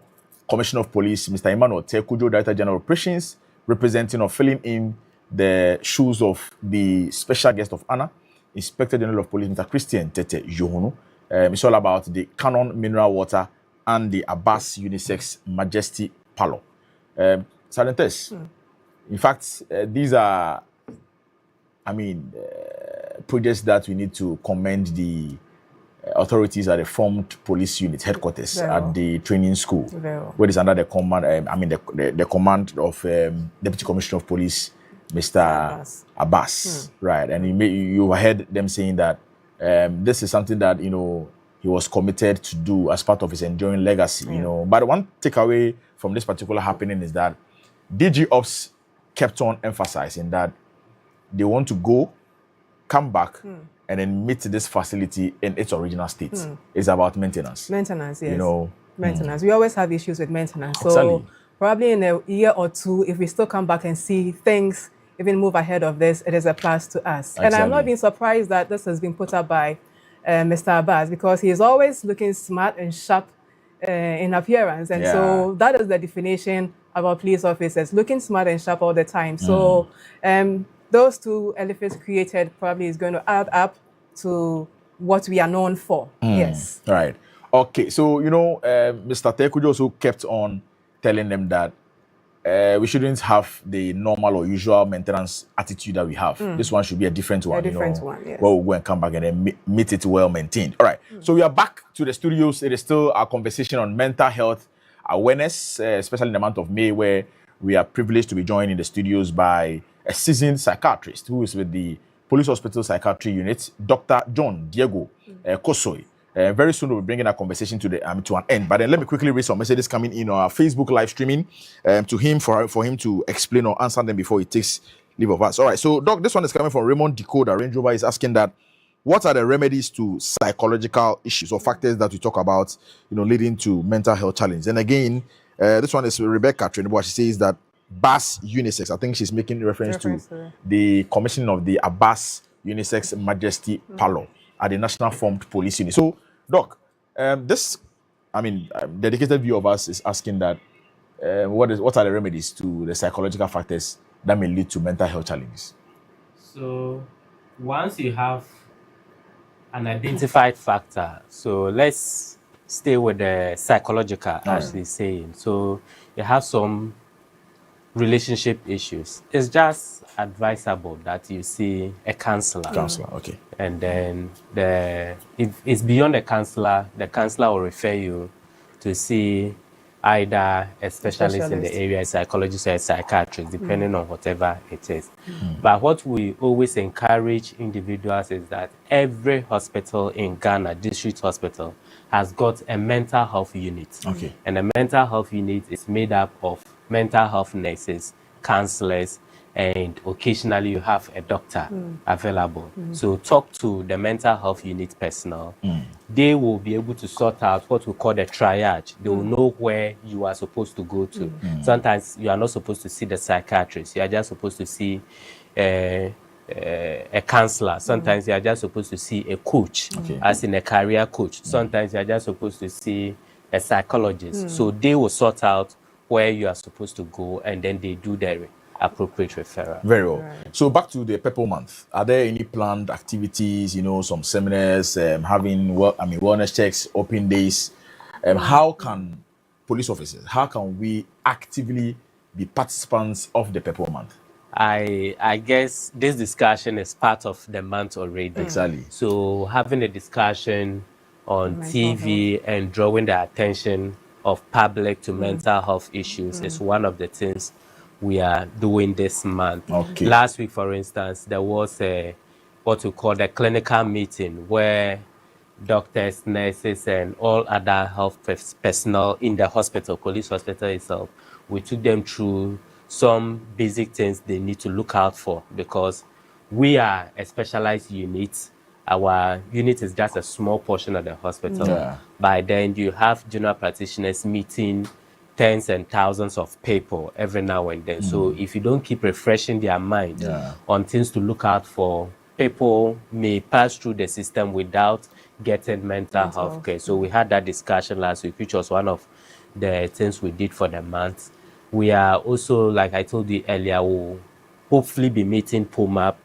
[SPEAKER 1] Commissioner of Police, Mr. Emmanuel Tekujo, Director General of Operations, representing or filling in the shoes of the special guest of honor, Inspector General of Police, Mr. Christian Tete Johono, It's all about the Canon Mineral Water and the Abbas Unisex Majesty Parlor. Sergeant, in fact, these are, projects that we need to commend the authorities at the formed police unit headquarters at the training school, where it's under the command, the command of Deputy Commissioner of Police, Mr. Abbas, right? And you heard them saying that this is something that he was committed to do as part of his enduring legacy. But one takeaway from this particular happening is that DG Ops kept on emphasizing that they want to go, come back, and then meet this facility in its original state. It's about maintenance.
[SPEAKER 2] Maintenance, yes. Maintenance. We always have issues with maintenance. So
[SPEAKER 1] Exactly.
[SPEAKER 2] probably in a year or two, if we still come back and see things even move ahead of this, it is a plus to us. And I'm not being surprised that this has been put up by Mr. Abbas, because he is always looking smart and sharp in appearance. And so that is the definition of our police officers, looking smart and sharp all the time. So those two elephants created probably is going to add up to what we are known for. Yes.
[SPEAKER 1] Right. Okay. So, Mr. Tekujo also kept on telling them that we shouldn't have the normal or usual maintenance attitude that we have. This one should be a different one.
[SPEAKER 2] A different one, yes.
[SPEAKER 1] Where we'll go and come back and then meet it well maintained. All right. So we are back to the studios. It is still our conversation on mental health awareness, especially in the month of May, where we are privileged to be joined in the studios by a seasoned psychiatrist who is with the Police Hospital Psychiatry Unit, Dr. John Diego Kosoi. Very soon we'll be bringing our conversation to an end. But then let me quickly read some messages coming in on our Facebook live streaming to him for him to explain or answer them before he takes leave of us. All right. So, Doc, this one is coming from Raymond Decoder. Range Rover is asking that what are the remedies to psychological issues or factors that we talk about, leading to mental health challenges? And again, this one is Rebecca Trinidad. She says that Abbas Unisex. I think she's making reference to the commissioning of the Abbas Unisex Majesty Parlor at the National Formed Police Unit. So, Doc, dedicated view of us is asking that what are the remedies to the psychological factors that may lead to mental health challenges?
[SPEAKER 12] So, once you have an identified factor, so let's stay with the psychological, as they say. So, you have some relationship issues. It's just advisable that you see a counselor.
[SPEAKER 1] Okay.
[SPEAKER 12] And then if it's beyond the counselor will refer you to see either a specialist in the area, a psychologist or a psychiatrist, depending on whatever it is. But what we always encourage individuals is that every hospital in Ghana, district hospital, has got a mental health unit.
[SPEAKER 1] Okay.
[SPEAKER 12] And a mental health unit is made up of mental health nurses, counselors, and occasionally you have a doctor available. So talk to the mental health unit personnel. They will be able to sort out what we call the triage. They will know where you are supposed to go to. Sometimes you are not supposed to see the psychiatrist. You are just supposed to see a counselor. Sometimes you are just supposed to see a coach, as in a career coach. Sometimes you are just supposed to see a psychologist. So they will sort out where you are supposed to go, and then they do the appropriate referral.
[SPEAKER 1] Very well. Right. So back to the Purple Month. Are there any planned activities? Some seminars, having wellness checks, open days. How can police officers? How can we actively be participants of the Purple Month?
[SPEAKER 12] I guess this discussion is part of the month already.
[SPEAKER 1] Exactly.
[SPEAKER 12] So having a discussion on TV and drawing the attention of public to mental health issues is one of the things we are doing this month.
[SPEAKER 1] Okay.
[SPEAKER 12] Last week, for instance, there was what we call the clinical meeting where doctors, nurses, and all other health personnel in the hospital, police hospital itself, we took them through some basic things they need to look out for, because we are a specialized unit. Our unit is just a small portion of the hospital. By then, you have general practitioners meeting tens and thousands of people every now and then. So if you don't keep refreshing their mind on things to look out for, people may pass through the system without getting mental health care. So we had that discussion last week, which was one of the things we did for the month. We are also, like I told you earlier, we'll hopefully be meeting POMAP,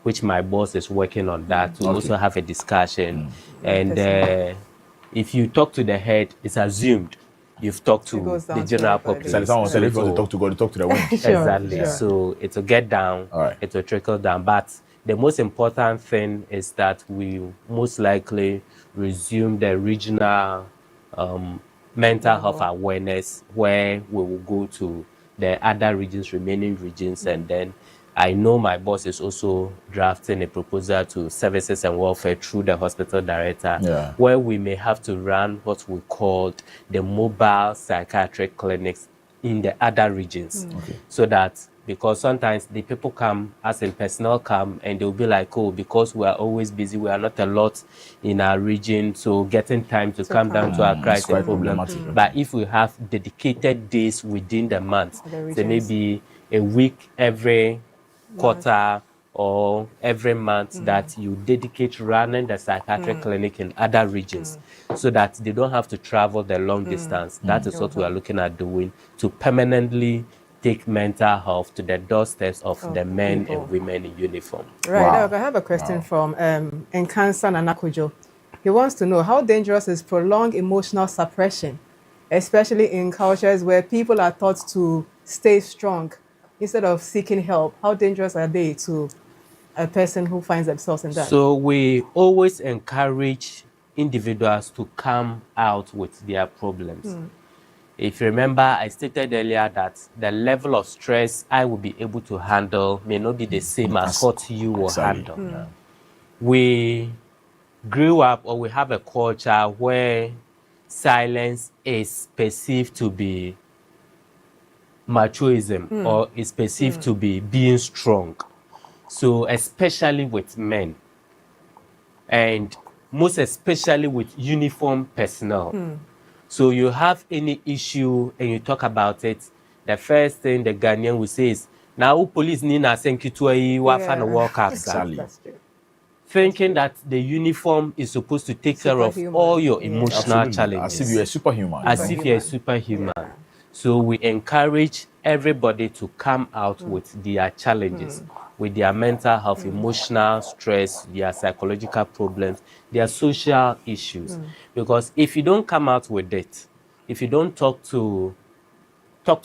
[SPEAKER 12] which my boss is working on that, to also have a discussion. And if you talk to the head, it's assumed you've talked to the general population.
[SPEAKER 1] Someone said if you want to talk to God, talk to the wind.
[SPEAKER 12] Exactly. So it will get down, it will trickle down. But the most important thing is that we most likely resume the regional mental health awareness, where we will go to the other regions, remaining regions, and then I know my boss is also drafting a proposal to services and welfare through the hospital director, where we may have to run what we called the mobile psychiatric clinics in the other regions. So that, because sometimes the people come, as in personnel come, and they'll be like, oh, because we are always busy, we are not a lot in our region, so getting time to come down to Accra is a problem. But if we have dedicated days within the month, so maybe a week every quarter or every month, that you dedicate running the psychiatric clinic in other regions, so that they don't have to travel the long distance. That is what we are looking at doing, to permanently take mental health to the doorsteps of the men and women in uniform.
[SPEAKER 2] Right. I have a question from Nkansa Nanakujo. He wants to know, how dangerous is prolonged emotional suppression, especially in cultures where people are taught to stay strong instead of seeking help? How dangerous are they to a person who finds themselves in that?
[SPEAKER 12] So we always encourage individuals to come out with their problems. If you remember, I stated earlier that the level of stress I will be able to handle may not be the same as what you will handle. We grew up, or we have a culture where silence is perceived to be machoism, or is perceived to be being strong. So especially with men, and most especially with uniform personnel. So you have any issue and you talk about it, the first thing the Ghanaian will say is, now police need na senkituai wafana workers. Thinking that the uniform is supposed to take care of all your emotional challenges.
[SPEAKER 1] As if you're a superhuman.
[SPEAKER 12] As if you're a superhuman. So we encourage everybody to come out with their challenges, with their mental health, emotional stress, their psychological problems, their social issues. Because if you don't come out with it, if you don't talk to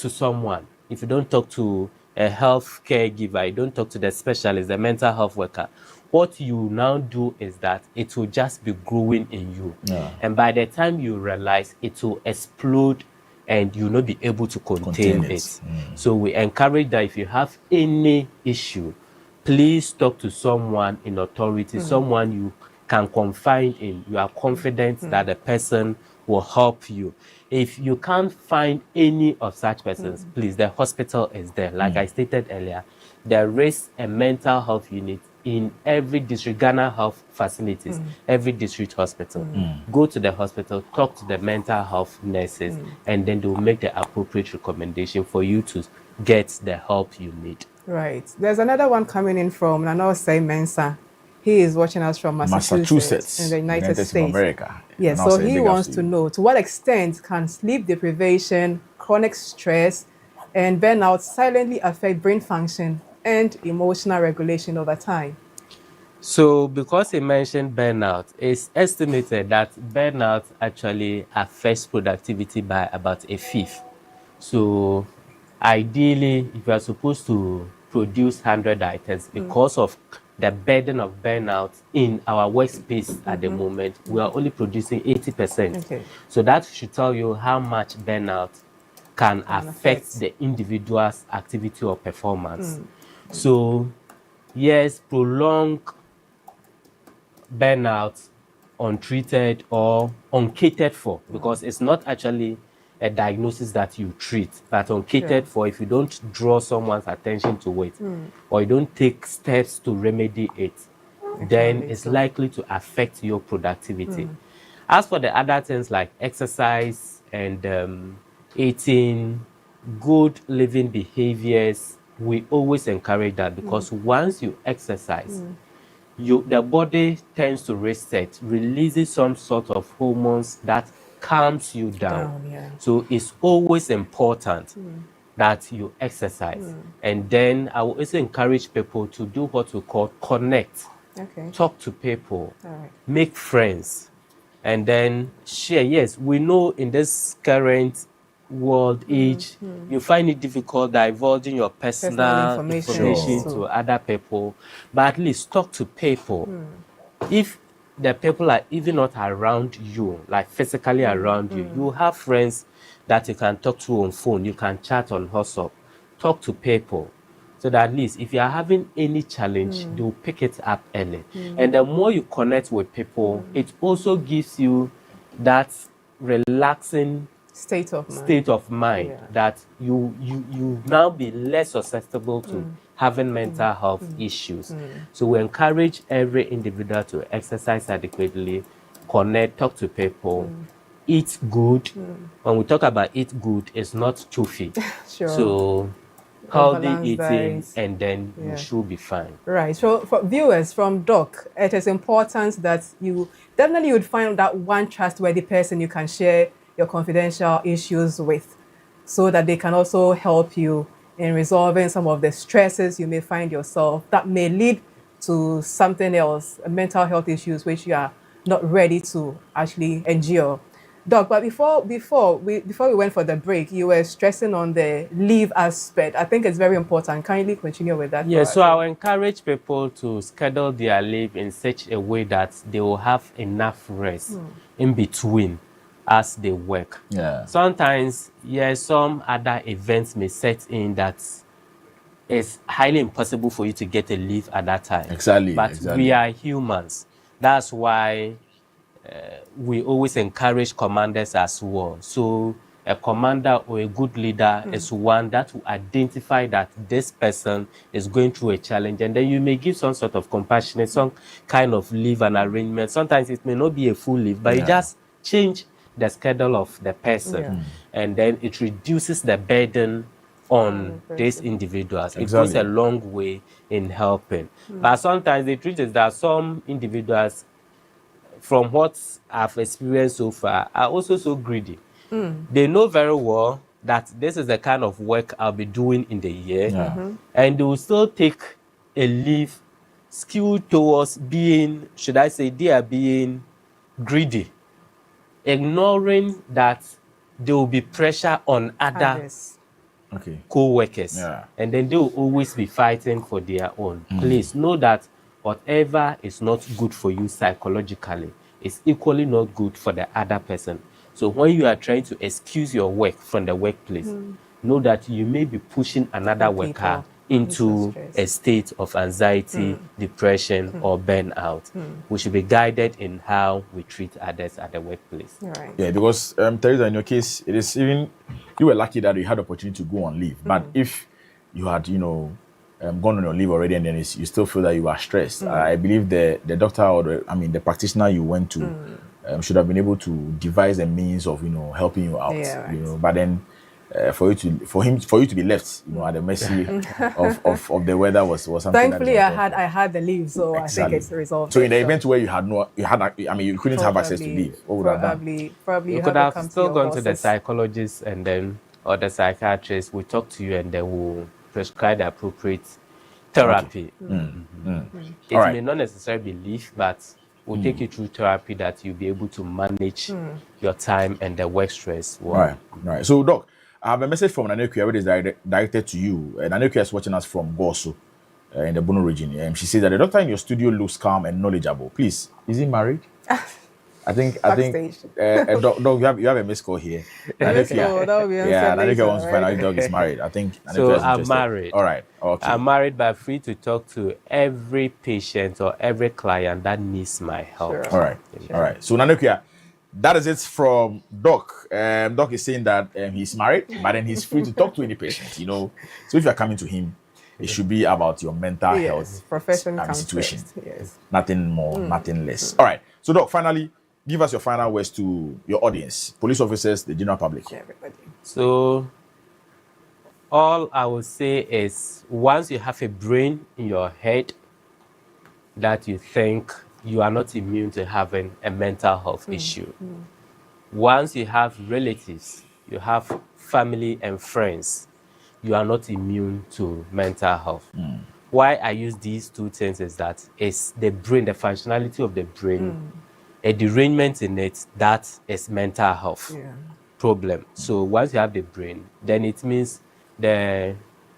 [SPEAKER 12] someone, if you don't talk to a health caregiver, you don't talk to the specialist, the mental health worker, what you now do is that it will just be growing in you. And by the time you realize, it will explode and you'll not be able to contain it. So we encourage that if you have any issue, please talk to someone in authority, someone you can confide in. You are confident that the person will help you. If you can't find any of such persons, please, the hospital is there. Like I stated earlier, there is a mental health unit in every district, Ghana Health facilities, every district hospital. Go to the hospital, talk to the mental health nurses, and then they will make the appropriate recommendation for you to get the help you need.
[SPEAKER 2] Right. There's another one coming in from Nanosei Mensa. He is watching us from Massachusetts in the United States
[SPEAKER 1] of America.
[SPEAKER 2] Yes, so he wants to know, to what extent can sleep deprivation, chronic stress, and burnout silently affect brain function and emotional regulation over time?
[SPEAKER 12] So because he mentioned burnout, it's estimated that burnout actually affects productivity by about a fifth. So ideally, if you are supposed to produce 100 items, because of the burden of burnout in our workspace at the moment, we are only producing 80%. So that should tell you how much burnout can affect the individual's activity or performance. So yes, prolonged burnout, untreated or uncatered for, because it's not actually a diagnosis that you treat, but uncatered for, if you don't draw someone's attention to it, or you don't take steps to remedy it, then it's likely to affect your productivity. As for the other things like exercise and eating, good living behaviors, we always encourage that, because once you exercise, the body tends to reset, releases some sort of hormones that calms you down. So it's always important that you exercise. And then I will also encourage people to do what we call connect.
[SPEAKER 2] Okay.
[SPEAKER 12] Talk to people,
[SPEAKER 2] All right.
[SPEAKER 12] make friends, and then share. Yes, we know in this current world age, you find it difficult divulging your personal information to other people, but at least talk to people. If the people are even not around you, like physically around you, you have friends that you can talk to on phone, you can chat on WhatsApp, talk to people. So that at least if you are having any challenge, they'll pick it up early. And the more you connect with people, it also gives you that relaxing
[SPEAKER 2] state of mind,
[SPEAKER 12] that you now be less susceptible to having mental health issues. So we encourage every individual to exercise adequately, connect, talk to people, eat good. When we talk about eat good, it's not toofy. So healthy eating, and then you should be fine.
[SPEAKER 2] Right. So for viewers, from Doc, it is important that you definitely would find that one trustworthy person you can share your confidential issues with, so that they can also help you in resolving some of the stresses you may find yourself that may lead to something else, mental health issues, which you are not ready to actually endure. Doc, but before we went for the break, you were stressing on the leave aspect. I think it's very important. Kindly continue with that.
[SPEAKER 12] Yeah, so I'll encourage people to schedule their leave in such a way that they will have enough rest in between as they work.
[SPEAKER 1] Yeah.
[SPEAKER 12] Sometimes, some other events may set in that it's highly impossible for you to get a leave at that time.
[SPEAKER 1] Exactly.
[SPEAKER 12] But we are humans. That's why we always encourage commanders as well. So a commander or a good leader is one that will identify that this person is going through a challenge, and then you may give some sort of compassionate, some kind of leave and arrangement. Sometimes it may not be a full leave, but you just change the schedule of the person, and then it reduces the burden on these individuals. It goes a long way in helping. But sometimes the truth is that some individuals, from what I've experienced so far, are also so greedy. They know very well that this is the kind of work I'll be doing in the year, and they will still take a leave skewed towards being, should I say, they are being greedy, ignoring that there will be pressure on other co-workers, and then they will always be fighting for their own. Please know that whatever is not good for you psychologically is equally not good for the other person. So when you are trying to excuse your work from the workplace, know that you may be pushing another worker into a state of anxiety, depression, or burnout. We should be guided in how we treat others at the workplace.
[SPEAKER 1] Yeah, because Teresa, in your case, it is even, you were lucky that you had the opportunity to go on leave. But if you had, gone on your leave already, and then you still feel that you are stressed, I believe the doctor or the practitioner you went to should have been able to devise a means of helping you out. But then for you to be left at the mercy of the weather was something.
[SPEAKER 2] Thankfully, I had the leave, so I think it's resolved.
[SPEAKER 1] So in the event where you couldn't have access to leave, what would have done?
[SPEAKER 2] Probably
[SPEAKER 12] you could have still gone to the psychologist and then or the psychiatrist will talk to you and they will prescribe the appropriate therapy. It may not necessarily be leave, but we'll take you through therapy that you'll be able to manage your time and the work stress.
[SPEAKER 1] Right. So, Doc, I have a message from Nanekia, which is directed to you. Nanekia is watching us from Goso in the Bono region. She says that the doctor in your studio looks calm and knowledgeable. Please, is he married? I think Doc, you have a missed call here. Nanekia wants to find out if Doc is married. I think Nanekia
[SPEAKER 12] so.
[SPEAKER 1] Is
[SPEAKER 12] I'm married.
[SPEAKER 1] All right. Okay.
[SPEAKER 12] I'm married, but free to talk to every patient or every client that needs my help.
[SPEAKER 1] All right. All right. So Nanekia, that is it from Doc. Doc is saying that he's married, but then he's free to talk to any patient. So if you're coming to him, it should be about your mental health situation. Nothing more, nothing less. All right. So Doc, finally, give us your final words to your audience, police officers, the general public.
[SPEAKER 2] Everybody.
[SPEAKER 12] So all I will say is once you have a brain in your head that you think you are not immune to having a mental health issue. Once you have relatives, you have family and friends you are not immune to mental health. Why I use these two things is that it's the brain, the functionality of the brain, a derangement in it, that is mental health problem. So once you have the brain, then it means the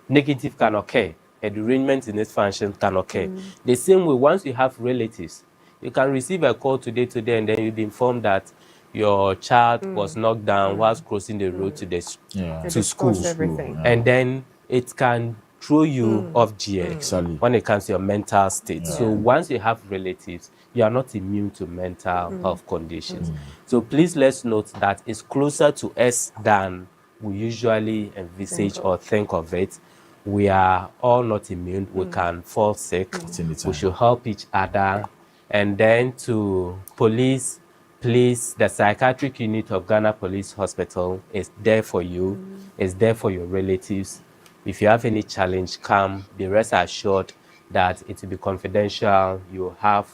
[SPEAKER 12] negative can occur. A derangement in its function can occur. The same way, once you have relatives, you can receive a call today, and then you'll be informed that your child was knocked down whilst crossing the road to school. And then it can throw you off gear when it comes to your mental state. So once you have relatives, you are not immune to mental health conditions. So please let's note that it's closer to us than we usually envisage or think of it. We are all not immune. We can fall sick. We should help each other. And then to police, please, the psychiatric unit of Ghana Police Hospital is there for you, is there for your relatives. If you have any challenge, come. Be rest assured that it will be confidential. You have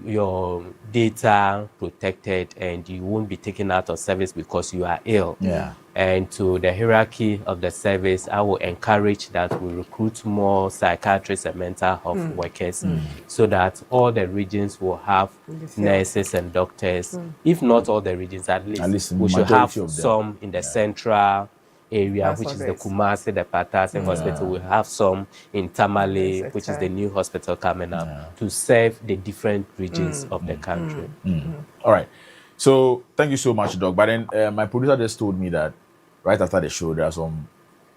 [SPEAKER 12] your data protected and you won't be taken out of service because you are ill. And to the hierarchy of the service, I will encourage that we recruit more psychiatrists and mental health workers so that all the regions will have nurses and doctors. If not all the regions, at least we should have some in the central area, which is the Kumasi, the Patase Hospital. We have some in Tamale, which is the new hospital coming up, to serve the different regions of the country.
[SPEAKER 1] All right. So thank you so much, Doc. But then my producer just told me that right after the show, there are some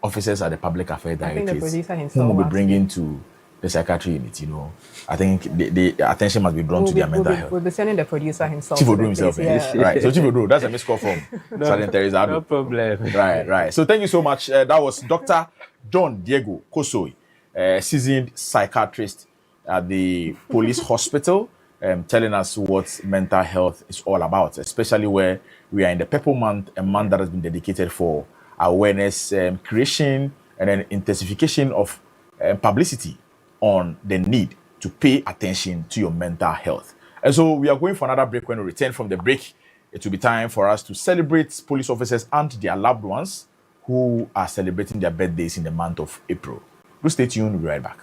[SPEAKER 1] officers at the Public Affairs Directorate who will be bringing to the psychiatry unit, you know. I think the attention must be drawn to their mental health.
[SPEAKER 2] We'll be sending the producer himself.
[SPEAKER 1] Chief Odu himself, right. So Chief Odu, that's a missed call from Sergeant Teresa.
[SPEAKER 12] No problem.
[SPEAKER 1] Right. So thank you so much. That was Dr. John Diego Kosoi, seasoned psychiatrist at the police hospital, telling us what mental health is all about, especially where we are in the Purple Month, a month that has been dedicated for awareness creation and then intensification of publicity on the need to pay attention to your mental health. And so we are going for another break. When we return from the break, it will be time for us to celebrate police officers and their loved ones who are celebrating their birthdays in the month of April. Do stay tuned, we'll be right back.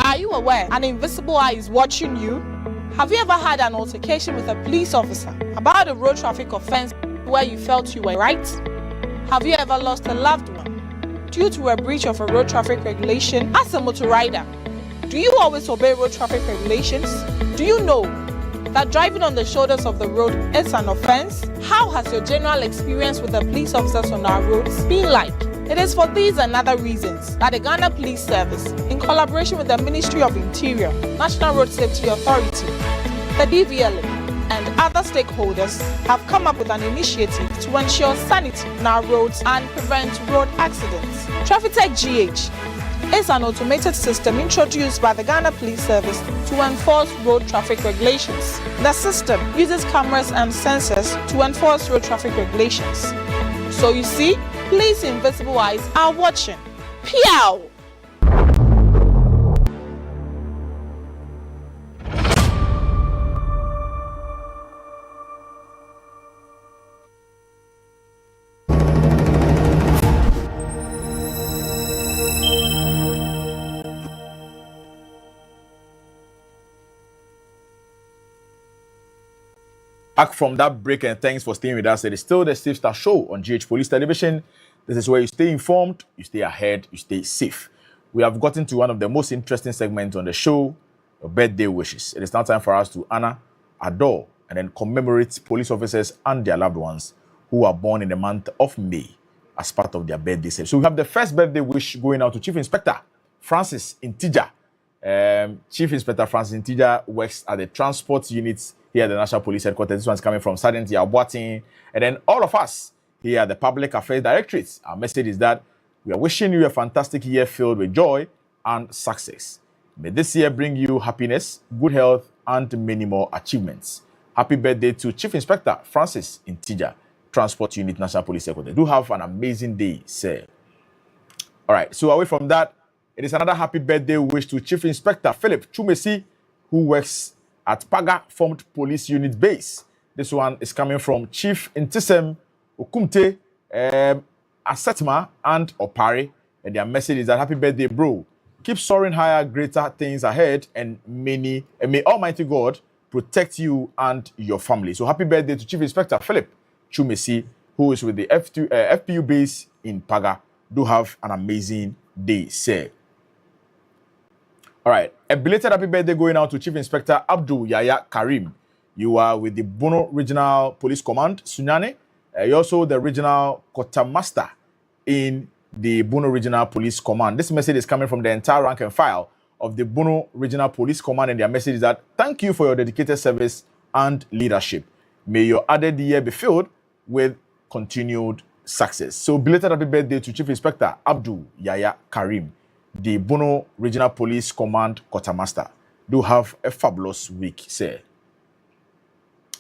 [SPEAKER 4] Are you aware an invisible eye is watching you? Have you ever had an altercation with a police officer about a road traffic offense where you felt you were right? Have you ever lost a loved one due to a breach of a road traffic regulation as a motor rider? Do you always obey road traffic regulations? Do you know that driving on the shoulders of the road is an offense? How has your general experience with the police officers on our roads been like? It is for these and other reasons that the Ghana Police Service, in collaboration with the Ministry of Interior, National Road Safety Authority, the DVLA, and other stakeholders, have come up with an initiative to ensure sanity on our roads and prevent road accidents. TrafficTech GH is an automated system introduced by the Ghana Police Service to enforce road traffic regulations. The system uses cameras and sensors to enforce road traffic regulations. So you see, police invisible eyes are watching. Pew!
[SPEAKER 1] Back from that break, and thanks for staying with us. It is still the Safe Star Show on GH Police Television. This is where you stay informed, you stay ahead, you stay safe. We have gotten to one of the most interesting segments on the show, your birthday wishes. It is now time for us to honor, adore, and then commemorate police officers and their loved ones who are born in the month of May as part of their birthday celebration. So we have the first birthday wish going out to Chief Inspector Francis Intija. Chief Inspector Francis Intija works at the transport units here at the National Police Headquarters. This one's coming from Sergeant Yabuatin. And then all of us here at the Public Affairs Directorate. Our message is that we are wishing you a fantastic year filled with joy and success. May this year bring you happiness, good health, and many more achievements. Happy birthday to Chief Inspector Francis Intija, Transport Unit, National Police Headquarters. Do have an amazing day, sir. All right, so away from that, it is another happy birthday wish to Chief Inspector Philip Chumesi, who works at Paga Formed Police Unit Base. This one is coming from Chief Intisem Okumte, Asetma, and Opare. And their message is that happy birthday, bro. Keep soaring higher, greater things ahead, and may Almighty God protect you and your family. So happy birthday to Chief Inspector Philip Chumesi, who is with the FPU base in Paga. Do have an amazing day, sir. All right, a belated happy birthday going out to Chief Inspector Abdul Yaya Karim. You are with the Bono Regional Police Command, Sunyane. You're also the Regional Quartermaster in the Bono Regional Police Command. This message is coming from the entire rank and file of the Bono Regional Police Command, and their message is that thank you for your dedicated service and leadership. May your added year be filled with continued success. So belated happy birthday to Chief Inspector Abdul Yaya Karim, the Bono Regional Police Command Quartermaster. Do have a fabulous week, sir.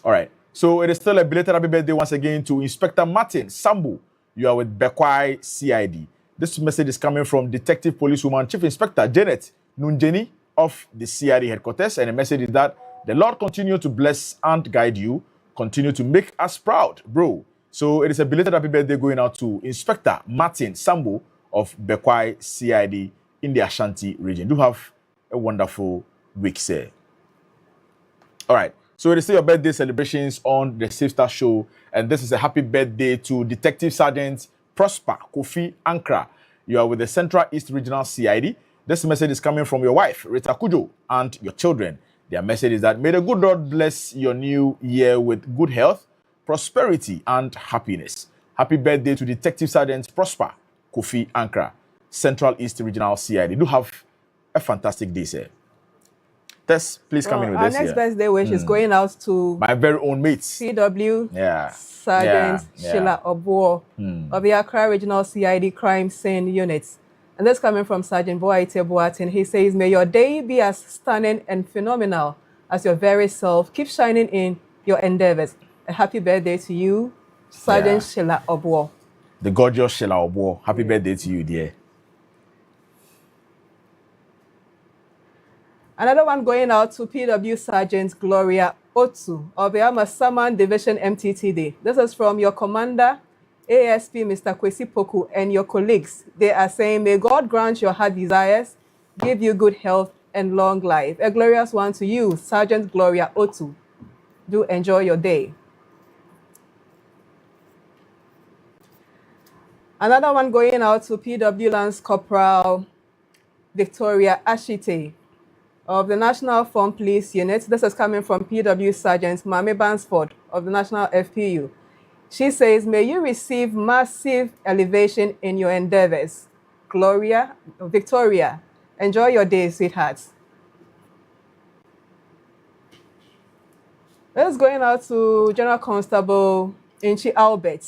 [SPEAKER 1] All right. So it is still a belated happy birthday once again to Inspector Martin Sambu. You are with Bekwai CID. This message is coming from Detective Policewoman Chief Inspector Janet Nunjeni of the CID headquarters. And the message is that the Lord continue to bless and guide you. Continue to make us proud, bro. So it is a belated happy birthday going out to Inspector Martin Sambu of Bekwai CID in the Ashanti region. Do have a wonderful week, sir. All right. So it is still your birthday celebrations on the Safe Start Show. And this is a happy birthday to Detective Sergeant Prosper Kofi Ankra. You are with the Central East Regional CID. This message is coming from your wife, Rita Kujo, and your children. Their message is that may the good Lord bless your new year with good health, prosperity, and happiness. Happy birthday to Detective Sergeant Prosper Kofi Ankra, Central East Regional CID. Do have a fantastic day, sir. Tess, please come in with this.
[SPEAKER 2] Our next birthday wish is going out to
[SPEAKER 1] my very own mates.
[SPEAKER 2] PW Sergeant Sheila Obuo of the Accra Regional CID Crime Scene Unit. And that's coming from Sergeant Boaite Boatin. He says, may your day be as stunning and phenomenal as your very self. Keep shining in your endeavors. A happy birthday to you, Sergeant Sheila Obuo.
[SPEAKER 1] The gorgeous Sheila Obuo. Happy birthday to you, dear.
[SPEAKER 2] Another one going out to PW Sergeant Gloria Otu of the Amasaman Division MTTD. This is from your commander, ASP Mr. Kwesi Poku, and your colleagues. They are saying, may God grant your heart desires, give you good health and long life. A glorious one to you, Sergeant Gloria Otu. Do enjoy your day. Another one going out to PW Lance Corporal Victoria Ashite of the National Formed Police Unit. This is coming from PW Sergeant Mame Bansford of the National FPU. She says, may you receive massive elevation in your endeavors. Victoria, enjoy your day, sweethearts. This is going out to General Constable Inchi Albert.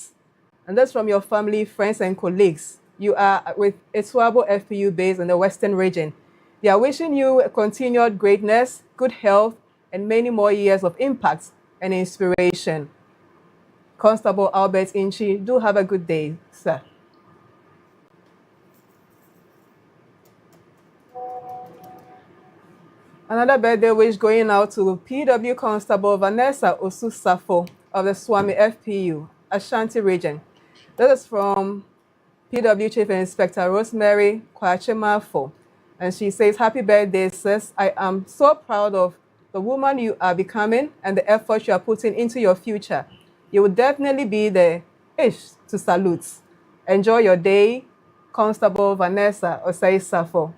[SPEAKER 2] And that's from your family, friends, and colleagues. You are with Etuabo FPU base in the Western region. They are wishing you continued greatness, good health, and many more years of impact and inspiration. Constable Albert Inchi, do have a good day, sir. Another birthday wish going out to PW Constable Vanessa Osusafo of the Swami FPU, Ashanti region. This is from PW Chief Inspector Rosemary Kwachemafo. And she says, happy birthday, sis. I am so proud of the woman you are becoming and the effort you are putting into your future. You will definitely be the ish to salute. Enjoy your day, Constable Vanessa Osei-Safo.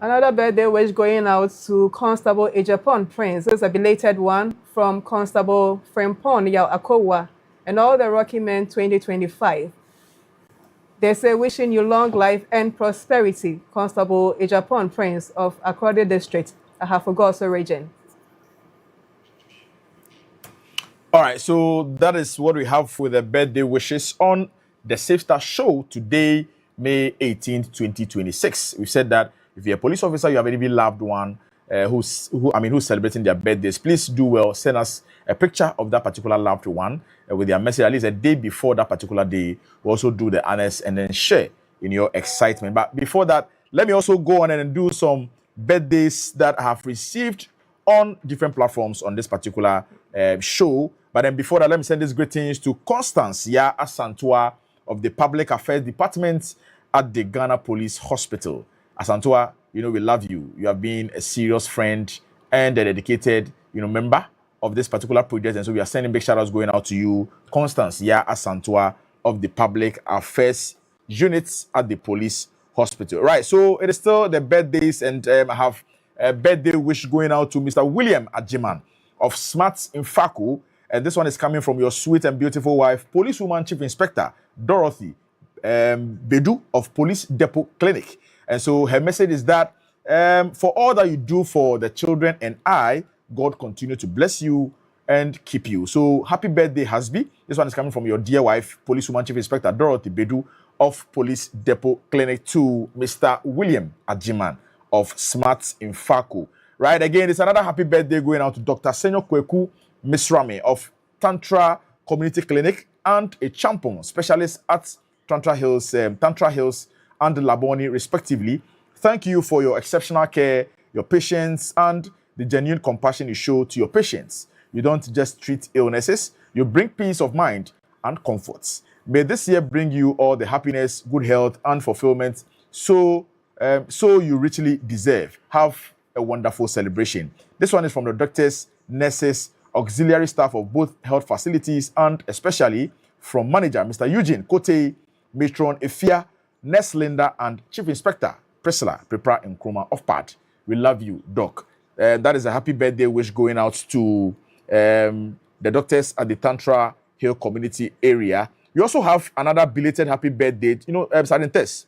[SPEAKER 2] Another birthday wish going out to Constable Ejapon Prince. This is a belated one from Constable Frempon Yao Akowa and all the Rocky Men 2025. They say, wishing you long life and prosperity, Constable Ejapon Prince of Akrode District, Ahafogoso region.
[SPEAKER 1] All right, so that is what we have for the birthday wishes on the Safe Start Show today, May 18th, 2026. We said that if you're a police officer, you have any loved one who's celebrating their birthdays, please do well. Send us a picture of that particular loved one with their message at least a day before that particular day. We'll also do the honors and then share in your excitement. But before that, let me also go on and do some birthdays that I have received on different platforms on this particular show. But then before that, let me send these greetings to Constance Asantua of the Public Affairs Department at the Ghana Police Hospital. Asantua, we love you. You have been a serious friend and a dedicated, member of this particular project. And so we are sending big shout outs going out to you, Constance Asantua of the Public Affairs Units at the Police Hospital. Right, so it is still the birthdays, and I have a birthday wish going out to Mr. William Ajiman of Smarts in Faku. And this one is coming from your sweet and beautiful wife, Policewoman Chief Inspector Dorothy Bedu of Police Depot Clinic. And so her message is that for all that you do for the children and I, God continue to bless you and keep you. So happy birthday, Hasbi. This one is coming from your dear wife, Policewoman Chief Inspector Dorothy Bedu of Police Depot Clinic to Mr. William Ajiman of Smarts in Faku. Right, again, it's another happy birthday going out to Dr. Senyo Kweku Misrame of Tantra Community Clinic and a champion specialist at Tantra Hills and Laboni, respectively. Thank you for your exceptional care, your patience, and the genuine compassion you show to your patients. You don't just treat illnesses, you bring peace of mind and comforts. May this year bring you all the happiness, good health, and fulfillment so you richly deserve. Have a wonderful celebration. This one is from the doctors, nurses, auxiliary staff of both health facilities, and especially from manager Mr. Eugene Kote, Matron Efia, Nurse Linda, and Chief Inspector Priscilla Prepra Nkrumah of PAD. We love you, Doc. That is a happy birthday wish going out to the doctors at the Tantra Hill community area. We also have another belated happy birthday. Sergeant Tess,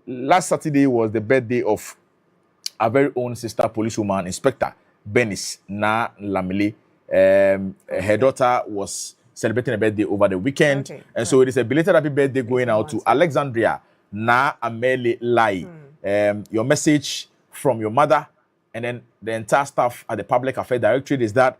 [SPEAKER 1] last Saturday was the birthday of our very own sister policewoman, Inspector Benis Na Lamile. Her daughter was celebrating a birthday over the weekend. Okay. And so it is a belated happy birthday going out to Alexandria Na Amele Lai. Your message from your mother and then the entire staff at the Public Affairs Directorate is that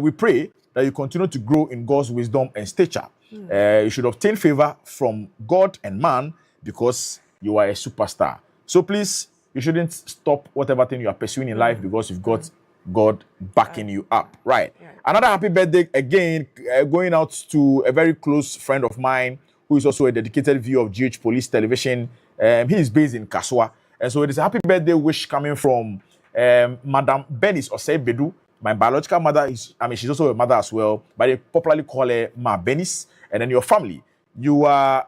[SPEAKER 1] we pray that you continue to grow in God's wisdom and stature. You should obtain favor from God and man because you are a superstar. So please, you shouldn't stop whatever thing you are pursuing in life because you've got God backing you up. Right. Another happy birthday again going out to a very close friend of mine who is also a dedicated viewer of GH Police Television. He is based in Kaswa. And so it is a happy birthday wish coming from Madam Benis Osei Bedu. My biological mother she's also a mother as well, but they popularly call her Ma Benis. And then your family. You are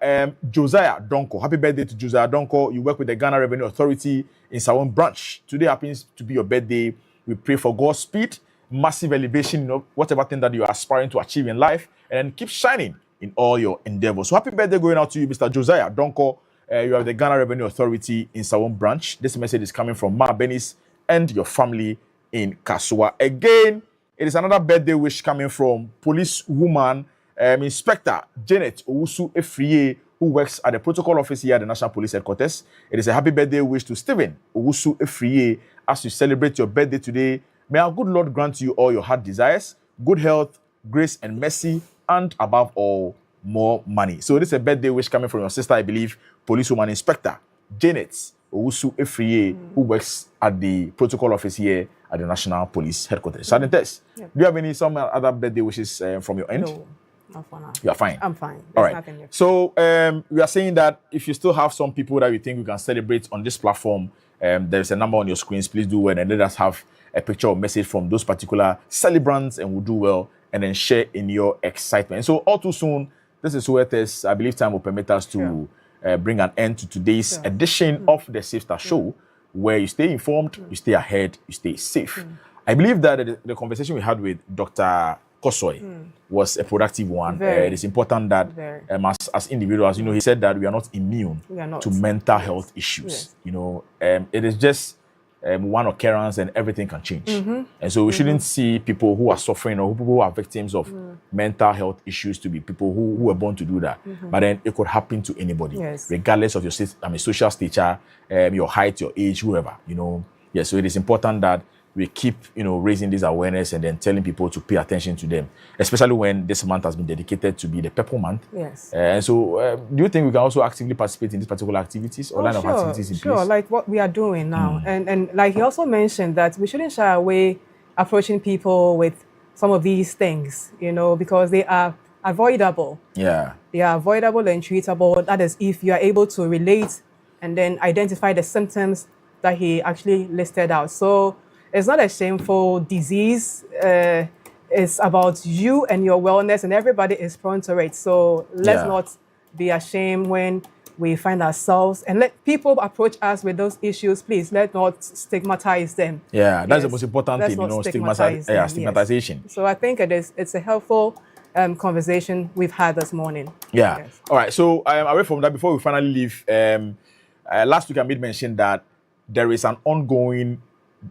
[SPEAKER 1] Josiah Donko. Happy birthday to Josiah Donko. You work with the Ghana Revenue Authority in Sawon branch. Today happens to be your birthday. We pray for God's speed, massive elevation, whatever thing that you are aspiring to achieve in life, and then keep shining in all your endeavors. So happy birthday going out to you, Mr. Josiah Donko. You have the Ghana Revenue Authority in Sawon branch. This message is coming from Ma Benis and your family in Kasua. Again, it is another birthday wish coming from police woman, Inspector Janet Owusu Efriye, who works at the protocol office here at the National Police Headquarters. It is a happy birthday wish to Stephen Owusu Efriye as you celebrate your birthday today. May our good Lord grant you all your heart desires, good health, grace and mercy, and above all, more money. So this is a birthday wish coming from your sister, I believe, policewoman Inspector Janet Owusu Efriye, who works at the protocol office here at the National Police Headquarters. Sergeant Tess, do you have some other birthday wishes from your end?
[SPEAKER 2] No. Not for now.
[SPEAKER 1] You are fine.
[SPEAKER 2] I'm fine.
[SPEAKER 1] All right. So we are saying that if you still have some people that you think we can celebrate on this platform, there's a number on your screens. Please do well and let us have a picture or message from those particular celebrants, and we'll do well and then share in your excitement. And so all too soon, this is where there's, I believe, time will permit us to bring an end to today's edition of the Safe Start Show, where you stay informed, you stay ahead, you stay safe. I believe that the conversation we had with Dr. Kosoi was a productive one. It is important that as individuals, he said that we are not immune to mental health issues. It is just one occurrence and everything can change. And so we shouldn't see people who are suffering or people who are victims of mental health issues to be people who were born to do that. But then it could happen to anybody, regardless of your social stature, your height, your age, whoever. So it is important that we keep, raising this awareness and then telling people to pay attention to them, especially when this month has been dedicated to be the Purple Month.
[SPEAKER 2] Yes.
[SPEAKER 1] And so, do you think we can also actively participate in these particular activities or line of activities in place?
[SPEAKER 2] Sure, like what we are doing now. And like he also mentioned that we shouldn't shy away approaching people with some of these things, because they are avoidable.
[SPEAKER 1] Yeah.
[SPEAKER 2] They are avoidable and treatable. That is, if you are able to relate and then identify the symptoms that he actually listed out. So it's not a shameful disease. It's about you and your wellness, and everybody is prone to it. So let's not be ashamed when we find ourselves, and let people approach us with those issues. Please, let's not stigmatize them.
[SPEAKER 1] Yeah, that's the most important thing, stigmatization.
[SPEAKER 2] Yes. So I think it's a helpful conversation we've had this morning.
[SPEAKER 1] Yeah.
[SPEAKER 2] Yes.
[SPEAKER 1] All right. So away from that, before we finally leave, last week I made mention that there is an ongoing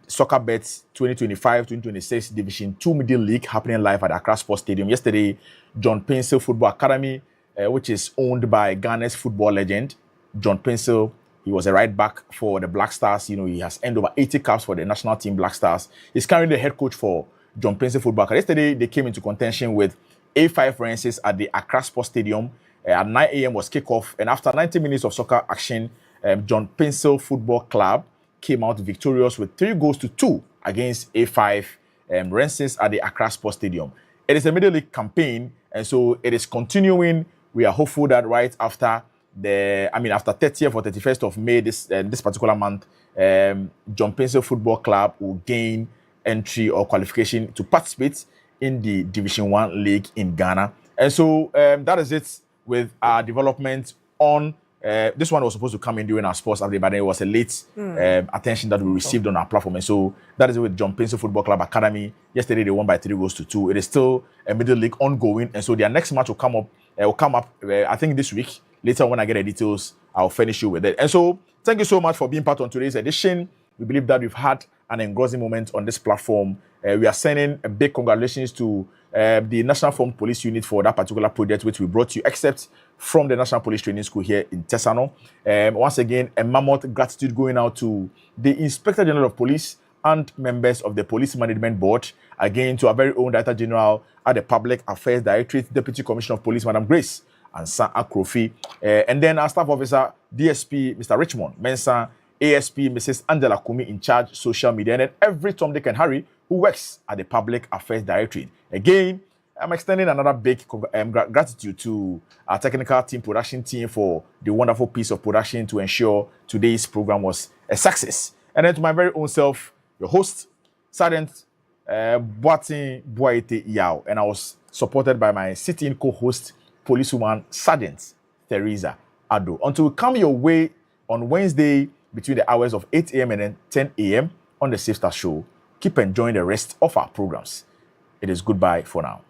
[SPEAKER 1] Soccer Bets 2025-2026 Division 2 Middle League happening live at Accra Sports Stadium. Yesterday, John Pencil Football Academy, which is owned by Ghana's football legend, John Pencil. He was a right back for the Black Stars. He has earned over 80 caps for the national team Black Stars. He's currently the head coach for John Pencil Football Academy. Yesterday, they came into contention with A5 Forensics at the Accra Sports Stadium. At 9 a.m. was kickoff, and after 90 minutes of soccer action, John Pencil Football Club came out victorious with 3-2 against A5 Forensics at the Accra Sports Stadium. It is a middle league campaign, and so it is continuing. We are hopeful that right after after 30th or 31st of May, this particular month, John Pencil Football Club will gain entry or qualification to participate in the Division 1 League in Ghana. And so that is it with our development on this one was supposed to come in during our sports update, but then it was a late attention that we received on our platform. And so that is it with John Pencil Football Club Academy. Yesterday they won by 3-2. It is still a middle league ongoing, and so their next match will come up. I think this week. Later, when I get the details, I'll finish you with it. And so, thank you so much for being part on today's edition. We believe that we've had an engrossing moment on this platform. We are sending a big congratulations to the National Formed Police Unit for that particular project, which we brought you, except from the National Police Training School here in Tesano. Once again, a mammoth gratitude going out to the Inspector General of Police and members of the Police Management Board. Again, to our very own Director General at the Public Affairs Directorate, Deputy Commissioner of Police, Madam Grace and San Akrofi, and then our staff officer, DSP, Mr. Richmond Mensah, ASP, Mrs. Angela Kumi, in charge social media, and then every Tom, Dick, and Harry who works at the Public Affairs Directorate. Again, I'm extending another big gratitude to our technical team, production team, for the wonderful piece of production to ensure today's program was a success. And then to my very own self, your host, Sergeant Boatin Boaite Yao, and I was supported by my sitting co-host, Policewoman Sergeant Teresa Ado. Until we come your way on Wednesday between the hours of 8 a.m. and then 10 a.m. on the Safe Start Show, keep enjoying the rest of our programs. It is goodbye for now.